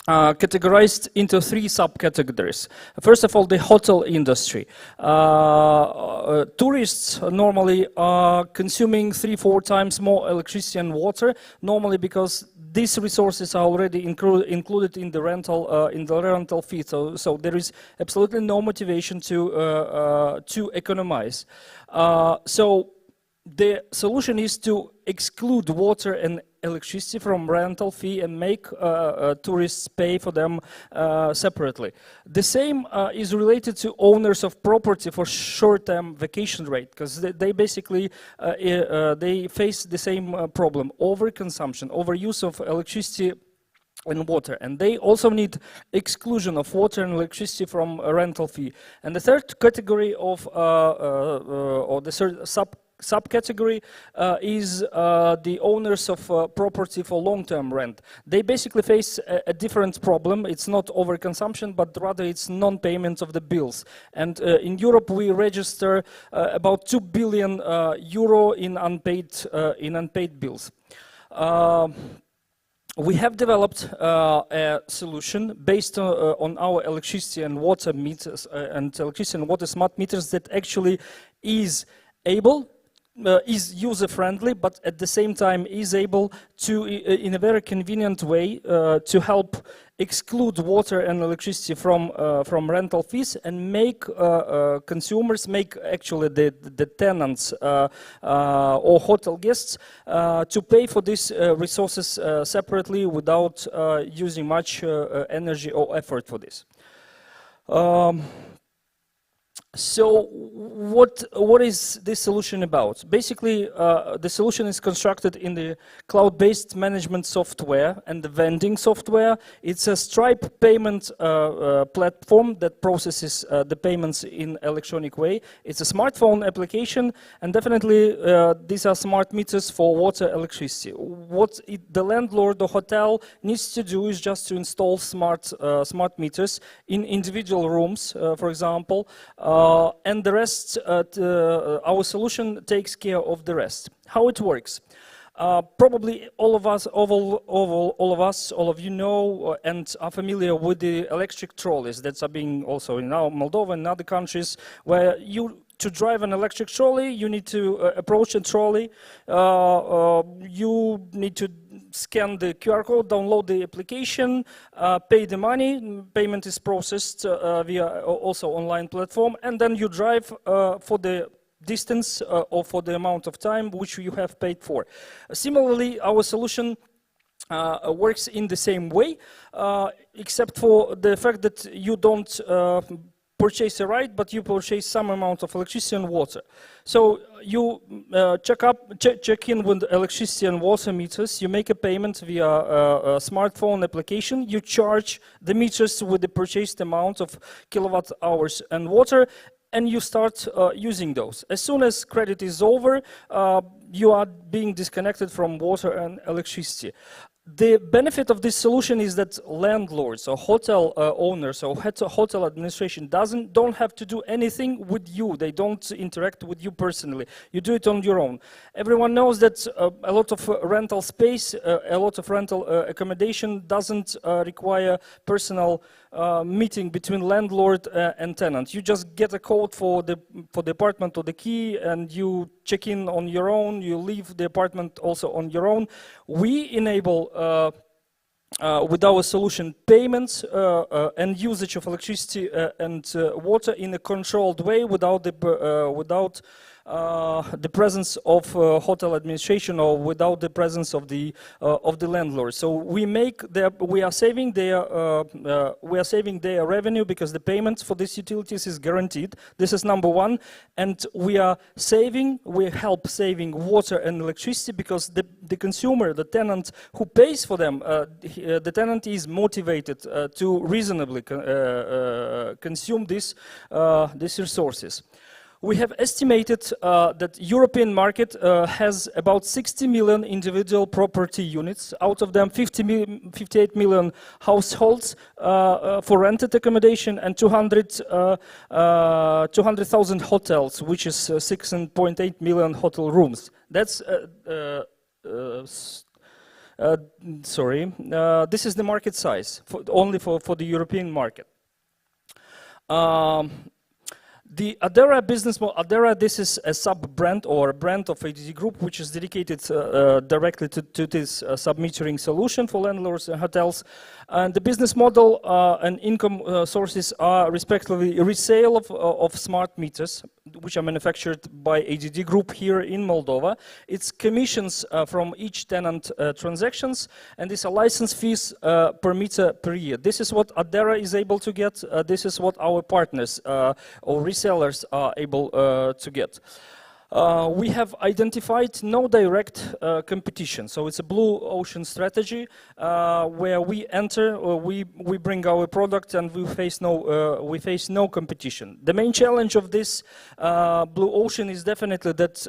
categorized into 3 subcategories. First of all, the hotel industry. Tourists normally are consuming 3-4 times more electricity and water, normally because these resources are already included in the rental fee. So there is absolutely no motivation to economize. So the solution is to exclude water and electricity from rental fee and make tourists pay for them separately. The same is related to owners of property for short-term vacation rate, because they basically they face the same problem: overconsumption, overuse of electricity and water, and they also need exclusion of water and electricity from a rental fee. And the third category of or the third subcategory is the owners of property for long-term rent. They basically face a different problem. It's not overconsumption, but rather it's non-payment of the bills. And in Europe, we register about 2 billion euro in unpaid bills. We have developed a solution based on our electricity and water meters and electricity and water smart meters that actually is user-friendly, but at the same time is able to, in a very convenient way, to help exclude water and electricity from rental fees and make consumers, make actually the tenants or hotel guests to pay for these resources separately without using much energy or effort for this. So what is this solution about? Basically, the solution is constructed in the cloud-based management software and the vending software. It's a Stripe payment platform that processes the payments in electronic way. It's a smartphone application, and definitely these are smart meters for water, electricity. What the landlord or hotel needs to do is just to install smart meters in individual rooms, for example. And the rest, our solution takes care of the rest. How it works? Probably all of you know and are familiar with the electric trolleys that are being also in Moldova and other countries, where to drive an electric trolley, you need to approach a trolley, you need to scan the QR code, download the application, pay the money, payment is processed via also online platform, and then you drive for the distance or for the amount of time which you have paid for. Similarly, our solution works in the same way, except for the fact that you don't purchase a ride, but you purchase some amount of electricity and water. So you check in with electricity and water meters, you make a payment via a smartphone application, you charge the meters with the purchased amount of kilowatt hours and water, and you start using those. As soon as credit is over, you are being disconnected from water and electricity. the benefit of this solution is that landlords or hotel owners or hotel administration don't have to do anything with you. They don't interact with you personally. You do it on your own. Everyone knows that a lot of rental space, a lot of rental accommodation doesn't require personal meeting between landlord and tenant. You just get a code for the apartment or the key, and you check in on your own. You leave the apartment also on your own. We enable with our solution payments and usage of electricity and water in a controlled way without the presence of hotel administration or without the presence of the landlord. So we are saving their revenue because the payment for these utilities is guaranteed. This is number one, and we help saving water and electricity because the consumer, the tenant who pays for them, the tenant is motivated to reasonably consume these resources. We have estimated that European market has about 60 million individual property units, out of them 58 million households for rented accommodation and 200,000 hotels, which is 6.8 million hotel rooms. That's this is the market size, only for the European market. The Adera business model, Adera, this is a sub-brand or a brand of ADD Group, which is dedicated directly to this sub-metering solution for landlords and hotels. And the business model and income sources are respectively resale of smart meters, which are manufactured by ADD Group here in Moldova. It's commissions from each tenant transactions, and these are license fees per meter per year. This is what Adera is able to get. This is what our partners or resellers are able to get. We have identified no direct competition, so it's a blue ocean strategy where we enter, we bring our product, and we face no competition. The main challenge of this blue ocean is definitely that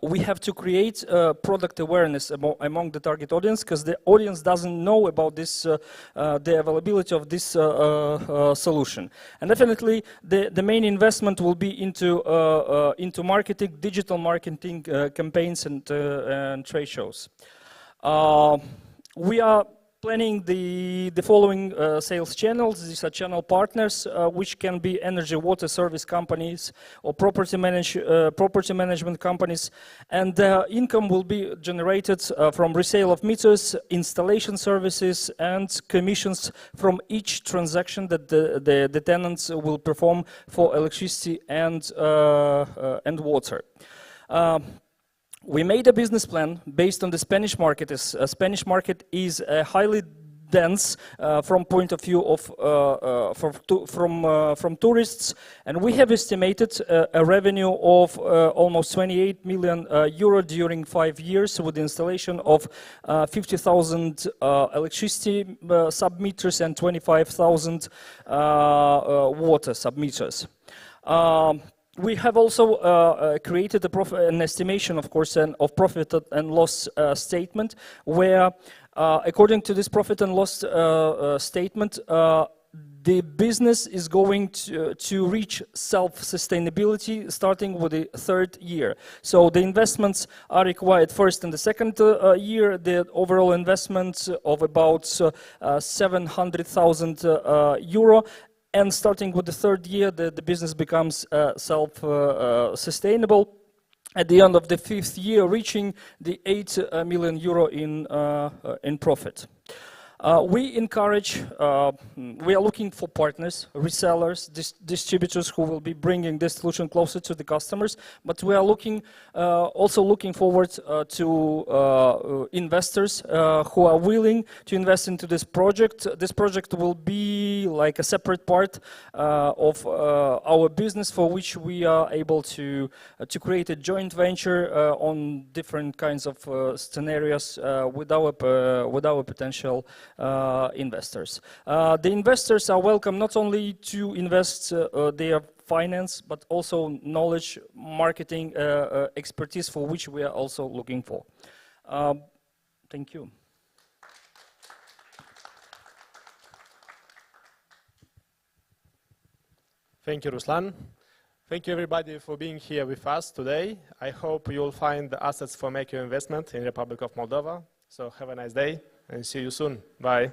we have to create product awareness among the target audience, because the audience doesn't know about this, the availability of this solution. And definitely, the main investment will be into marketing, digital marketing campaigns and trade shows. We are planning the following sales channels. These are channel partners, which can be energy water service companies or property management companies, and the income will be generated from resale of meters, installation services, and commissions from each transaction that the tenants will perform for electricity and water. We made a business plan based on the Spanish market. Spanish market is highly dense from point of view of from tourists, and we have estimated a revenue of almost 28 million euro during 5 years with the installation of 50,000 electricity sub-meters and 25,000 water sub-meters. We have also created an estimation, of course, of profit and loss statement, where, according to this profit and loss statement, the business is going to reach self-sustainability starting with the 3rd year. So the investments are required first in the 2nd year, the overall investment of about 700,000 euro. And starting with the 3rd year, the business becomes self-sustainable. At the end of the 5th year, reaching the 8 million euro in profit. We encourage, we are looking for partners, resellers, distributors who will be bringing this solution closer to the customers, but we are also looking forward to investors who are willing to invest into this project. This project will be like a separate part of our business, for which we are able to create a joint venture on different kinds of scenarios with our potential investors. The investors are welcome not only to invest their finance, but also knowledge, marketing expertise, for which we are also looking for. Thank you. Thank you, Ruslan. Thank you, everybody, for being here with us today. I hope you'll find the assets for making your investment in the Republic of Moldova. So have a nice day and see you soon. Bye.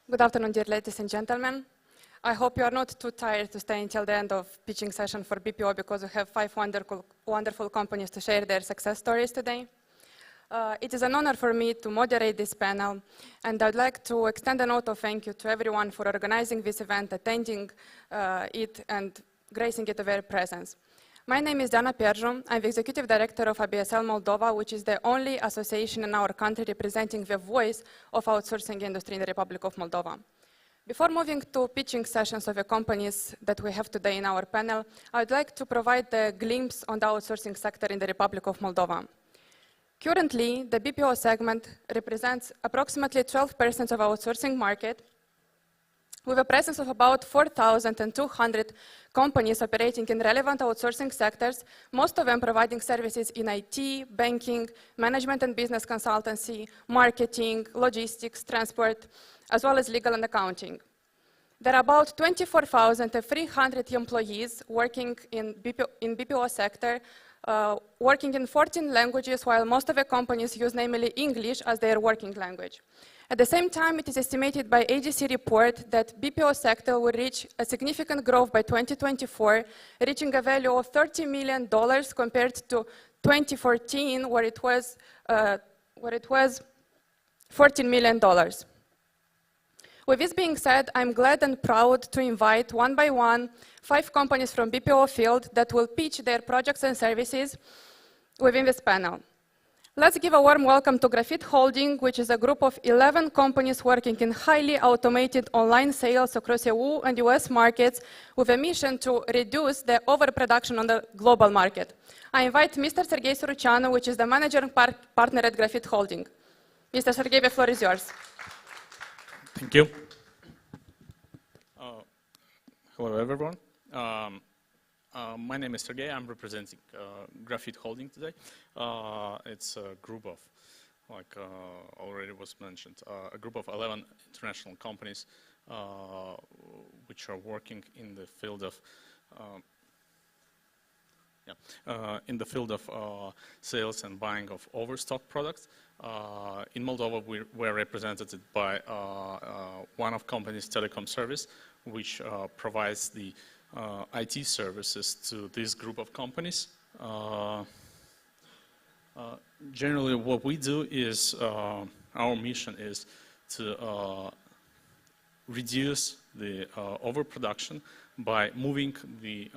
Good afternoon, dear ladies and gentlemen. I hope you are not too tired to stay until the end of pitching session for BPO because we have 5 wonderful companies to share their success stories today. It is an honor for me to moderate this panel, and I'd like to extend a note of thank you to everyone for organizing this event, attending it, and gracing it with their presence. My name is Diana Pierju. I'm the Executive Director of ABSL Moldova, which is the only association in our country representing the voice of outsourcing industry in the Republic of Moldova. Before moving to pitching sessions of the companies that we have today in our panel, I would like to provide a glimpse on the outsourcing sector in the Republic of Moldova. Currently, the BPO segment represents approximately 12% of outsourcing market, with a presence of about 4,200 companies operating in relevant outsourcing sectors, most of them providing services in IT, banking, management and business consultancy, marketing, logistics, transport, as well as legal and accounting. There are about 24,300 employees working in BPO sector, working in 14 languages, while most of the companies use namely English as their working language. At the same time, it is estimated by AGC report that BPO sector will reach a significant growth by 2024, reaching a value of $30 million compared to 2014, where it was $14 million. With this being said, I'm glad and proud to invite one by one 5 companies from BPO field that will pitch their projects and services within this panel. Let's give a warm welcome to Graphite Holding, which is a group of 11 companies working in highly automated online sales across EU and US markets with a mission to reduce the overproduction on the global market. I invite Mr. Sergei Suruchanu, which is the managing partner at Graphite Holding. Mr. Sergei, the floor is yours. Thank you. Hello, everyone. My name is Sergei. I'm representing Graphite Holding today. It's a group of, like already was mentioned, a group of 11 international companies which are working in the field of sales and buying of overstock products. In Moldova, we're represented by one of companies, Telecom Service, which provides the IT services to this group of companies. Generally, what we do is, our mission is to reduce the overproduction by moving the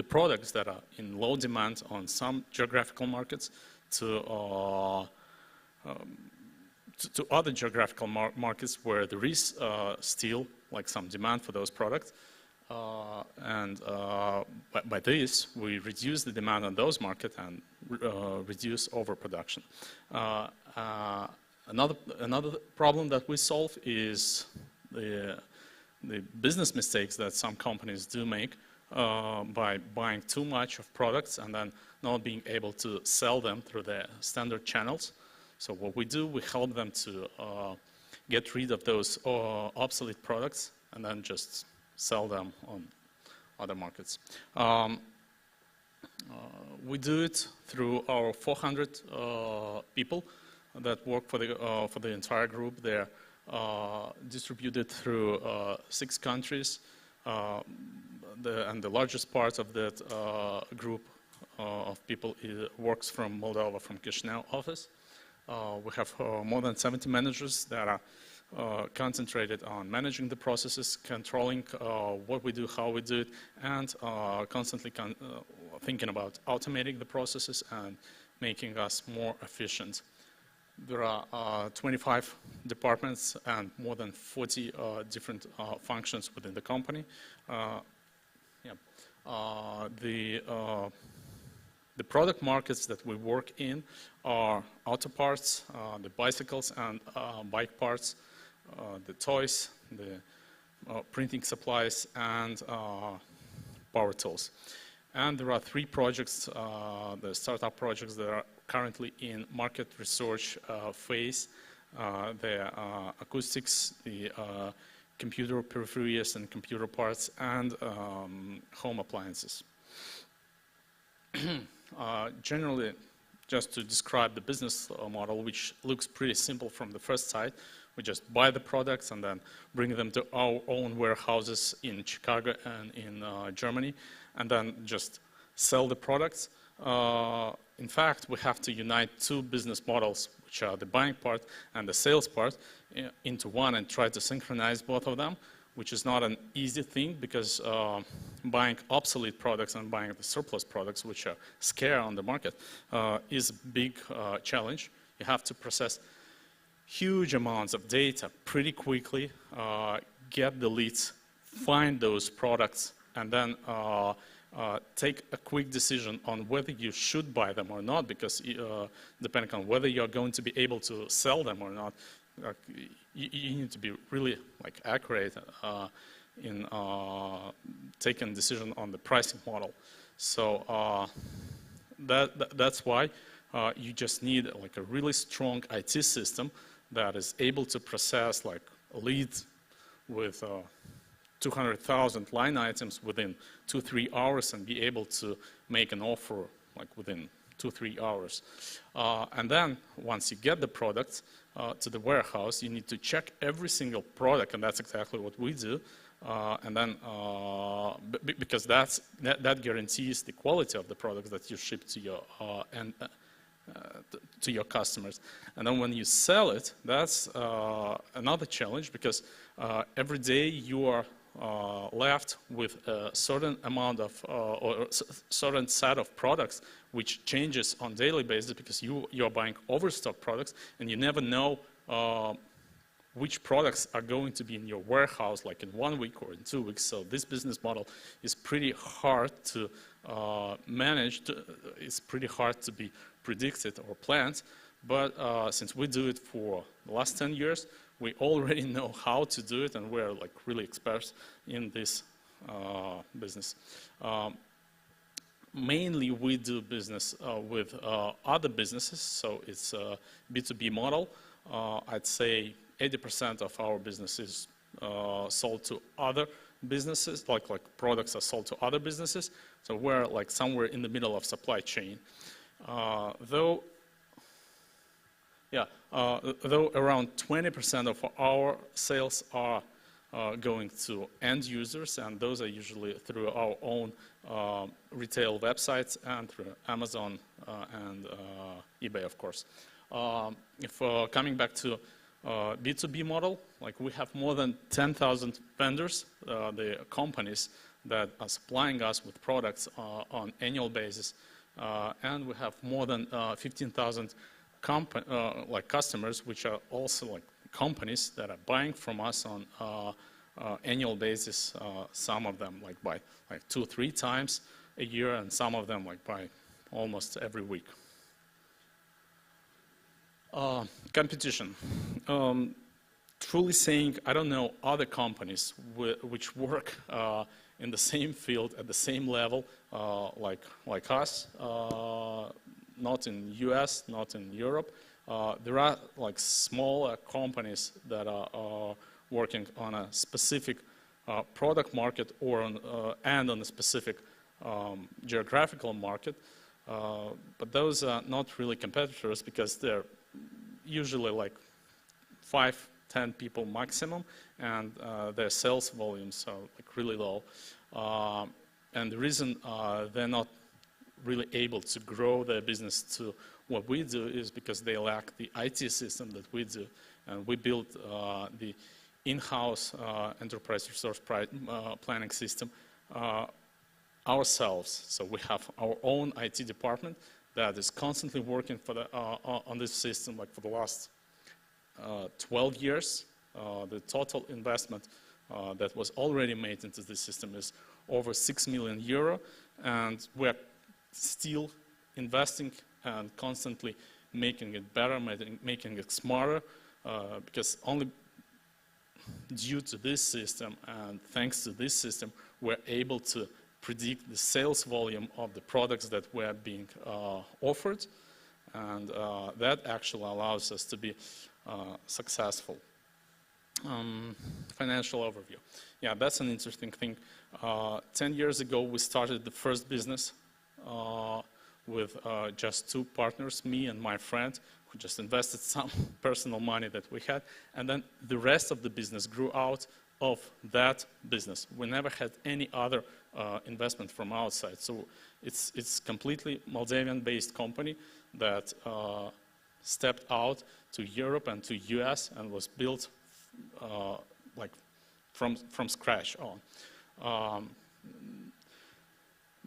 products that are in low demand on some geographical markets to other geographical markets where there is still like some demand for those products. By this, we reduce the demand on those markets and reduce overproduction. Another problem that we solve is the business mistakes that some companies do make by buying too much of products and then not being able to sell them through the standard channels. So what we do, we help them to get rid of those obsolete products and then just sell them on other markets. We do it through our 400 people that work for the entire group. They're distributed through 6 countries, and the largest part of that group of people works from Moldova, from Chisinau office. We have more than 70 managers that are concentrated on managing the processes, controlling what we do, how we do it, and constantly thinking about automating the processes and making us more efficient. There are 25 departments and more than 40 different functions within the company. The product markets that we work in are auto parts, the bicycles and bike parts, the toys, the printing supplies, and power tools. And there are 3 projects, the startup projects that are currently in market research phase. The acoustics, the computer peripheries and computer parts, and Home appliances. Generally just to describe the business model, which looks pretty simple from the first sight. We just buy the products and then bring them to our own warehouses in Chicago and in Germany, and then just sell the products. In fact, we have to unite two business models, which are the buying part and the sales part, into one and try to synchronize both of them, which is not an easy thing because buying obsolete products and buying the surplus products, which are scarce on the market, is a big challenge. You have to process huge amounts of data pretty quickly, get the leads, find those products, and then take a quick decision on whether you should buy them or not, because depending on whether you're going to be able to sell them or not, you need to be really accurate in taking a decision on the pricing model. So that's why you just need a really strong IT system that is able to process a lead with 200,000 line items within 2-3 hours and be able to make an offer within 2-3 hours. And then once you get the products to the warehouse, you need to check every single product, and that's exactly what we do. And then, because that guarantees the quality of the products that you ship to your to your customers. And then when you sell it, that's another challenge, because every day you are left with a certain amount of or certain set of products which changes on daily basis, because you're buying overstock products and you never know which products are going to be in your warehouse in 1 week or in 2 weeks. So this business model is pretty hard to manage. It's pretty hard to be predicted or planned. But since we do it for the last 10 years, we already know how to do it, and we're really experts in this business. Mainly we do business with other businesses, so it's a B2B model. I'd say 80% of our business is sold to other businesses, like products are sold to other businesses. So we're somewhere in the middle of supply chain. Though around 20% of our sales are going to end users, and those are usually through our own retail websites and through Amazon and eBay, of course. If coming back to B2B model, we have more than 10,000 vendors, the companies that are supplying us with products on annual basis, and we have more than 15,000 customers, which are also companies that are buying from us on annual basis. Some of them by 2-3 times a year, and some of them by almost every week. Competition. Truly saying, I don't know other companies which work in the same field at the same level like us. Not in US, not in Europe. There are smaller companies that are working on a specific product market or and on a specific geographical market. But those are not really competitors, because they're usually 5-10 people maximum, and their sales volumes are really low. And the reason they're not really able to grow their business to what we do is because they lack the IT system that we do. And we built the in-house enterprise resource planning system ourselves. So we have our own IT department that is constantly working on this system for the last 12 years. The total investment that was already made into this system is over 6 million euro, and we're still investing and constantly making it better, making it smarter, because only due to this system and thanks to this system, we're able to predict the sales volume of the products that were being offered, and that actually allows us to be successful. Financial overview. Yeah, that's an interesting thing. 10 years ago, we started the first business with just 2 partners, me and my friend, who just invested some personal money that we had, and then the rest of the business grew out of that business. We never had any other investment from outside. So it's completely Moldavian-based company that stepped out to Europe and to US and was built like from scratch on.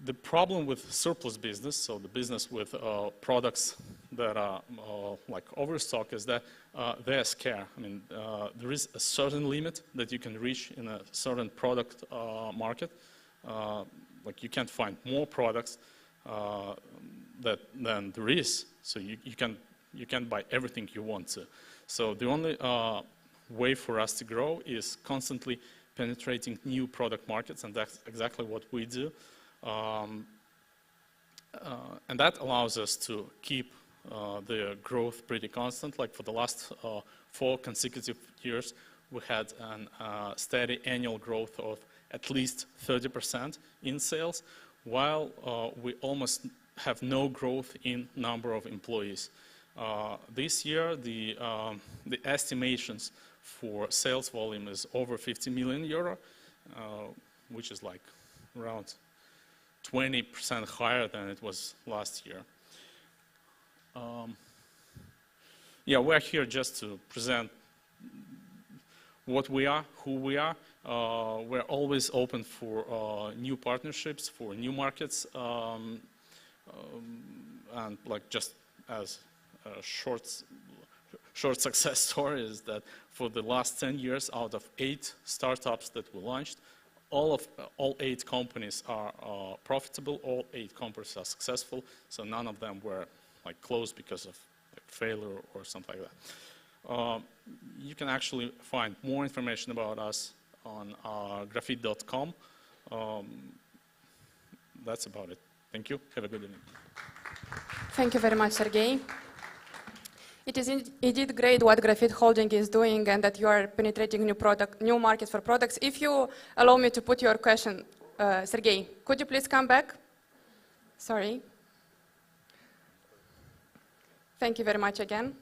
The problem with surplus business, so the business with products that are like overstock, is that they are scarce. I mean, there is a certain limit that you can reach in a certain product market. Like you can't find more products than there is. So you can buy everything you want to. So the only way for us to grow is constantly penetrating new product markets, and that's exactly what we do. And that allows us to keep the growth pretty constant. Like for the last 4 consecutive years, we had a steady annual growth of at least 30% in sales, while we almost have no growth in number of employees. This year, the estimations for sales volume is over 50 million euro, which is like around 20% higher than it was last year. Yeah, we're here just to present what we are, who we are. We're always open for new partnerships, for new markets, and like just as a short success story is that for the last 10 years, out of 8 startups that we launched, all 8 companies are profitable. All 8 companies are successful. So none of them were like closed because of like, failure or something like that. You can actually find more information about us on graphite.com. That's about it. Thank you. Have a good evening. Thank you very much, Sergey. It is indeed great what Graphite Holding is doing and that you are penetrating new markets for products. If you allow me to put your question, Sergey, could you please come back? Sorry. Thank you very much again.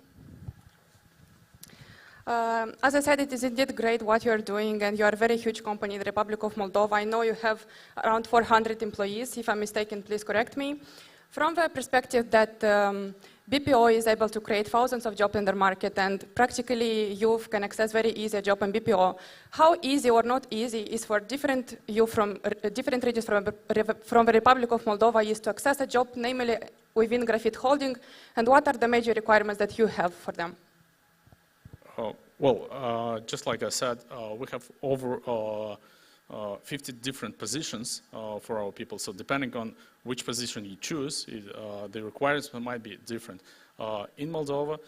As I said, it is indeed great what you are doing, and you are a very huge company in the Republic of Moldova. I know you have around 400 employees. If I'm mistaken, please correct me. From the perspective that BPO is able to create thousands of jobs in their market, and practically youth can access very easy a job in BPO, how easy or not easy is for different youth from different regions from the Republic of Moldova is to access a job, namely within Graphite Holding, and what are the major requirements that you have for them? Well, just like I said, we have over 50 different positions for our people. So depending on which position you choose, the requirements might be different. In Moldova,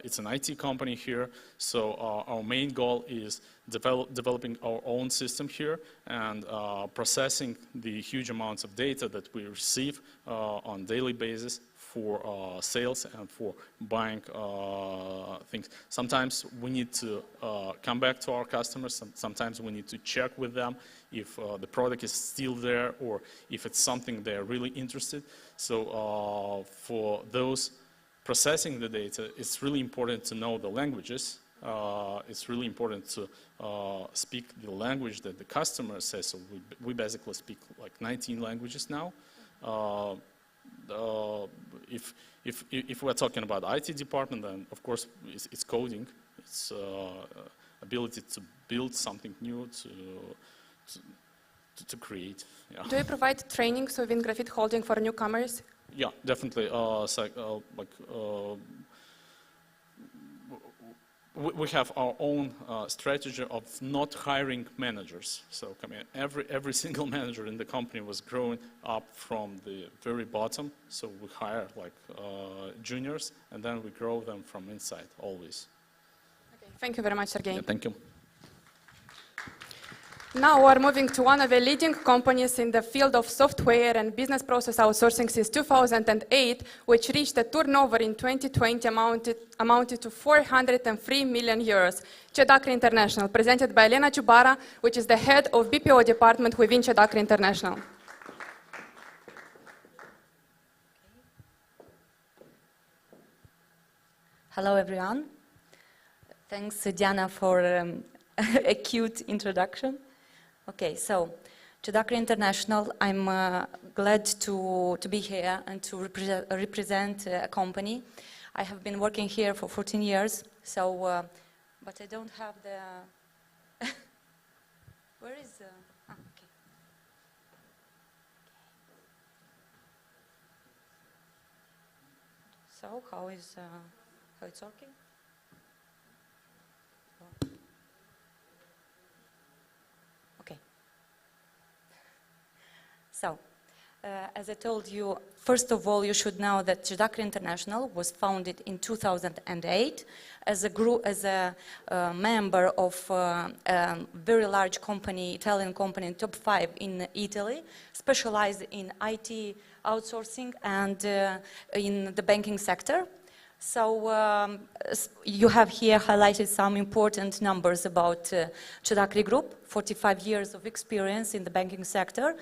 it's an IT company here, so our main goal is developing our own system here and processing the huge amounts of data that we receive on a daily basis for sales and for buying things. Sometimes we need to come back to our customers. Sometimes we need to check with them if the product is still there or if it's something they're really interested. So for those processing the data, it's really important to know the languages. It's really important to speak the language that the customer says. So we basically speak like 19 languages now. If we're talking about IT department, then of course it's coding. It's ability to build something new, to create. Yeah. Do you provide trainings within Graphite Holding for newcomers? Yeah, definitely. We have our own strategy of not hiring managers. So I mean, every single manager in the company was growing up from the very bottom. So we hire like juniors, and then we grow them from inside always. Okay. Thank you very much, Sergey. Yeah, thank you. Now we're moving to one of the leading companies in the field of software and business process outsourcing since 2008, which reached a turnover in 2020 amounted to 403 million euros. Chedacre International, presented by Elena Ciubara, which is the head of BPO department within Chedacre International. Hello, everyone. Thanks, Diana, for a cute introduction. Okay, so Chudakri International, I'm glad to be here and to represent a company. I have been working here for 14 years, so, but I don't have the, where is, okay. So, how it's working? Okay. So, as I told you, first of all, you should know that Chudakri International was founded in 2008 as a group, as a member of a very large company, Italian company, top 5 in Italy, specialized in IT outsourcing and in the banking sector. So you have here highlighted some important numbers about Chudakri Group, 45 years of experience in the banking sector.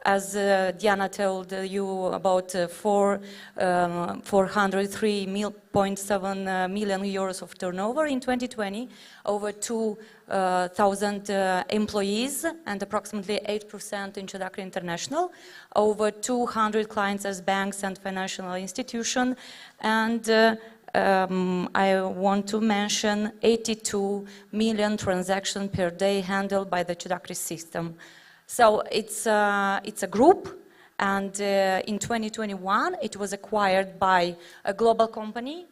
As Diana told you, about 403.7 million euros of turnover in 2020, over 2,000 employees and approximately 8% in Chudakri International, over 200 clients as banks and financial institutions, and I want to mention 82 million transactions per day handled by the Chudakri system. So it's a group, and in 2021 it was acquired by a global company,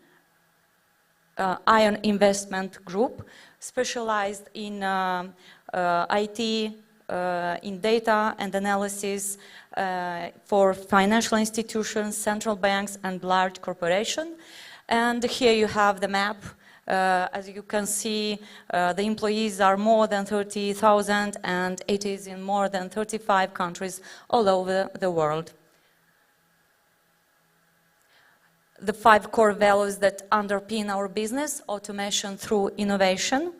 Ion Investment Group, specialized in IT, in data and analysis for financial institutions, central banks, and large corporations. And here you have the map. As you can see, the employees are more than 30,000, and it is in more than 35 countries all over the world. The 5 core values that underpin our business: automation through innovation.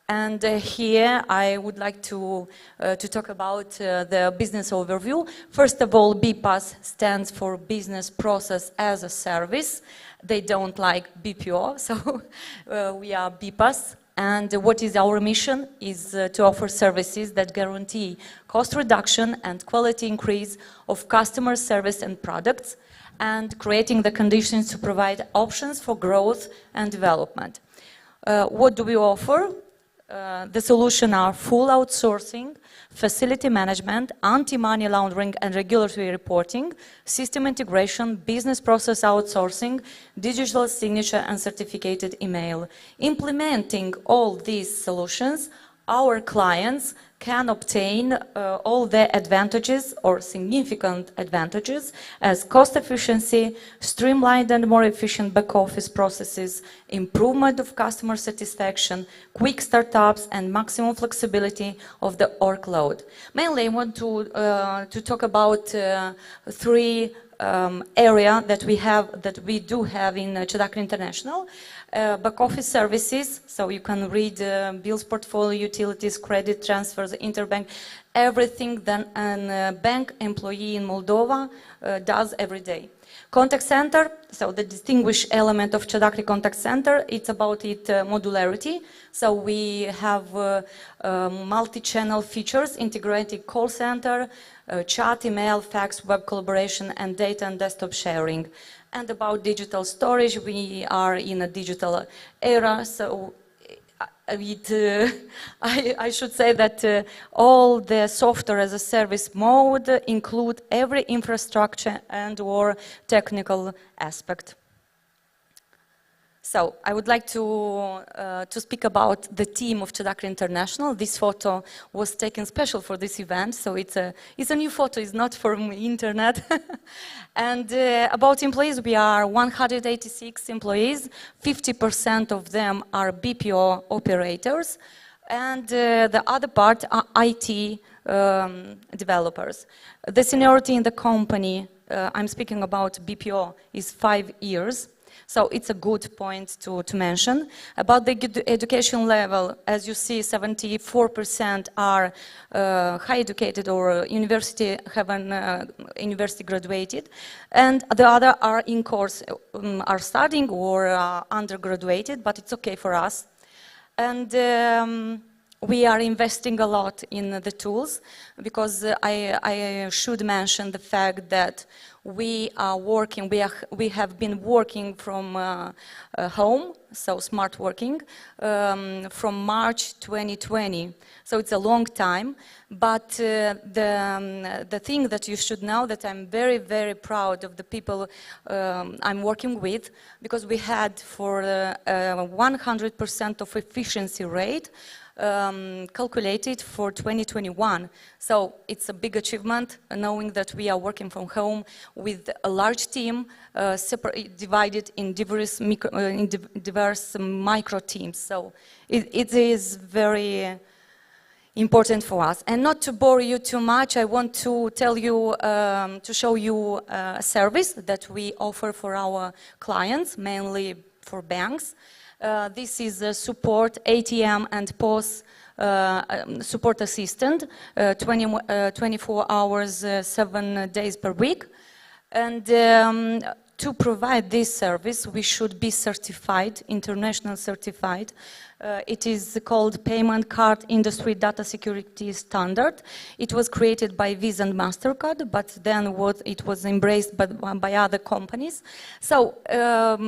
And here I would like to talk about the business overview. First of all, BPAS stands for Business Process as a Service. They don't like BPO, so we are BPAS. And what is our mission is to offer services that guarantee cost reduction and quality increase of customer service and products, and creating the conditions to provide options for growth and development. What do we offer? The solution are full outsourcing, facility management, anti-money laundering and regulatory reporting, system integration, business process outsourcing, digital signature and certificated email. Implementing all these solutions, our clients can obtain all the advantages or significant advantages as cost efficiency, streamlined and more efficient back office processes, improvement of customer satisfaction, quick startups, and maximum flexibility of the workload. Mainly I want to talk about 3 area that we do have in Chudakri International. Back office services, so you can read bills, portfolio, utilities, credit transfers, interbank, everything that a bank employee in Moldova does every day. Contact center, so the distinguished element of Chudakri Contact Center, it's about its modularity. So we have multi-channel features, integrated call center, chat, email, fax, web collaboration, and data and desktop sharing. And about digital storage, we are in a digital era, so I should say that all the software as a service mode include every infrastructure and or technical aspect. So I would like to speak about the team of Chudakri International. This photo was taken special for this event, so it's a new photo, it's not from the internet. And about employees, we are 186 employees, 50% of them are BPO operators, and the other part are IT developers. The seniority in the company, I'm speaking about BPO, is 5 years. So it's a good point to mention. About the education level, as you see, 74% are high educated or university university graduated, and the other are in course, are studying or undergraduated, but it's okay for us. And we are investing a lot in the tools, because I should mention the fact that we have been working from home, so smart working, from March 2020. So it's a long time, but the thing that you should know, that I'm very, very proud of the people I'm working with, because we had for 100% of efficiency rate calculated for 2021. So it's a big achievement, knowing that we are working from home with a large team, divided in diverse micro teams. So it is very important for us. And not to bore you too much, I want to tell you, to show you a service that we offer for our clients, mainly for banks. This is a support ATM and POS support assistant, 24 hours, 7 days per week. And to provide this service, we should be certified, international certified. It is called Payment Card Industry Data Security Standard. It was created by Visa and MasterCard, but then it was embraced by other companies. So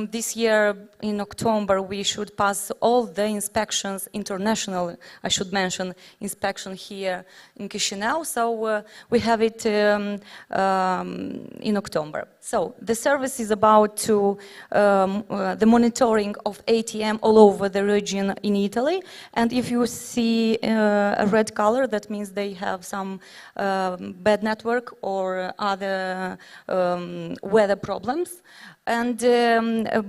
this year in October, we should pass all the inspections, international, I should mention, inspection here in Chisinau. So we have it in October. So the service is about the monitoring of ATM all over the region in Italy, and if you see a red color, that means they have some bad network or other weather problems. And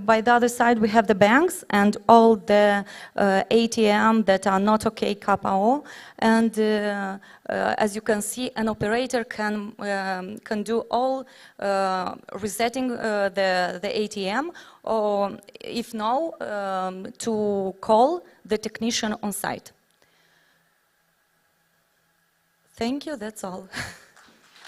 by the other side, we have the banks and all the ATM that are not okay KPO. And as you can see, an operator can do all resetting the ATM, or if no, to call the technician on site. Thank you, that's all.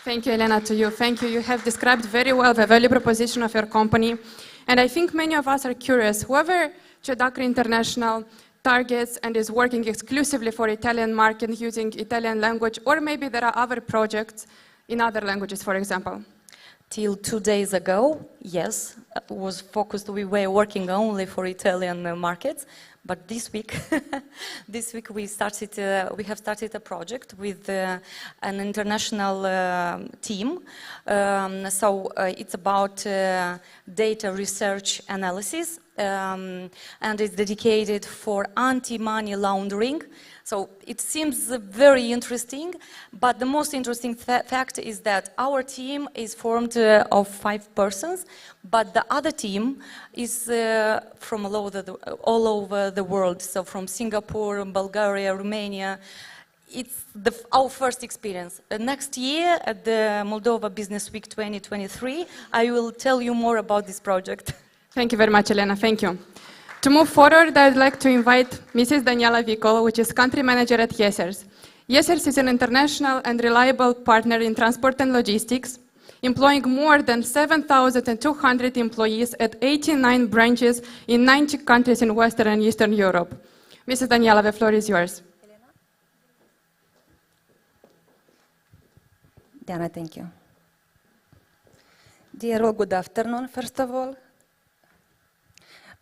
Thank you, Elena, to you. Thank you. You have described very well the value proposition of your company. And I think many of us are curious. Whoever Cedacre International targets and is working exclusively for Italian market using Italian language, or maybe there are other projects in other languages, for example. Till 2 days ago, yes, was focused. We were working only for Italian markets. But this week, we have started a project with an international team. So it's about data research analysis, and it's dedicated for anti-money laundering. So it seems very interesting, but the most interesting fact is that our team is formed of 5 persons, but the other team is from all over the world. So from Singapore, Bulgaria, Romania. It's our first experience. Next year at the Moldova Business Week 2023, I will tell you more about this project. Thank you very much, Elena. Thank you. To move forward, I'd like to invite Mrs. Daniela Vicol, which is country manager at Yesers. Yesers is an international and reliable partner in transport and logistics, employing more than 7,200 employees at 89 branches in 90 countries in Western and Eastern Europe. Mrs. Daniela, the floor is yours. Diana, thank you. Dear all, good afternoon, first of all.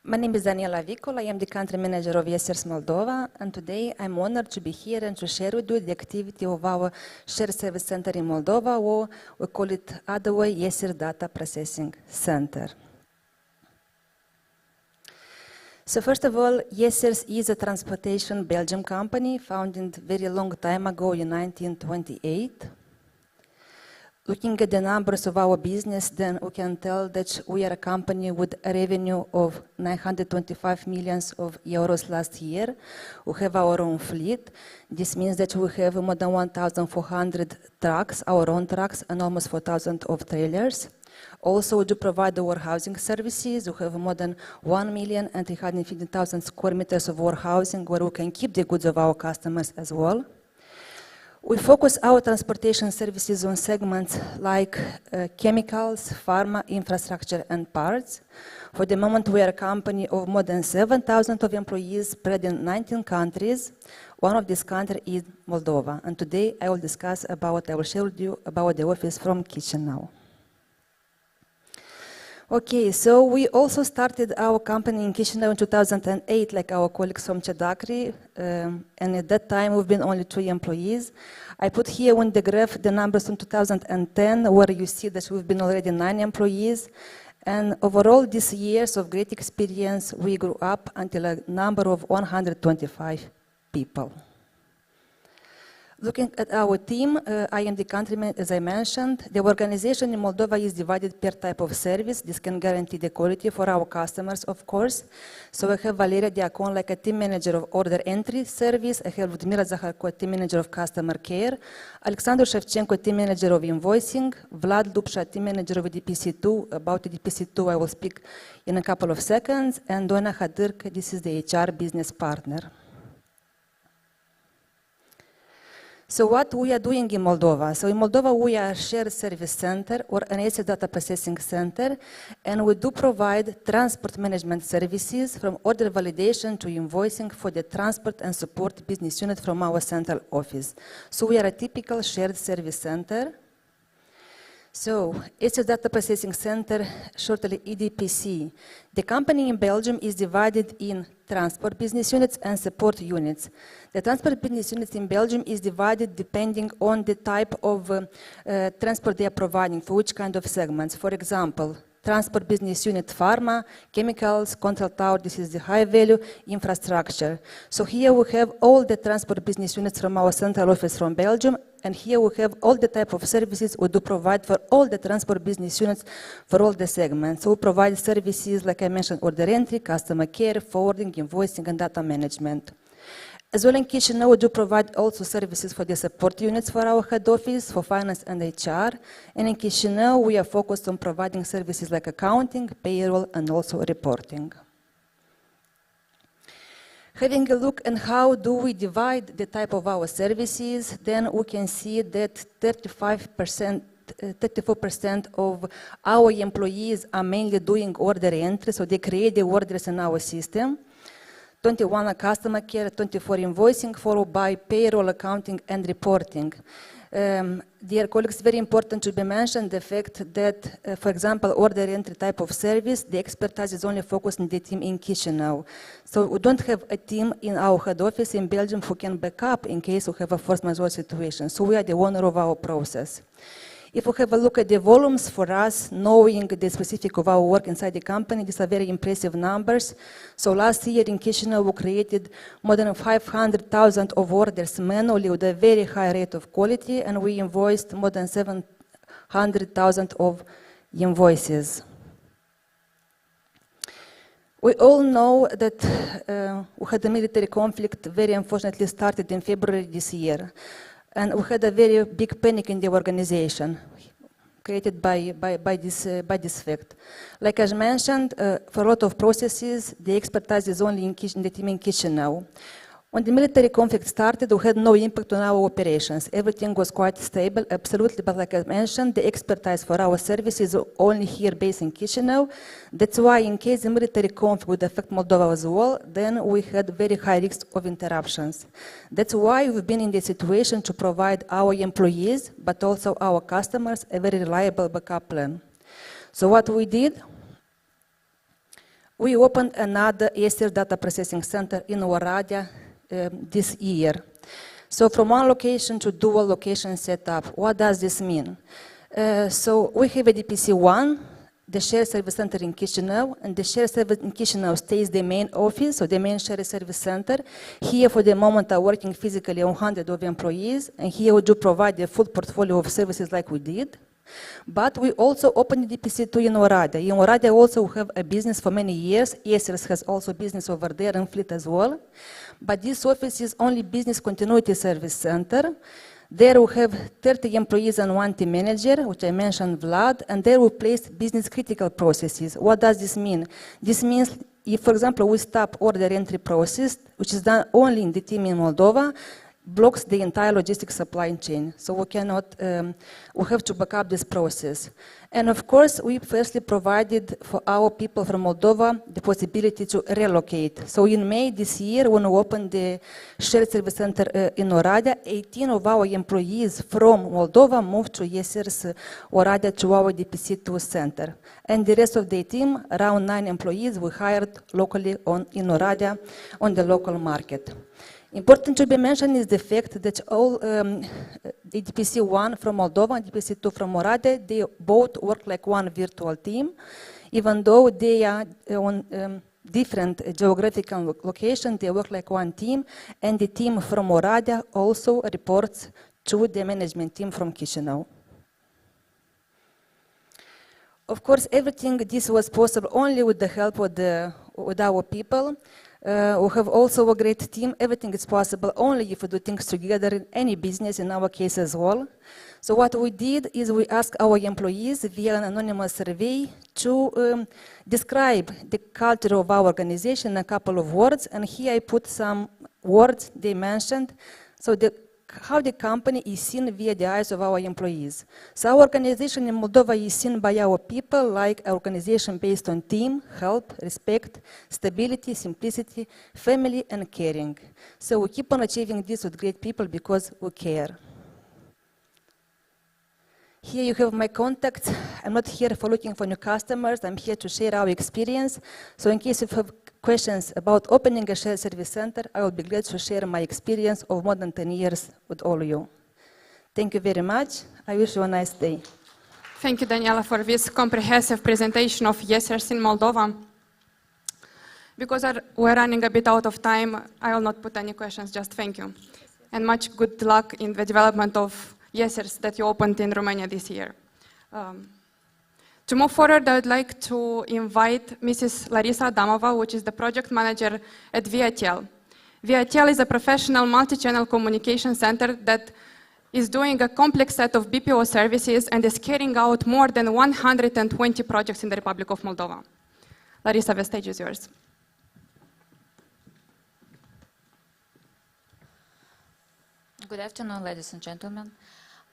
My name is Daniela Vicol. I am the country manager of Yesers Moldova, and today I'm honored to be here and to share with you the activity of our shared service center in Moldova, or we call it other way, Yesers Data Processing Center. So first of all, Yesers is a transportation Belgium company founded very long time ago in 1928. Looking at the numbers of our business, then we can tell that we are a company with a revenue of 925 million euros last year. We have our own fleet. This means that we have more than 1,400 trucks, our own trucks, and almost 4,000 of trailers. Also, we do provide the warehousing services. We have more than 1,350,000 square meters of warehousing where we can keep the goods of our customers as well. We focus our transportation services on segments like chemicals, pharma, infrastructure, and parts. For the moment, we are a company of more than 7,000 of employees spread in 19 countries. One of these countries is Moldova. And today, I will I will share with you about the office from Chisinau. Okay, so we also started our company in Chisinau in 2008, like our colleagues from Chedakri, and at that time we've been only 3 employees. I put here on the graph the numbers from 2010, where you see that we've been already 9 employees. And overall, these years of great experience, we grew up until a number of 125 people. Looking at our team, I am the countryman, as I mentioned. The organization in Moldova is divided per type of service. This can guarantee the quality for our customers, of course. So I have Valeria Diacon, like a team manager of order entry service. I have Ludmila Zaharko, team manager of customer care. Alexandru Shevchenko, team manager of invoicing. Vlad Lupsha, team manager of DPC2. About the DPC2, I will speak in a couple of seconds. And Doina Hadyrk, this is the HR business partner. So what we are doing in Moldova? So in Moldova, we are a shared service center or an asset data processing center, and we do provide transport management services from order validation to invoicing for the transport and support business unit from our central office. So we are a typical shared service center. So, it's a data processing center, shortly EDPC. The company in Belgium is divided in transport business units and support units. The transport business units in Belgium is divided depending on the type of transport they are providing, for which kind of segments. For example, transport business unit pharma, chemicals, control tower, this is the high value infrastructure. So here we have all the transport business units from our central office from Belgium, and here we have all the type of services we do provide for all the transport business units for all the segments. So we provide services, like I mentioned, order entry, customer care, forwarding, invoicing, and data management. As well in Chisinau, we do provide also services for the support units for our head office, for finance and HR. And in Chisinau, we are focused on providing services like accounting, payroll, and also reporting. Having a look at how do we divide the type of our services, then we can see that 34% of our employees are mainly doing order entry, so they create the orders in our system. 21 are customer care, 24 invoicing, followed by payroll, accounting, and reporting. Dear colleagues, very important to be mentioned the fact that, for example, order entry type of service, the expertise is only focused on the team in Chisinau. So we don't have a team in our head office in Belgium who can back up in case we have a force majeure situation. So we are the owner of our process. If we have a look at the volumes for us, knowing the specific of our work inside the company, these are very impressive numbers. So last year in Chisinau, we created more than 500,000 of orders manually with a very high rate of quality, and we invoiced more than 700,000 of invoices. We all know that we had a military conflict, very unfortunately started in February this year. And we had a very big panic in the organization created by this fact. Like I mentioned, for a lot of processes, the expertise is only in the team in Chisinau. When the military conflict started, we had no impact on our operations. Everything was quite stable, absolutely, but like I mentioned, the expertise for our service is only here based in Chisinau. That's why in case the military conflict would affect Moldova as well, then we had very high risks of interruptions. That's why we've been in the situation to provide our employees, but also our customers, a very reliable backup plan. So what we did, we opened another ASR data processing center in Oradea this year. So from one location to dual location setup, what does this mean? So we have a DPC1, the shared service center in Chisinau, and the shared service in Chisinau stays the main office, so the main shared service center. Here for the moment are working physically 100 of employees, and here we do provide the full portfolio of services like we did. But we also opened DPC2 in Oradea. In Oradea also we have a business for many years. ESRS has also business over there and fleet as well. But this office is only business continuity service center. There we have 30 employees and one team manager, which I mentioned, Vlad, and there we placed business critical processes. What does this mean? This means if, for example, we stop order entry process, which is done only in the team in Moldova, blocks the entire logistics supply chain. So we cannot, we have to back up this process. And of course, we firstly provided for our people from Moldova the possibility to relocate. So in May this year, when we opened the shared service center in Oradea, 18 of our employees from Moldova moved to Yeser's Oradea to our DPC2 center. And the rest of the team, around 9 employees, we hired locally in Oradea on the local market. Important to be mentioned is the fact that all the DPC1 from Moldova and DPC2 from Oradea, they both work like one virtual team, even though they are on different geographical locations, they work like one team, and the team from Oradea also reports to the management team from Chisinau. Of course, everything this was possible only with the help of with our people. We have also a great team. Everything is possible only if we do things together in any business, in our case as well. So what we did is we asked our employees via an anonymous survey to describe the culture of our organization in a couple of words. And here I put some words they mentioned. So how the company is seen via the eyes of our employees. So our organization in Moldova is seen by our people like an organization based on team, help, respect, stability, simplicity, family, and caring. So we keep on achieving this with great people because we care. Here you have my contacts. I'm not here for looking for new customers. I'm here to share our experience. So in case you have questions about opening a shared service center, I will be glad to share my experience of more than 10 years with all of you. Thank you very much. I wish you a nice day. Thank you, Daniela, for this comprehensive presentation of Yesers in Moldova. Because we're running a bit out of time, I will not put any questions, just thank you. And much good luck in the development of Yesers that you opened in Romania this year. To move forward, I would like to invite Mrs. Larisa Adamova, which is the project manager at VITL. VITL is a professional multi-channel communication center that is doing a complex set of BPO services and is carrying out more than 120 projects in the Republic of Moldova. Larisa, the stage is yours. Good afternoon, ladies and gentlemen.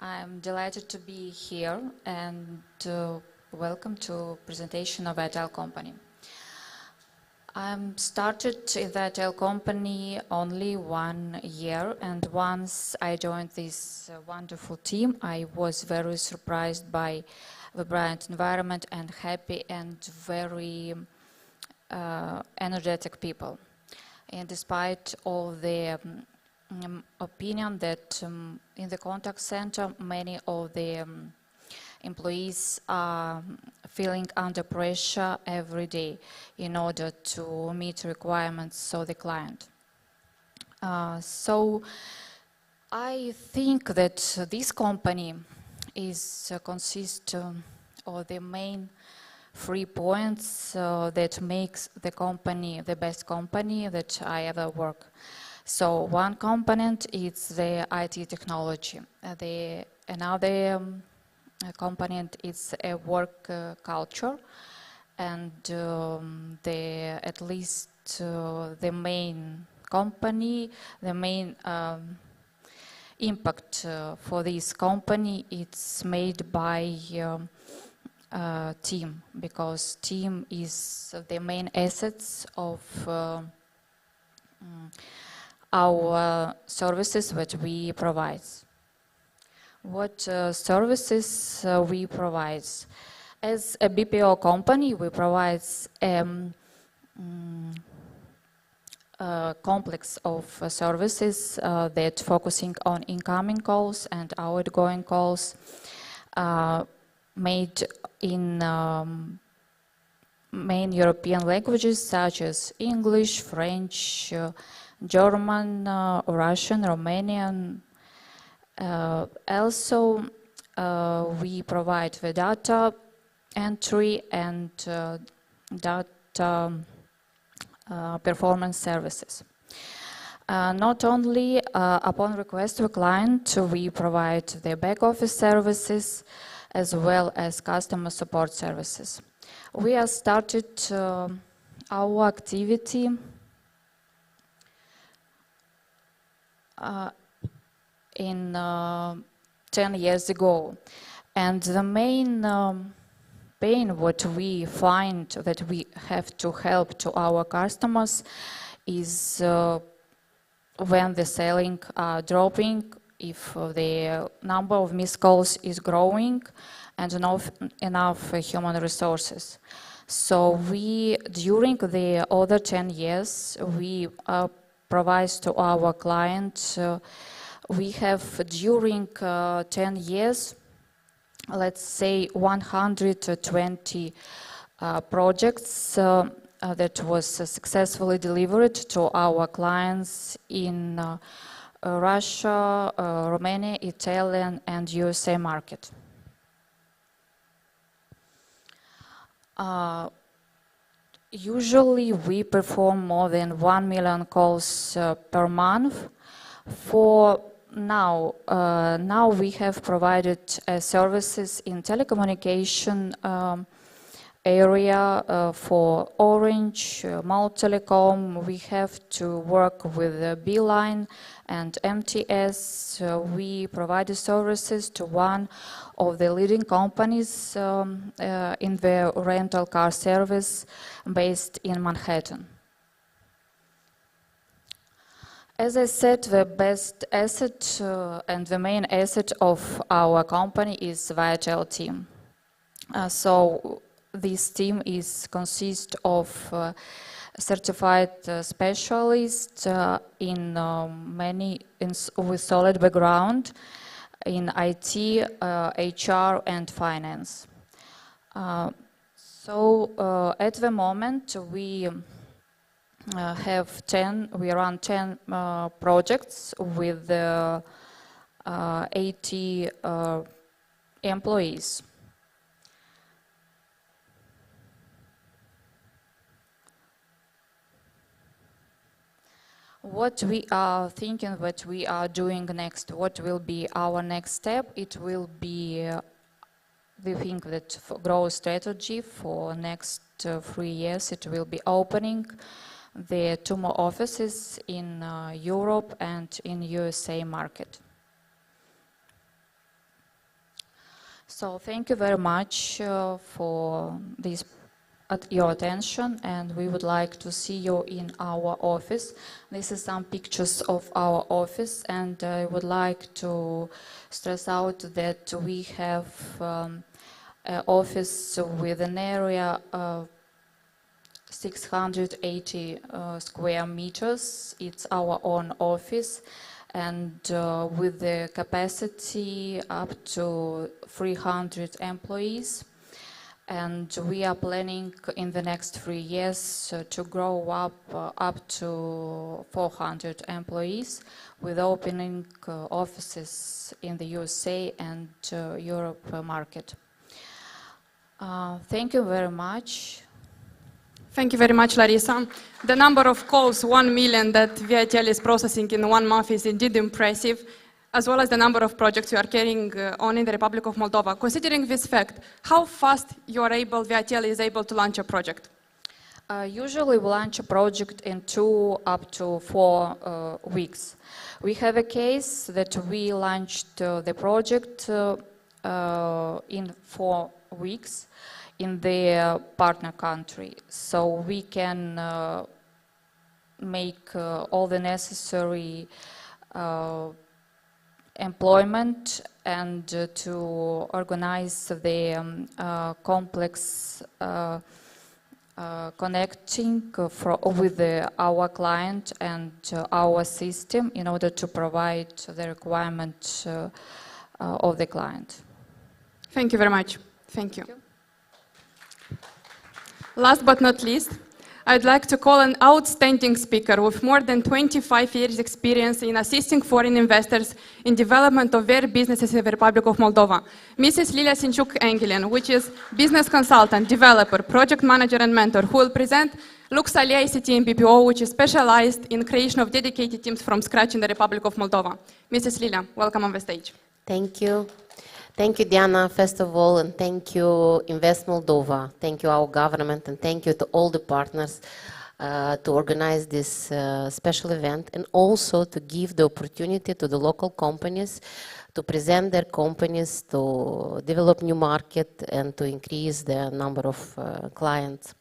I'm delighted to be here and welcome to presentation of VITL company. I'm started in the VITL company only 1 year, and once I joined this wonderful team, I was very surprised by the bright environment and happy and very energetic people. And despite all the opinion that in the contact center, many of the employees are feeling under pressure every day in order to meet requirements of the client. So I think that this company is consists of the main 3 points that makes the company the best company that I ever work. So one component is the IT technology. Another component is a work culture, and at least the main company, the main impact for this company, it's made by team, because team is the main assets of our services that we provide. What services we provide? As a BPO company, we provide a complex of services that focusing on incoming calls and outgoing calls made in main European languages such as English, French, German, Russian, Romanian. Also, we provide the data entry and data performance services. Not only upon request of a client, we provide the back office services as well as customer support services. We have started our activity in 10 years ago, and the main pain what we find that we have to help to our customers is when the selling are dropping, if the number of missed calls is growing, and enough human resources. So we, during the other 10 years, we provide to our clients, we have during 10 years, let's say 120 projects that was successfully delivered to our clients in Russia, Romania, Italian, and USA market. Usually we perform more than 1 million calls per month. For now, we have provided services in telecommunication area for Orange, Malt Telecom. We have to work with Beeline and MTS. We provide services to one of the leading companies in the rental car service based in Manhattan. As I said, the best asset and the main asset of our company is VIATEL team. So this team consists of certified specialists with solid background in IT, HR, and finance. So at the moment we run 10 projects with 80 employees. What we are thinking, what we are doing next, what will be our next step, it will be, we think that for growth strategy for next 3 years, it will be opening the 2 more offices in Europe and in USA market. So thank you very much for your attention, and we would like to see you in our office. This is some pictures of our office, and I would like to stress out that we have an office with an area of 680 square meters. It's our own office, and with the capacity up to 300 employees. And we are planning in the next 3 years to grow up to 400 employees, with opening offices in the USA and Europe market. Thank you very much. Thank you very much, Larissa. The number of calls, 1 million, that VIATEL is processing in 1 month is indeed impressive, as well as the number of projects you are carrying on in the Republic of Moldova. Considering this fact, how fast VIATEL is able to launch a project? Usually we launch a project in 2 up to 4 weeks. We have a case that we launched the project in 4 weeks in the partner country. So we can make all the necessary employment and to organize the complex connecting with our client and our system in order to provide the requirements of the client. Thank you very much. Thank you. Last but not least, I'd like to call an outstanding speaker with more than 25 years experience in assisting foreign investors in development of their businesses in the Republic of Moldova. Mrs. Lilia Sinchuk-Engelen, which is business consultant, developer, project manager, and mentor, who will present Luxali ICT and BPO, which is specialized in creation of dedicated teams from scratch in the Republic of Moldova. Mrs. Lila, welcome on the stage. Thank you. Thank you, Diana, first of all, and thank you, Invest Moldova. Thank you, our government, and thank you to all the partners to organize this special event, and also to give the opportunity to the local companies to present their companies, to develop new market, and to increase the number of clients.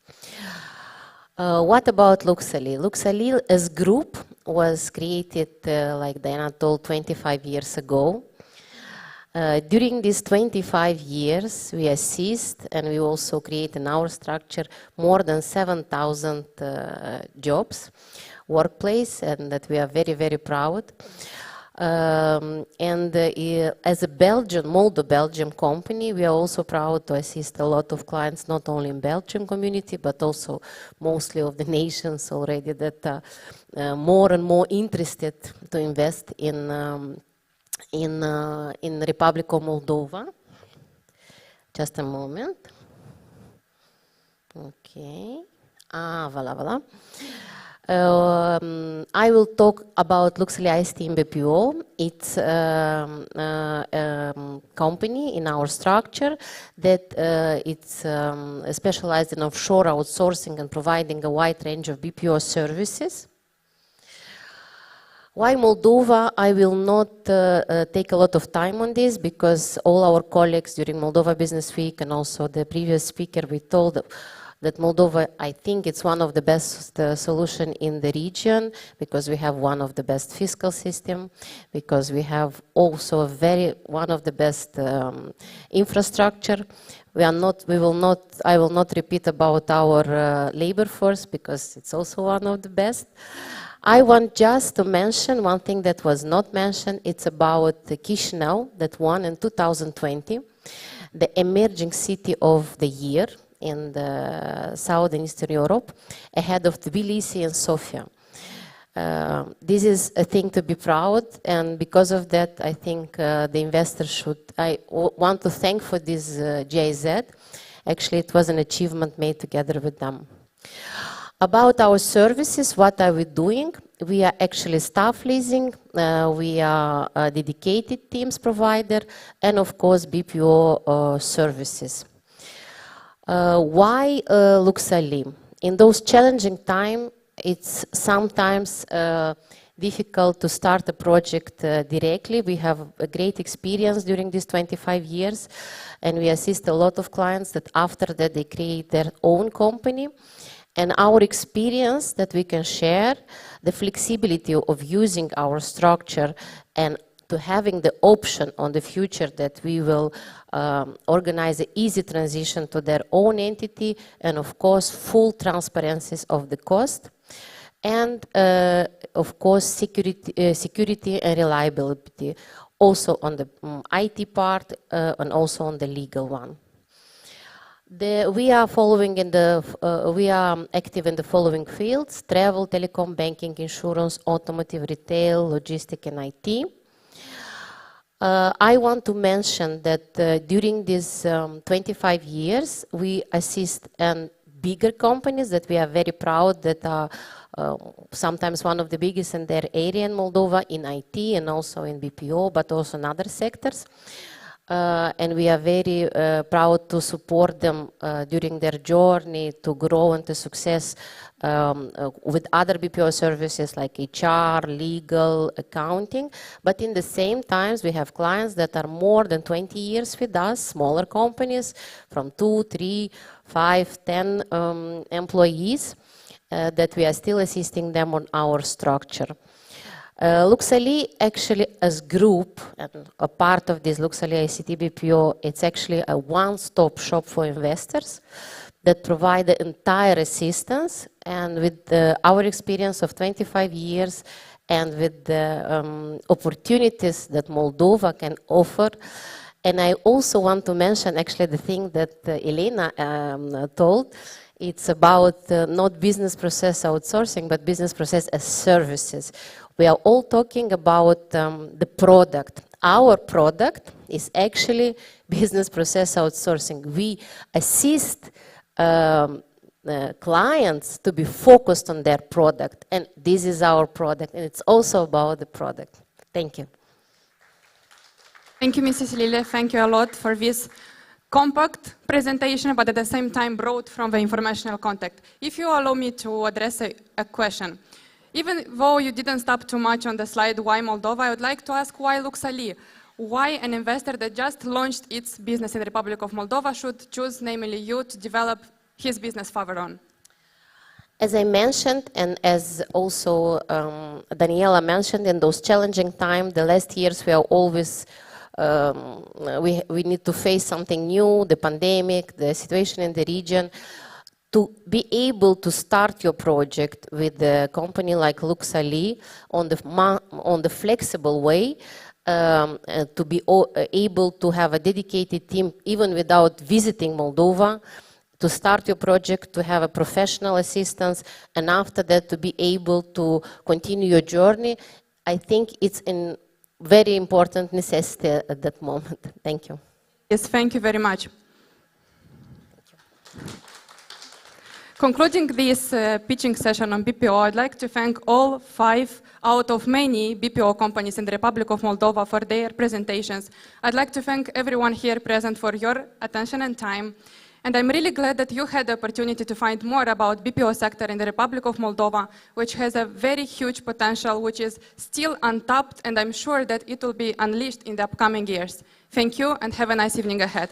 What about Luxali? Luxali as group was created, like Diana told, 25 years ago. During these 25 years, we assist and we also create in our structure more than 7,000 jobs, workplace, and that we are very, very proud. As a Belgian company, we are also proud to assist a lot of clients, not only in Belgian community, but also mostly of the nations already that are more and more interested to invest in Republic of Moldova. Just a moment. Okay. Voilà. I will talk about Luxali ICT and BPO. It's a company in our structure that it's specialized in offshore outsourcing and providing a wide range of BPO services. Why Moldova? I will not take a lot of time on this because all our colleagues during Moldova Business Week and also the previous speaker, we told that Moldova, I think it's one of the best solution in the region because we have one of the best fiscal system, because we have also one of the best infrastructure. I will not repeat about our labor force because it's also one of the best. I want just to mention one thing that was not mentioned. It's about Chisinau that won in 2020, the emerging city of the year in the South and Eastern Europe, ahead of Tbilisi and Sofia. This is a thing to be proud, and because of that, I think the investors should. I want to thank for this GIZ. Actually, it was an achievement made together with them. About our services, what are we doing? We are actually staff leasing, we are a dedicated teams provider, and of course BPO services. Why Luxali? In those challenging times, it's sometimes difficult to start a project directly. We have a great experience during these 25 years, and we assist a lot of clients that after that they create their own company. And our experience that we can share, the flexibility of using our structure and to having the option on the future that we will organize an easy transition to their own entity, and of course full transparencies of the cost, and of course security and reliability, also on the IT part and also on the legal one. We are active in the following fields: travel, telecom, banking, insurance, automotive, retail, logistics, and IT. I want to mention that during these 25 years, we assist bigger companies that we are very proud that are sometimes one of the biggest in their area in Moldova in IT and also in BPO, but also in other sectors. And we are very proud to support them during their journey to grow into success with other BPO services like HR, legal, accounting. But in the same times, we have clients that are more than 20 years with us, smaller companies from 2, 3, 5, 10 employees that we are still assisting them on our structure. Luxali actually as group, and a part of this Luxali ICT BPO, it's actually a one-stop shop for investors that provide the entire assistance, and with our experience of 25 years and with the opportunities that Moldova can offer. And I also want to mention actually the thing that Elena told. It's about not business process outsourcing, but business process as services. We are all talking about the product. Our product is actually business process outsourcing. We assist clients to be focused on their product. And this is our product, and it's also about the product. Thank you. Thank you, Mrs. Lille. Thank you a lot for this compact presentation, but at the same time broad from the informational content. If you allow me to address a question. Even though you didn't stop too much on the slide why Moldova, I would like to ask why Luxali? Why an investor that just launched its business in the Republic of Moldova should choose, namely you, to develop his business further on? As I mentioned, and as also Daniela mentioned, in those challenging times, the last years we are always we need to face something new, the pandemic, the situation in the region. To be able to start your project with a company like Luxali on the flexible way, to be able to have a dedicated team even without visiting Moldova, to start your project, to have a professional assistance, and after that to be able to continue your journey, I think it's a very important necessity at that moment. Thank you. Yes, thank you very much. Concluding this pitching session on BPO, I'd like to thank all 5 out of many BPO companies in the Republic of Moldova for their presentations. I'd like to thank everyone here present for your attention and time. And I'm really glad that you had the opportunity to find more about BPO sector in the Republic of Moldova, which has a very huge potential, which is still untapped, and I'm sure that it will be unleashed in the upcoming years. Thank you, and have a nice evening ahead.